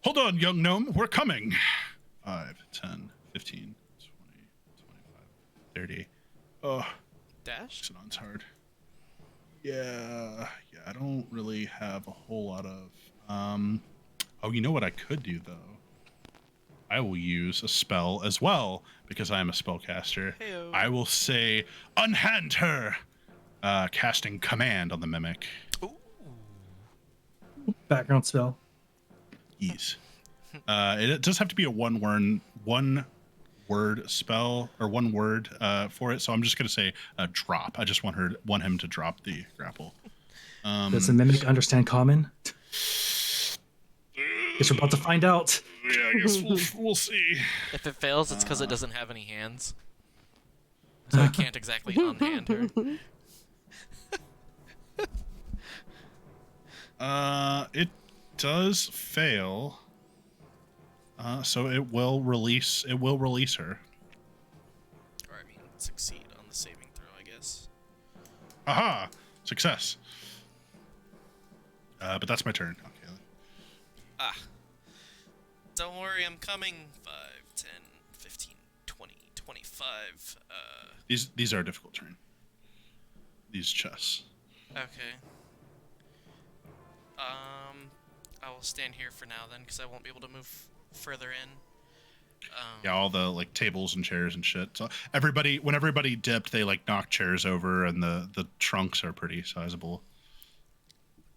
hold on, young gnome, we're coming. 5, 10, 15, 20, 25, 30. Oh, Dash? Xenon's hard. Yeah, I don't really have a whole lot of. Oh, you know what I could do though? I will use a spell as well because I am a spellcaster. Heyo. I will say, unhand her, casting command on the mimic. Ooh. Background spell. Ease. It does have to be a one word spell or one word for it. So I'm just gonna say drop. I just want him to drop the grapple. Does the mimic understand common? Guess we're about to find out. Yeah, I guess we'll see. If it fails, it's because it doesn't have any hands. So I can't exactly unhand her. It does fail. So it will release. It will release her. Or, I mean, succeed on the saving throw, I guess. Aha! Success. But that's my turn. Okay. Ah. Don't worry, I'm coming. 5, 10, 15, 20, 25. These are a difficult turn. These chests. Okay. I will stand here for now then, because I won't be able to move further in. Yeah, all the like tables and chairs and shit. So when everybody dipped, they like knocked chairs over, and the trunks are pretty sizable.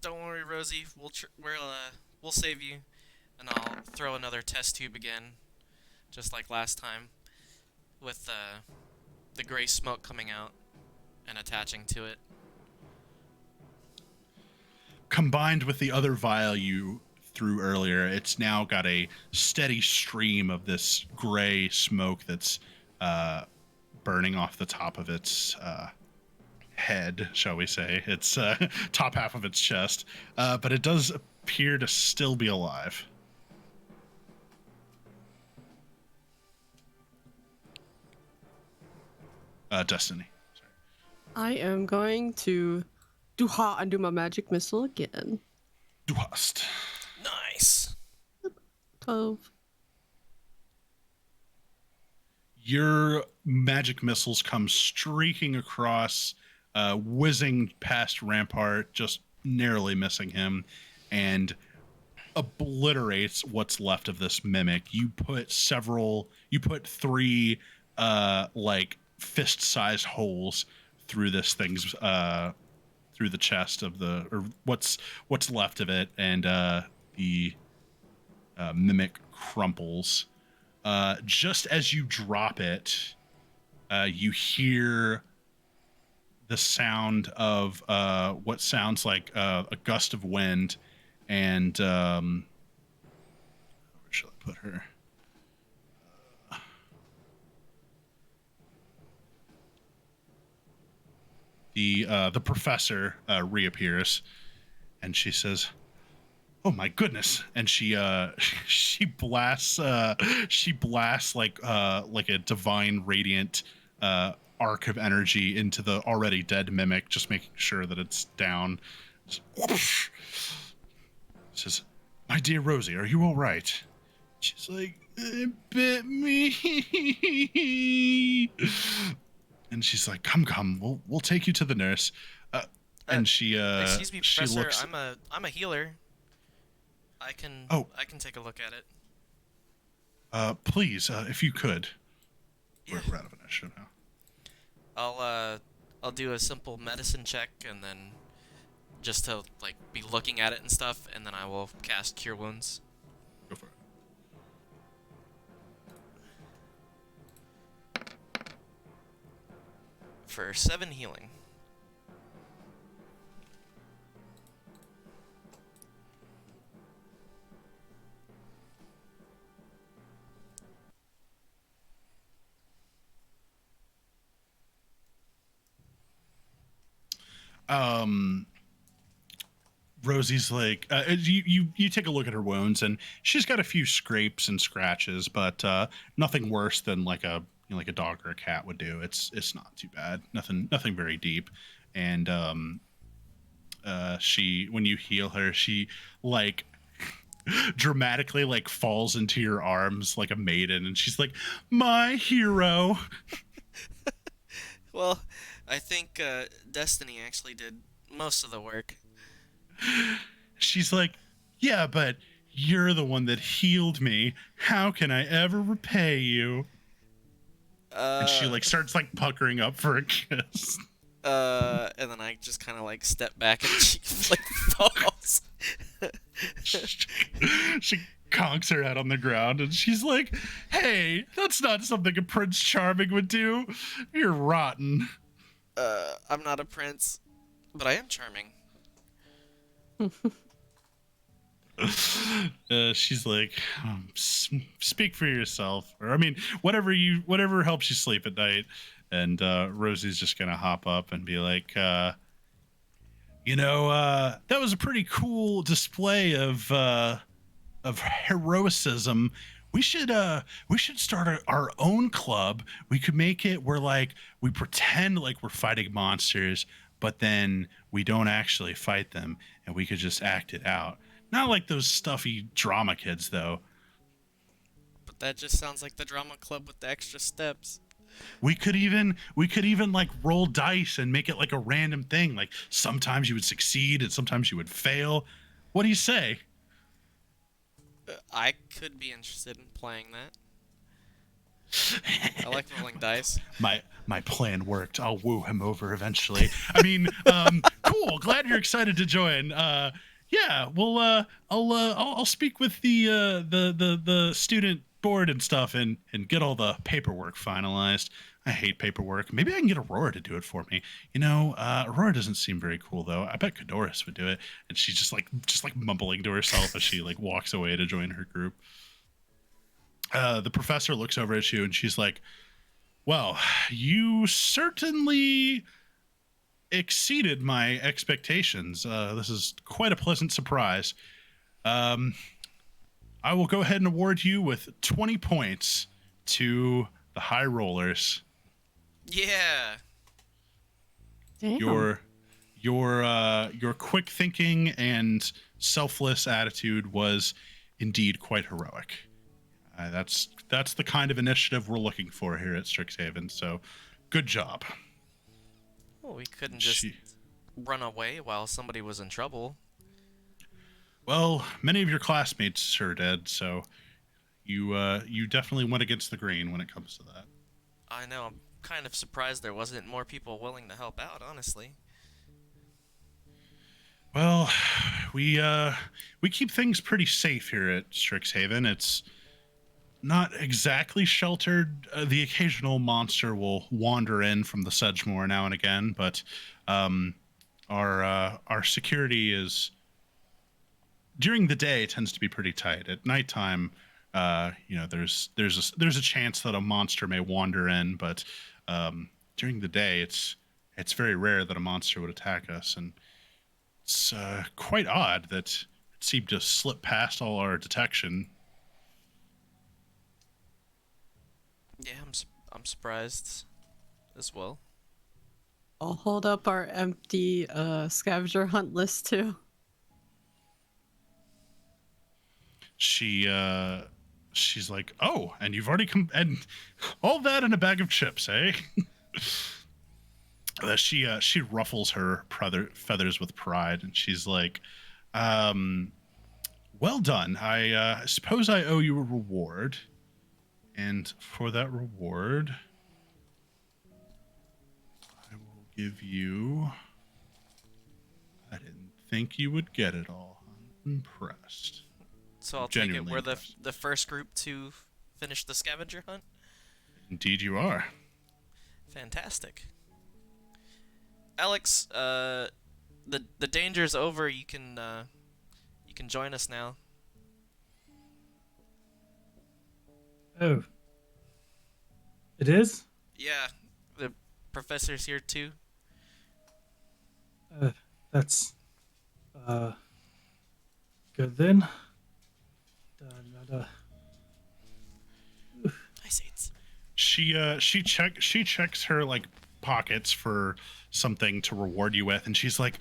Don't worry, Rosie. We'll save you, and I'll throw another test tube again, just like last time, with the gray smoke coming out and attaching to it. Combined with the other vial you threw earlier, it's now got a steady stream of this gray smoke that's burning off the top of its head, shall we say. Its top half of its chest. But it does appear to still be alive. Destiny. Sorry. I am going to do ha and do my magic missile again. Du hast. Nice. 12. Your magic missiles come streaking across, whizzing past Rampart, just narrowly missing him, and obliterates what's left of this mimic. You put three like fist-sized holes through this thing's through the chest of what's left of it, and the mimic crumples. Just as you drop it, you hear the sound of what sounds like a gust of wind, and where shall I put her? The professor reappears, and she says, "Oh my goodness!" And she blasts like a divine radiant arc of energy into the already dead mimic, just making sure that it's down. Says, "My dear Rosie, are you all right?" She's like, "It bit me." And she's like, "Come, we'll take you to the nurse." And she excuse me, she Professor. looks. I'm a healer. I can Oh. I can take a look at it. Please, if you could. Yeah. We're out of initiative now. I'll do a simple medicine check, and then just to like be looking at it and stuff, and then I will cast Cure Wounds. Go for it. For 7 healing. Rosie's like, you take a look at her wounds, and she's got a few scrapes and scratches, but nothing worse than like a dog or a cat would do. It's not too bad. Nothing very deep. And when you heal her, she like dramatically like falls into your arms like a maiden, and she's like, "My hero." Well, I think Destiny actually did most of the work. She's like, yeah, but you're the one that healed me. How can I ever repay you? And she Uh, like starts like puckering up for a kiss. and then I just kind of like step back and she like falls. She conks her head on the ground and she's like, hey, that's not something a Prince Charming would do. You're rotten. I'm not a prince, but I am charming. She's like, speak for yourself, or I mean, whatever helps you sleep at night. And Rosie's just gonna hop up and be like, that was a pretty cool display of heroicism. We should start our own club. We could make it where like we pretend like we're fighting monsters, but then we don't actually fight them, and we could just act it out. Not like those stuffy drama kids, though. But that just sounds like the drama club with the extra steps. We could even like roll dice and make it like a random thing. Like sometimes you would succeed and sometimes you would fail. What do you say? I could be interested in playing that. I like rolling dice. My plan worked. I'll woo him over eventually. I mean, cool. Glad you're excited to join. Yeah, well, I'll speak with the student board and stuff and get all the paperwork finalized. I hate paperwork. Maybe I can get Aurora to do it for me. Aurora doesn't seem very cool though. I bet Cadoris would do it. And she's just like mumbling to herself as she like walks away to join her group. The professor looks over at you and she's like, "Well, you certainly exceeded my expectations. This is quite a pleasant surprise. I will go ahead and award you with 20 points to the high rollers. Yeah. Damn. Your quick thinking and selfless attitude was indeed quite heroic. That's the kind of initiative we're looking for here at Strixhaven. So, good job." Well, we couldn't just run away while somebody was in trouble. Well, many of your classmates are dead, so you definitely went against the grain when it comes to that. I know, I'm kind of surprised there wasn't more people willing to help out, honestly. Well, we keep things pretty safe here at Strixhaven. It's not exactly sheltered. The occasional monster will wander in from the Sedgemoor now and again, but our security is during the day tends to be pretty tight. At nighttime, there's a chance that a monster may wander in, but during the day, it's very rare that a monster would attack us, and it's quite odd that it seemed to slip past all our detection. Yeah, I'm surprised as well. I'll hold up our empty scavenger hunt list too. She's like, "Oh, and you've already come, and all that in a bag of chips, eh?" She ruffles her feathers with pride, and she's like, "Well done. I suppose I owe you a reward, and for that reward, I will give you. I didn't think you would get it all. I'm impressed." So I'll take it Genuinely we're impressed. the first group to finish the scavenger hunt? Indeed, you are. Fantastic. Alex, the danger's over. You can join us now. Oh. It is? Yeah, the professor's here too. That's good then. Nice eights. She checks her like pockets for something to reward you with, and she's like,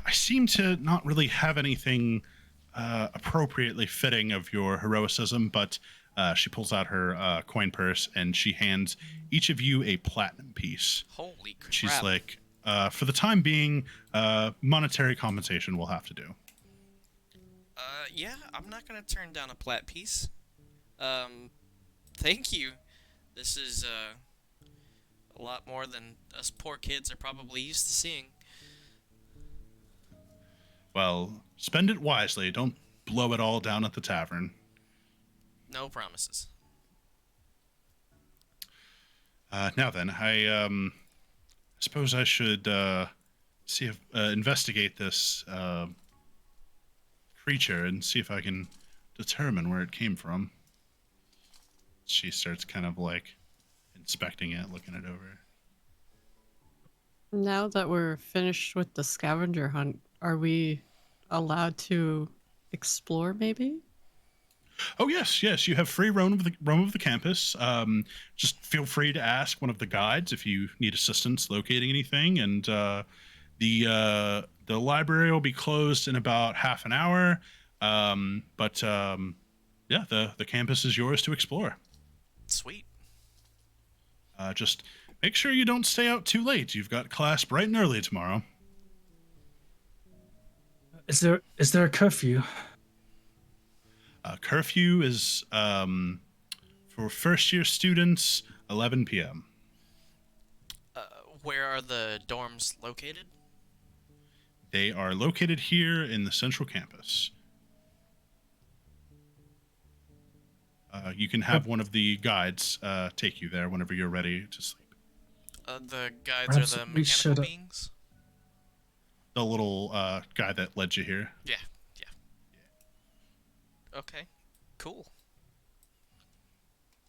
"I seem to not really have anything appropriately fitting of your heroicism, but she pulls out her coin purse and she hands each of you a platinum piece. Holy crap. She's like, for the time being, monetary compensation will have to do. Yeah, I'm not gonna turn down a plat piece. Thank you. This is, a lot more than us poor kids are probably used to seeing. Well, spend it wisely. Don't blow it all down at the tavern. No promises. Now then, I suppose I should see if investigate this creature and see if I can determine where it came from. She starts kind of like inspecting it, looking it over. Now that we're finished with the scavenger hunt, are we allowed to explore maybe? Oh yes, yes. You have free roam of the campus. Just feel free to ask one of the guides if you need assistance locating anything. And the library will be closed in about half an hour. Yeah, the campus is yours to explore. Sweet. Just make sure you don't stay out too late. You've got class bright and early tomorrow. Is there a curfew? Curfew is for first year students 11 p.m. Where are the dorms located? They are located here in the central campus. You can have one of the guides take you there whenever you're ready to sleep. The guides Perhaps are the we mechanical should, beings? The little guy that led you here. Yeah. Okay, cool.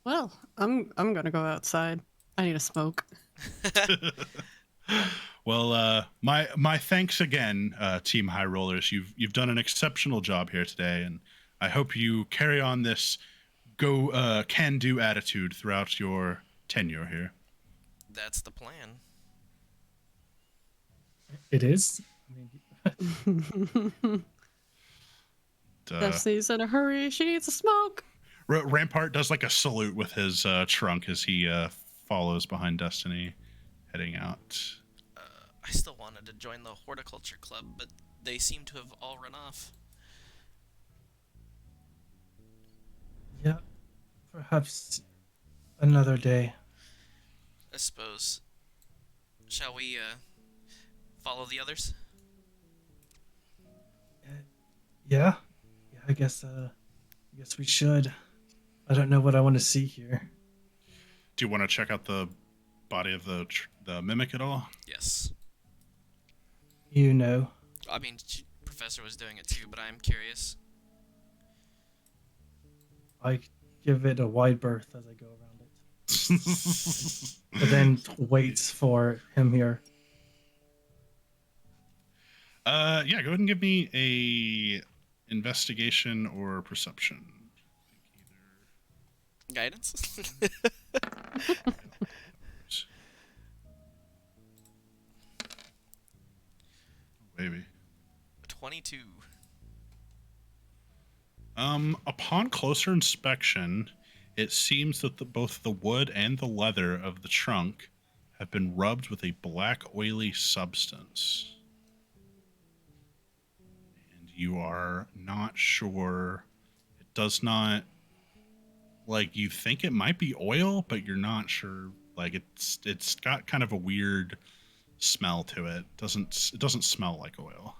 Well, I'm gonna go outside. I need a smoke. Well, my thanks again, Team High Rollers. You've done an exceptional job here today, and I hope you carry on this can-do attitude throughout your tenure here. That's the plan. It is. Destiny's in a hurry. She needs a smoke. Rampart does like a salute with his trunk as he follows behind Destiny, heading out. I still wanted to join the horticulture club, but they seem to have all run off. Yeah. Perhaps another day. I suppose. Shall we, follow the others? Yeah. Yeah. I guess we should. I don't know what I want to see here. Do you want to check out the body of the mimic at all? Yes. You know. I mean, Professor was doing it too, but I'm curious. I give it a wide berth as I go around it. But then waits for him here. Yeah, go ahead and give me a investigation or perception. Guidance? Maybe. 22. Upon closer inspection, it seems that both the wood and the leather of the trunk have been rubbed with a black, oily substance. And you are not sure. It does not, like, you think it might be oil, but you're not sure. Like, it's got kind of a weird smell to it. It doesn't smell like oil.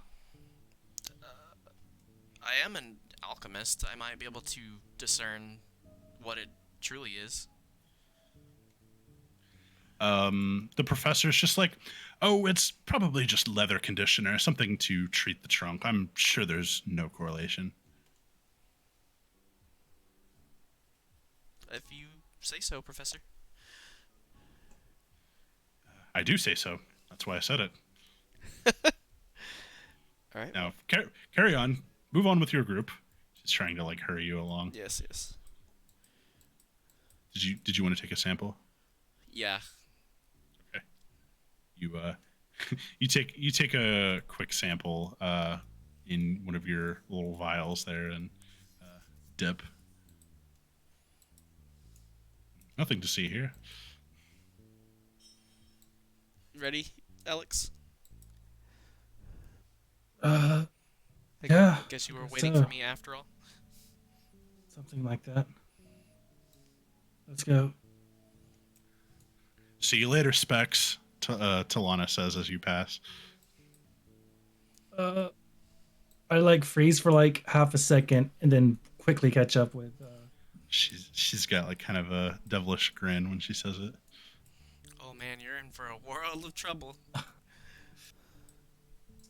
I am an alchemist. I might be able to discern what it truly is. The professor's just like, oh, it's probably just leather conditioner, something to treat the trunk. I'm sure there's no correlation. If you say so, Professor. I do say so. That's why I said it. All right. Now, carry on. Move on with your group. She's trying to, like, hurry you along. Yes, yes. Did you want to take a sample? Yeah. Okay. You you take a quick sample. in one of your little vials there and dip. Nothing to see here. Ready, Alex? Uh, I yeah. guess you were guess waiting so. for me after all. Something like that. Let's go. See you later, Specs. Talana says as you pass. I like freeze for like half a second and then quickly catch up with. She's got like kind of a devilish grin when she says it. Oh man, you're in for a world of trouble.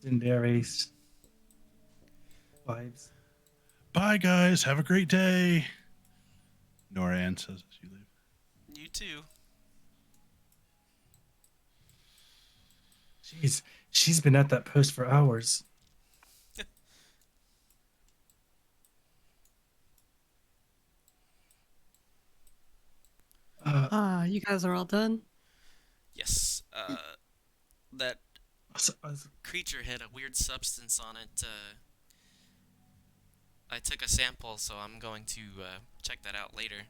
Cindere's vibes. Bye, guys. Have a great day. Nora Ann says as you leave. You too. Jeez, she's been at that post for hours. You guys are all done? Yes. That So- creature had a weird substance on it. I took a sample, so I'm going to check that out later.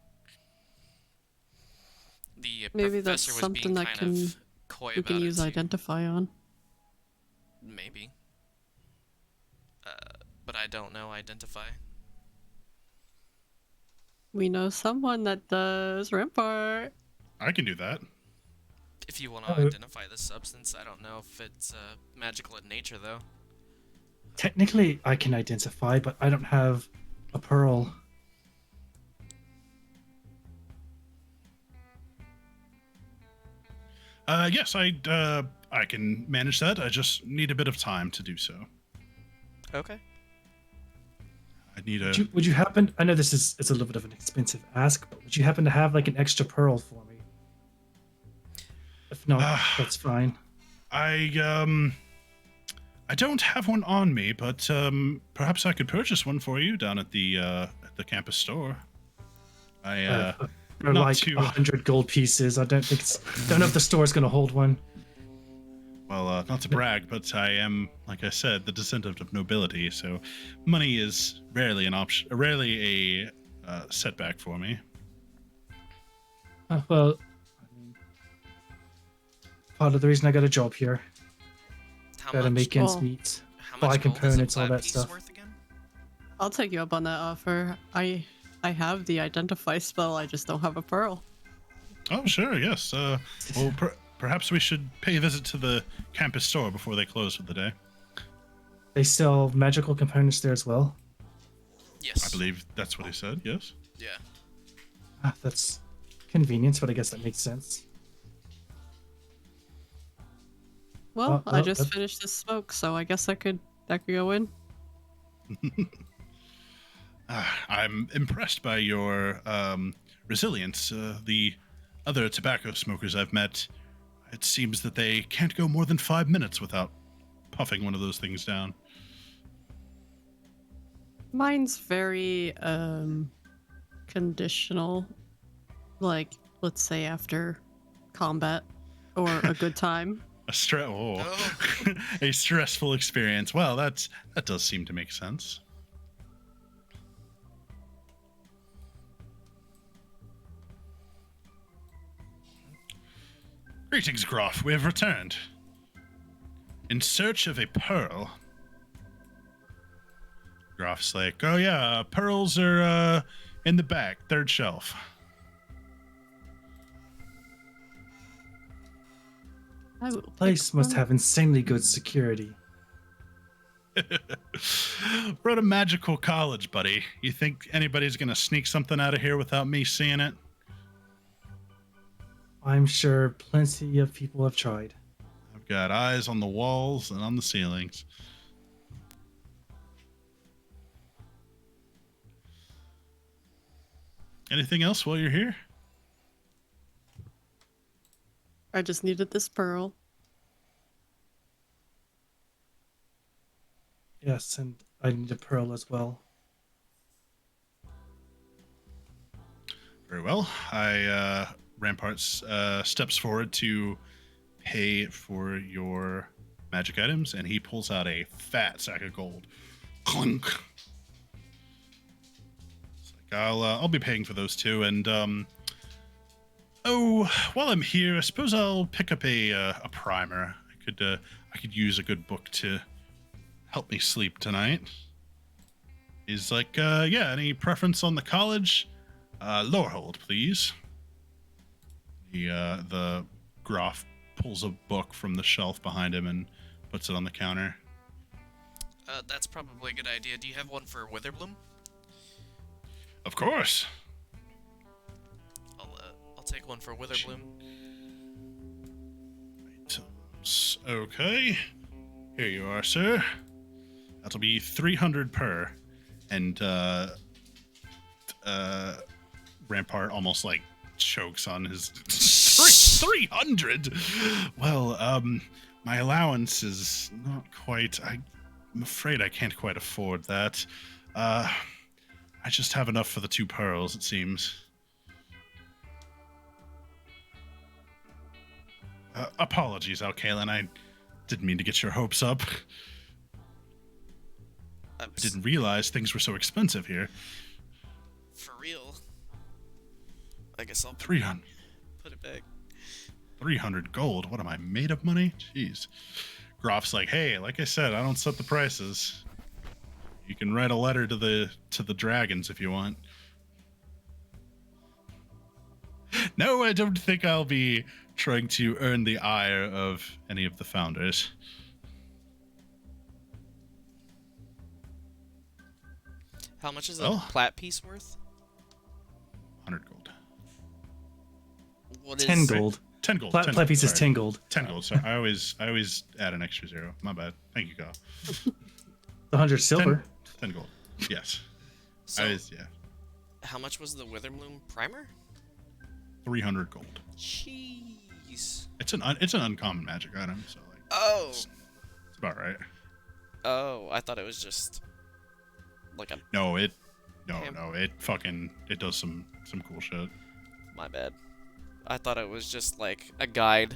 The Maybe that's professor was something being that kind of coy we about can use it too. identify on. Maybe. But I don't know identify. We know someone that does. Rampart. I can do that. If you want to Oh. identify the substance, I don't know if it's magical in nature, though. Technically, I can identify, but I don't have a pearl. Yes, I can manage that. I just need a bit of time to do so. Okay. I need a. Would you happen? I know it's a little bit of an expensive ask, but would you happen to have like an extra pearl for me? If not, that's fine. I don't have one on me, but perhaps I could purchase one for you down at the campus store. They're not like too- 100 gold pieces. I don't know if the store's gonna hold one. Well, not to brag, but I am, like I said, the descendant of nobility, so money is rarely an option, rarely a setback for me. Well, I mean, part of the reason I got a job here. How Gotta much? make ends Well, meet. How buy much gold is a components, all flat that piece stuff. worth again? I'll take you up on that offer. I have the identify spell. I just don't have a pearl. Oh, sure, yes. Well, perhaps we should pay a visit to the campus store before they close for the day. They sell magical components there as well. Yes. I believe that's what he said, yes? Yeah. That's convenient, but I guess that makes sense. Well, I well, just that- finished this smoke, so I guess that could go in. I'm impressed by your resilience. The other tobacco smokers I've met, it seems that they can't go more than 5 minutes without puffing one of those things down. Mine's very conditional. Like, let's say after combat or a good time. Oh. A stressful experience. Well, that does seem to make sense. Greetings, Groff. We have returned. In search of a pearl. Groff's like, oh yeah, pearls are in the back, third shelf. I will pick Place must one. have insanely good security. We're at a magical college, buddy. You think anybody's gonna sneak something out of here without me seeing it? I'm sure plenty of people have tried. I've got eyes on the walls and on the ceilings. Anything else while you're here? I just needed this pearl. Yes, and I need a pearl as well. Very well. Rampart steps forward to pay for your magic items, and he pulls out a fat sack of gold. Clunk. It's like, I'll be paying for those too, and oh, while I'm here, I suppose I'll pick up a primer. I could use a good book to help me sleep tonight. He's like, yeah, any preference on the college? Lower hold, please. The Groff pulls a book from the shelf behind him and puts it on the counter. That's probably a good idea. Do you have one for Witherbloom? Of course. I'll take one for Witherbloom. Items. Okay. Here you are, sir. That'll be 300 per. And Rampart almost like chokes on his 300. Well, my allowance is not quite. I'm afraid I can't quite afford that. I just have enough for the 2 pearls, it seems. Apologies, Alkaelin. I didn't mean to get your hopes up. I didn't realize things were so expensive here. For real. I guess I'll 300. put it back. 300 gold. What am I, made of money? Jeez. Groff's like, hey, like I said, I don't set the prices. You can write a letter to the dragons if you want. No, I don't think I'll be trying to earn the ire of any of the founders. How much is a plat piece worth? 100 gold. What is 10 gold. 10 gold. Plat piece is 10 gold. 10 gold. Sorry, I always add an extra 0. My bad. Thank you, Kyle. 100 silver. 10 gold. Yes. So, yeah. how much was the Witherbloom primer? 300 gold. Jeez. It's an uncommon magic item, so like. Oh. It's about right. Oh, I thought it was just like a. No, it does some cool shit. My bad. I thought it was just like a guide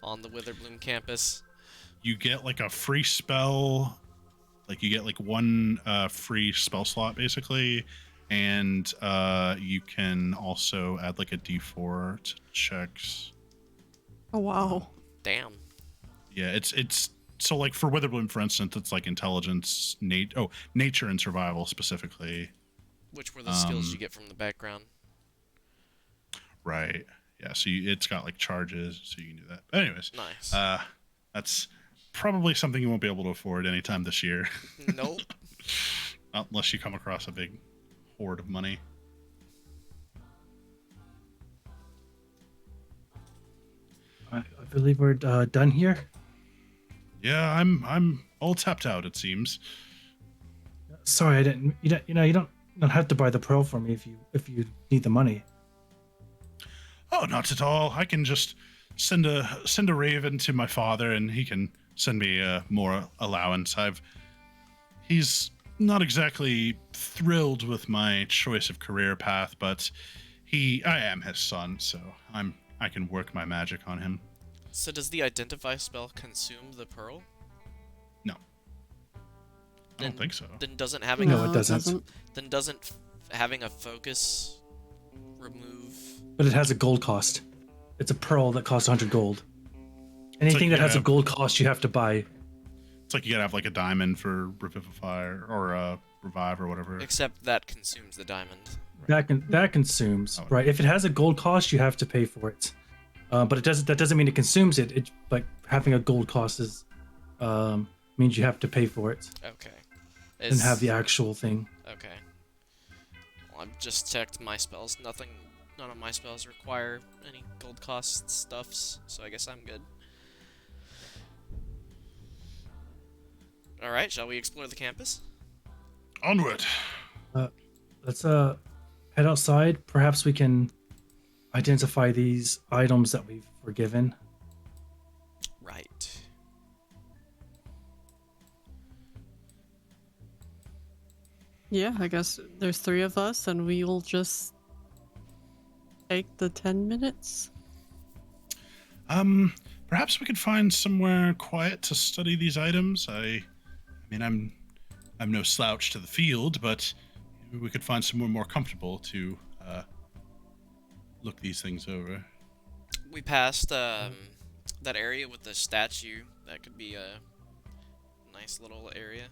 on the Witherbloom campus. You get like a free spell, like you get like 1 free spell slot basically, and you can also add like a D4 to checks. Oh wow. Damn. Yeah, it's so like for Witherbloom, for instance, it's like intelligence, nature and survival specifically. Which were the skills you get from the background. Right. Yeah, so it's got like charges, so you can do that. But anyways, nice. That's probably something you won't be able to afford anytime this year. Nope. Not unless you come across a big hoard of money. I believe we're done here. Yeah, I'm all tapped out. It seems. Sorry, I didn't. You don't have to buy the pearl for me if you need the money. Oh, not at all. I can just send a raven to my father, and he can send me more allowance. He's not exactly thrilled with my choice of career path, but I am his son, so I can work my magic on him. So does the identify spell consume the pearl? No. I don't think so. Then doesn't having No, it doesn't. Then doesn't having a focus remove? But it has a gold cost. It's a pearl that costs 100 gold. Anything that has a gold cost, you have to buy. It's like you gotta have like a diamond for revivify or revive or whatever. Except that consumes the diamond. That consumes, right? If it has a gold cost, you have to pay for it. But it doesn't. That doesn't mean it consumes it. It like having a gold cost is means you have to pay for it. Okay. And have the actual thing. Okay. Well, I've just checked my spells. None of my spells require any gold cost stuffs, so I guess I'm good. All right, shall we explore the campus? Onward. Let's head outside. Perhaps we can identify these items that were given. Right. Yeah, I guess there's 3 of us, and we will just take the 10 minutes. Perhaps we could find somewhere quiet to study these items. I mean, I'm I'm no slouch to the field, but we could find somewhere more comfortable to look these things over. We passed that area with the statue. That could be a nice little area.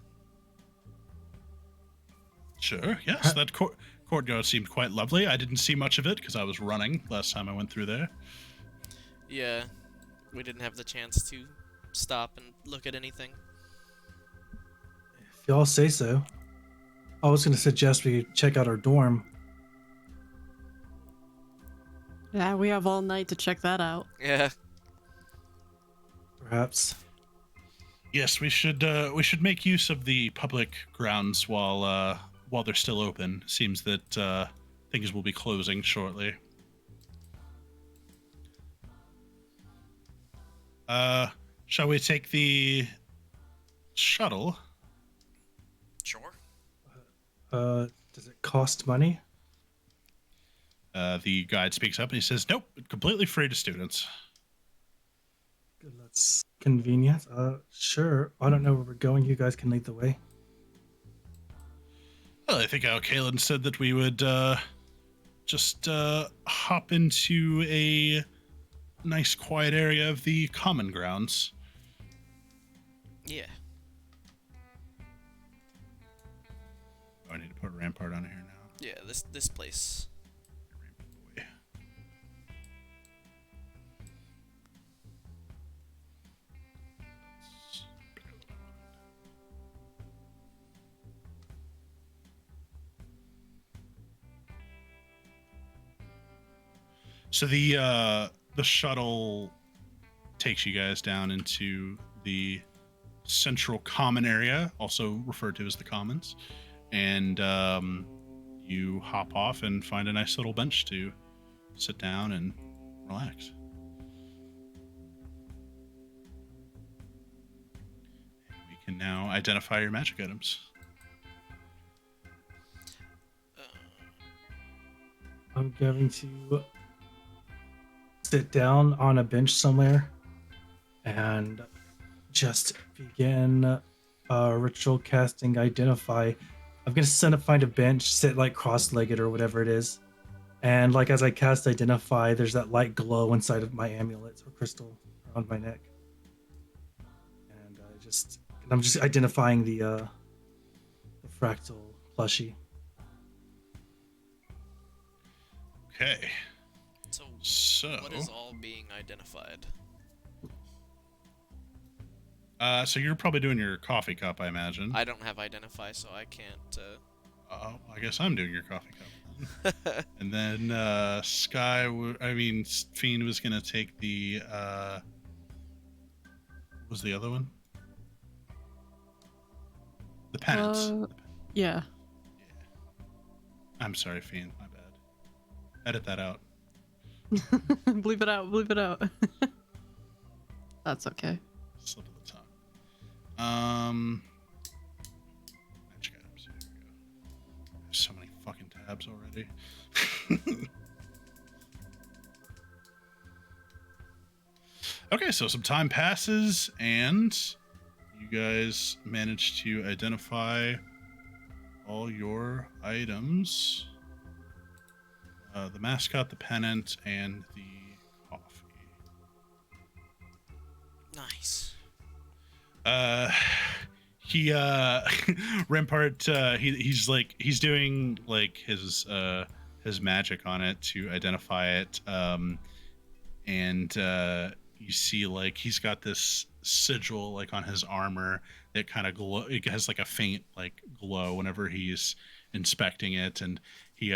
Sure, yes, that courtyard seemed quite lovely. I didn't see much of it because I was running last time I went through there. Yeah, we didn't have the chance to stop and look at anything. If y'all say so. I was going to suggest we check out our dorm. Yeah, we have all night to check that out. Yeah. Perhaps. Yes, we should make use of the public grounds while they're still open. Seems that things will be closing shortly. Shall we take the shuttle? Sure. Does it cost money? The guide speaks up and he says, "Nope, completely free to students." Good, that's convenient. Sure. I don't know where we're going. You guys can lead the way. Well, I think Kalen said that we would just hop into a nice quiet area of the common grounds. Yeah. Oh, I need to put a rampart on here now. Yeah, this place. Rampart boy. So the shuttle takes you guys down into the central common area, also referred to as the commons, and you hop off and find a nice little bench to sit down and relax. We can now identify your magic items. I'm going to sit down on a bench somewhere and just begin ritual casting identify. I'm gonna find a bench, sit like cross-legged or whatever it is, and like as I cast identify, there's that light glow inside of my amulet or crystal around my neck, and I'm just identifying the fractal plushie. Okay. So what is all being identified? So you're probably doing your coffee cup, I imagine. I don't have identify, so I can't. Oh, I guess I'm doing your coffee cup. And then Fiend was gonna take the what was the other one? The penance. Yeah. I'm sorry, Fiend, my bad. Edit that out. Bleep it out. Bleep it out. That's okay. Slip of the tongue. Magic items. Here we go. There's so many fucking tabs already. Okay, so some time passes, and you guys manage to identify all your items. The mascot, the pennant, and the coffee. Nice. Rampart, he's doing like his magic on it to identify it. And you see like he's got this sigil like on his armor that kind of glow. It has like a faint like glow whenever he's inspecting it, and he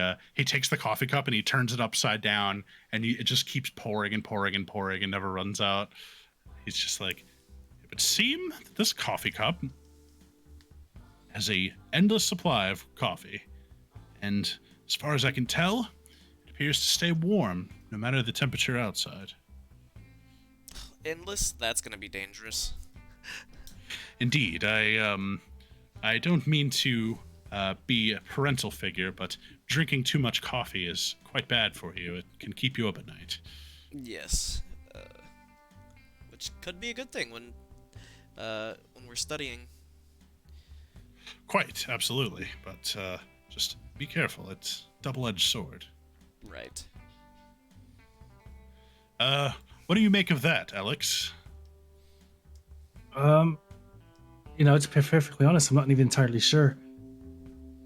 takes the coffee cup and he turns it upside down, and it just keeps pouring and pouring and pouring and never runs out. He's just like, it would seem that this coffee cup has a endless supply of coffee, and as far as I can tell, it appears to stay warm no matter the temperature outside. Endless? That's gonna be dangerous. Indeed, I don't mean to be a parental figure, but drinking too much coffee is quite bad for you. It can keep you up at night. Yes. Which could be a good thing when we're studying. Quite, absolutely. But just be careful. It's double-edged sword. Right. What do you make of that, Alex? To be perfectly honest, I'm not even entirely sure.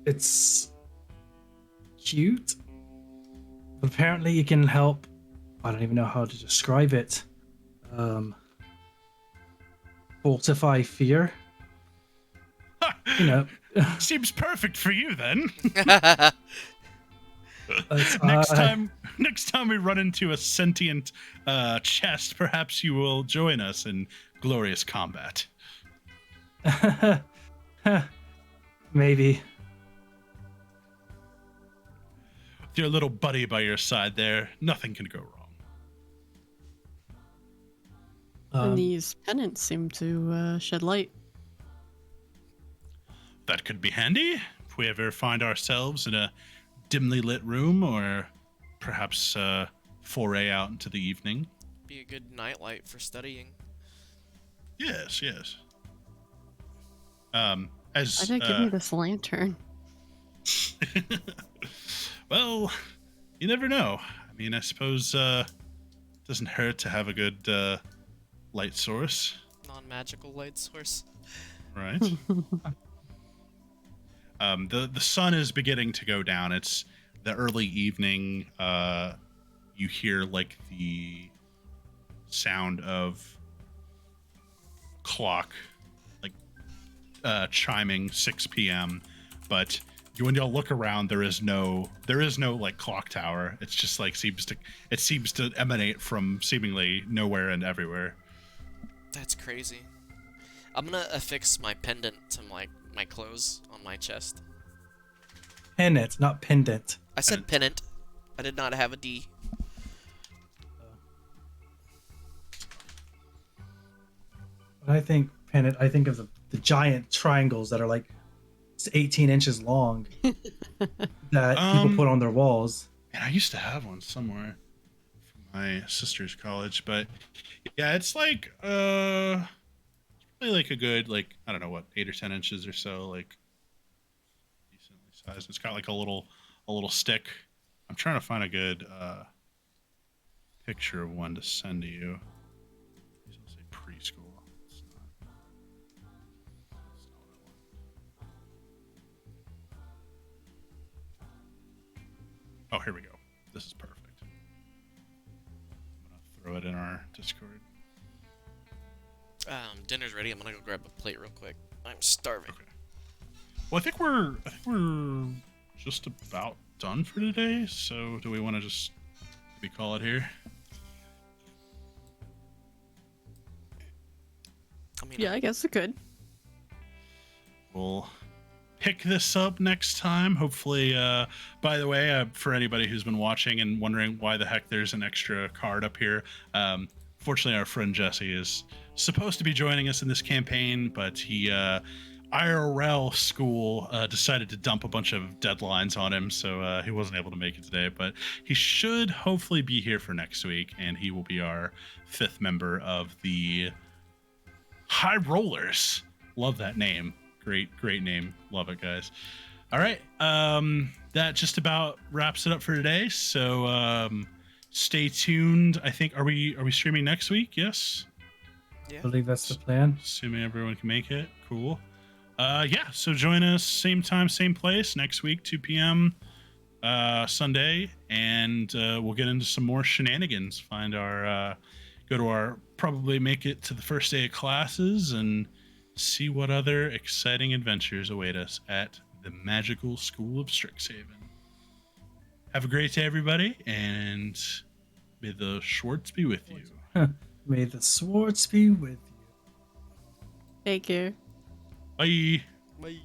It's cute, but apparently it can help. I don't even know how to describe it. Fortify fear. You know, Seems perfect for you then. but, Next time we run into a sentient chest, perhaps you will join us in glorious combat. maybe. With your little buddy by your side there, nothing can go wrong. And these pennants seem to shed light. That could be handy if we ever find ourselves in a dimly lit room, or perhaps foray out into the evening. Be a good nightlight for studying. Yes. Why did give me this lantern? Well, you never know. I mean, I suppose it doesn't hurt to have a good light source. Non-magical light source. Right. The sun is beginning to go down. It's the early evening. You hear like the sound of clock, like chiming 6 p.m. But when y'all look around, there is no like clock tower. It's just like seems to emanate from seemingly nowhere and everywhere. That's crazy. I'm gonna affix my pendant to my clothes on my chest. Pennant, not pendant. I said pennant. I did not have a D. When I think pennant, I think of the giant triangles that are like 18 inches long that people put on their walls. And I used to have one somewhere from my sister's college, but yeah, it's like probably like a good, like, I don't know what, 8 or 10 inches or so, like decently sized. It's got like a little stick. I'm trying to find a good picture of one to send to you. These will say preschool. It's not what I want. Oh, here we go. This is perfect. I'm gonna throw it in our Discord. Dinner's ready. I'm gonna go grab a plate real quick. I'm starving. Okay. Well, I think we're just about done for today. So, do we want to just maybe call it here? I mean, Yeah, I guess it could. We'll pick this up next time. Hopefully, by the way, for anybody who's been watching and wondering why the heck there's an extra card up here, fortunately, our friend Jesse is supposed to be joining us in this campaign, but he IRL school decided to dump a bunch of deadlines on him, so he wasn't able to make it today. But he should hopefully be here for next week, and he will be our 5th member of the High Rollers. Love that name. Great name. Love it, guys. All right. That just about wraps it up for today. So stay tuned. I think are we streaming next week? Yes. yeah. I believe that's the plan. Assuming everyone can make it. Cool. Yeah. So join us same time, same place next week, 2 p.m. Sunday, and we'll get into some more shenanigans. Find our go to our probably make it to the first day of classes and see what other exciting adventures await us at the Magical School of Strixhaven. Have a great day, everybody, and may the Schwartz be with you. May the swords be with you. Take care. Bye. Bye.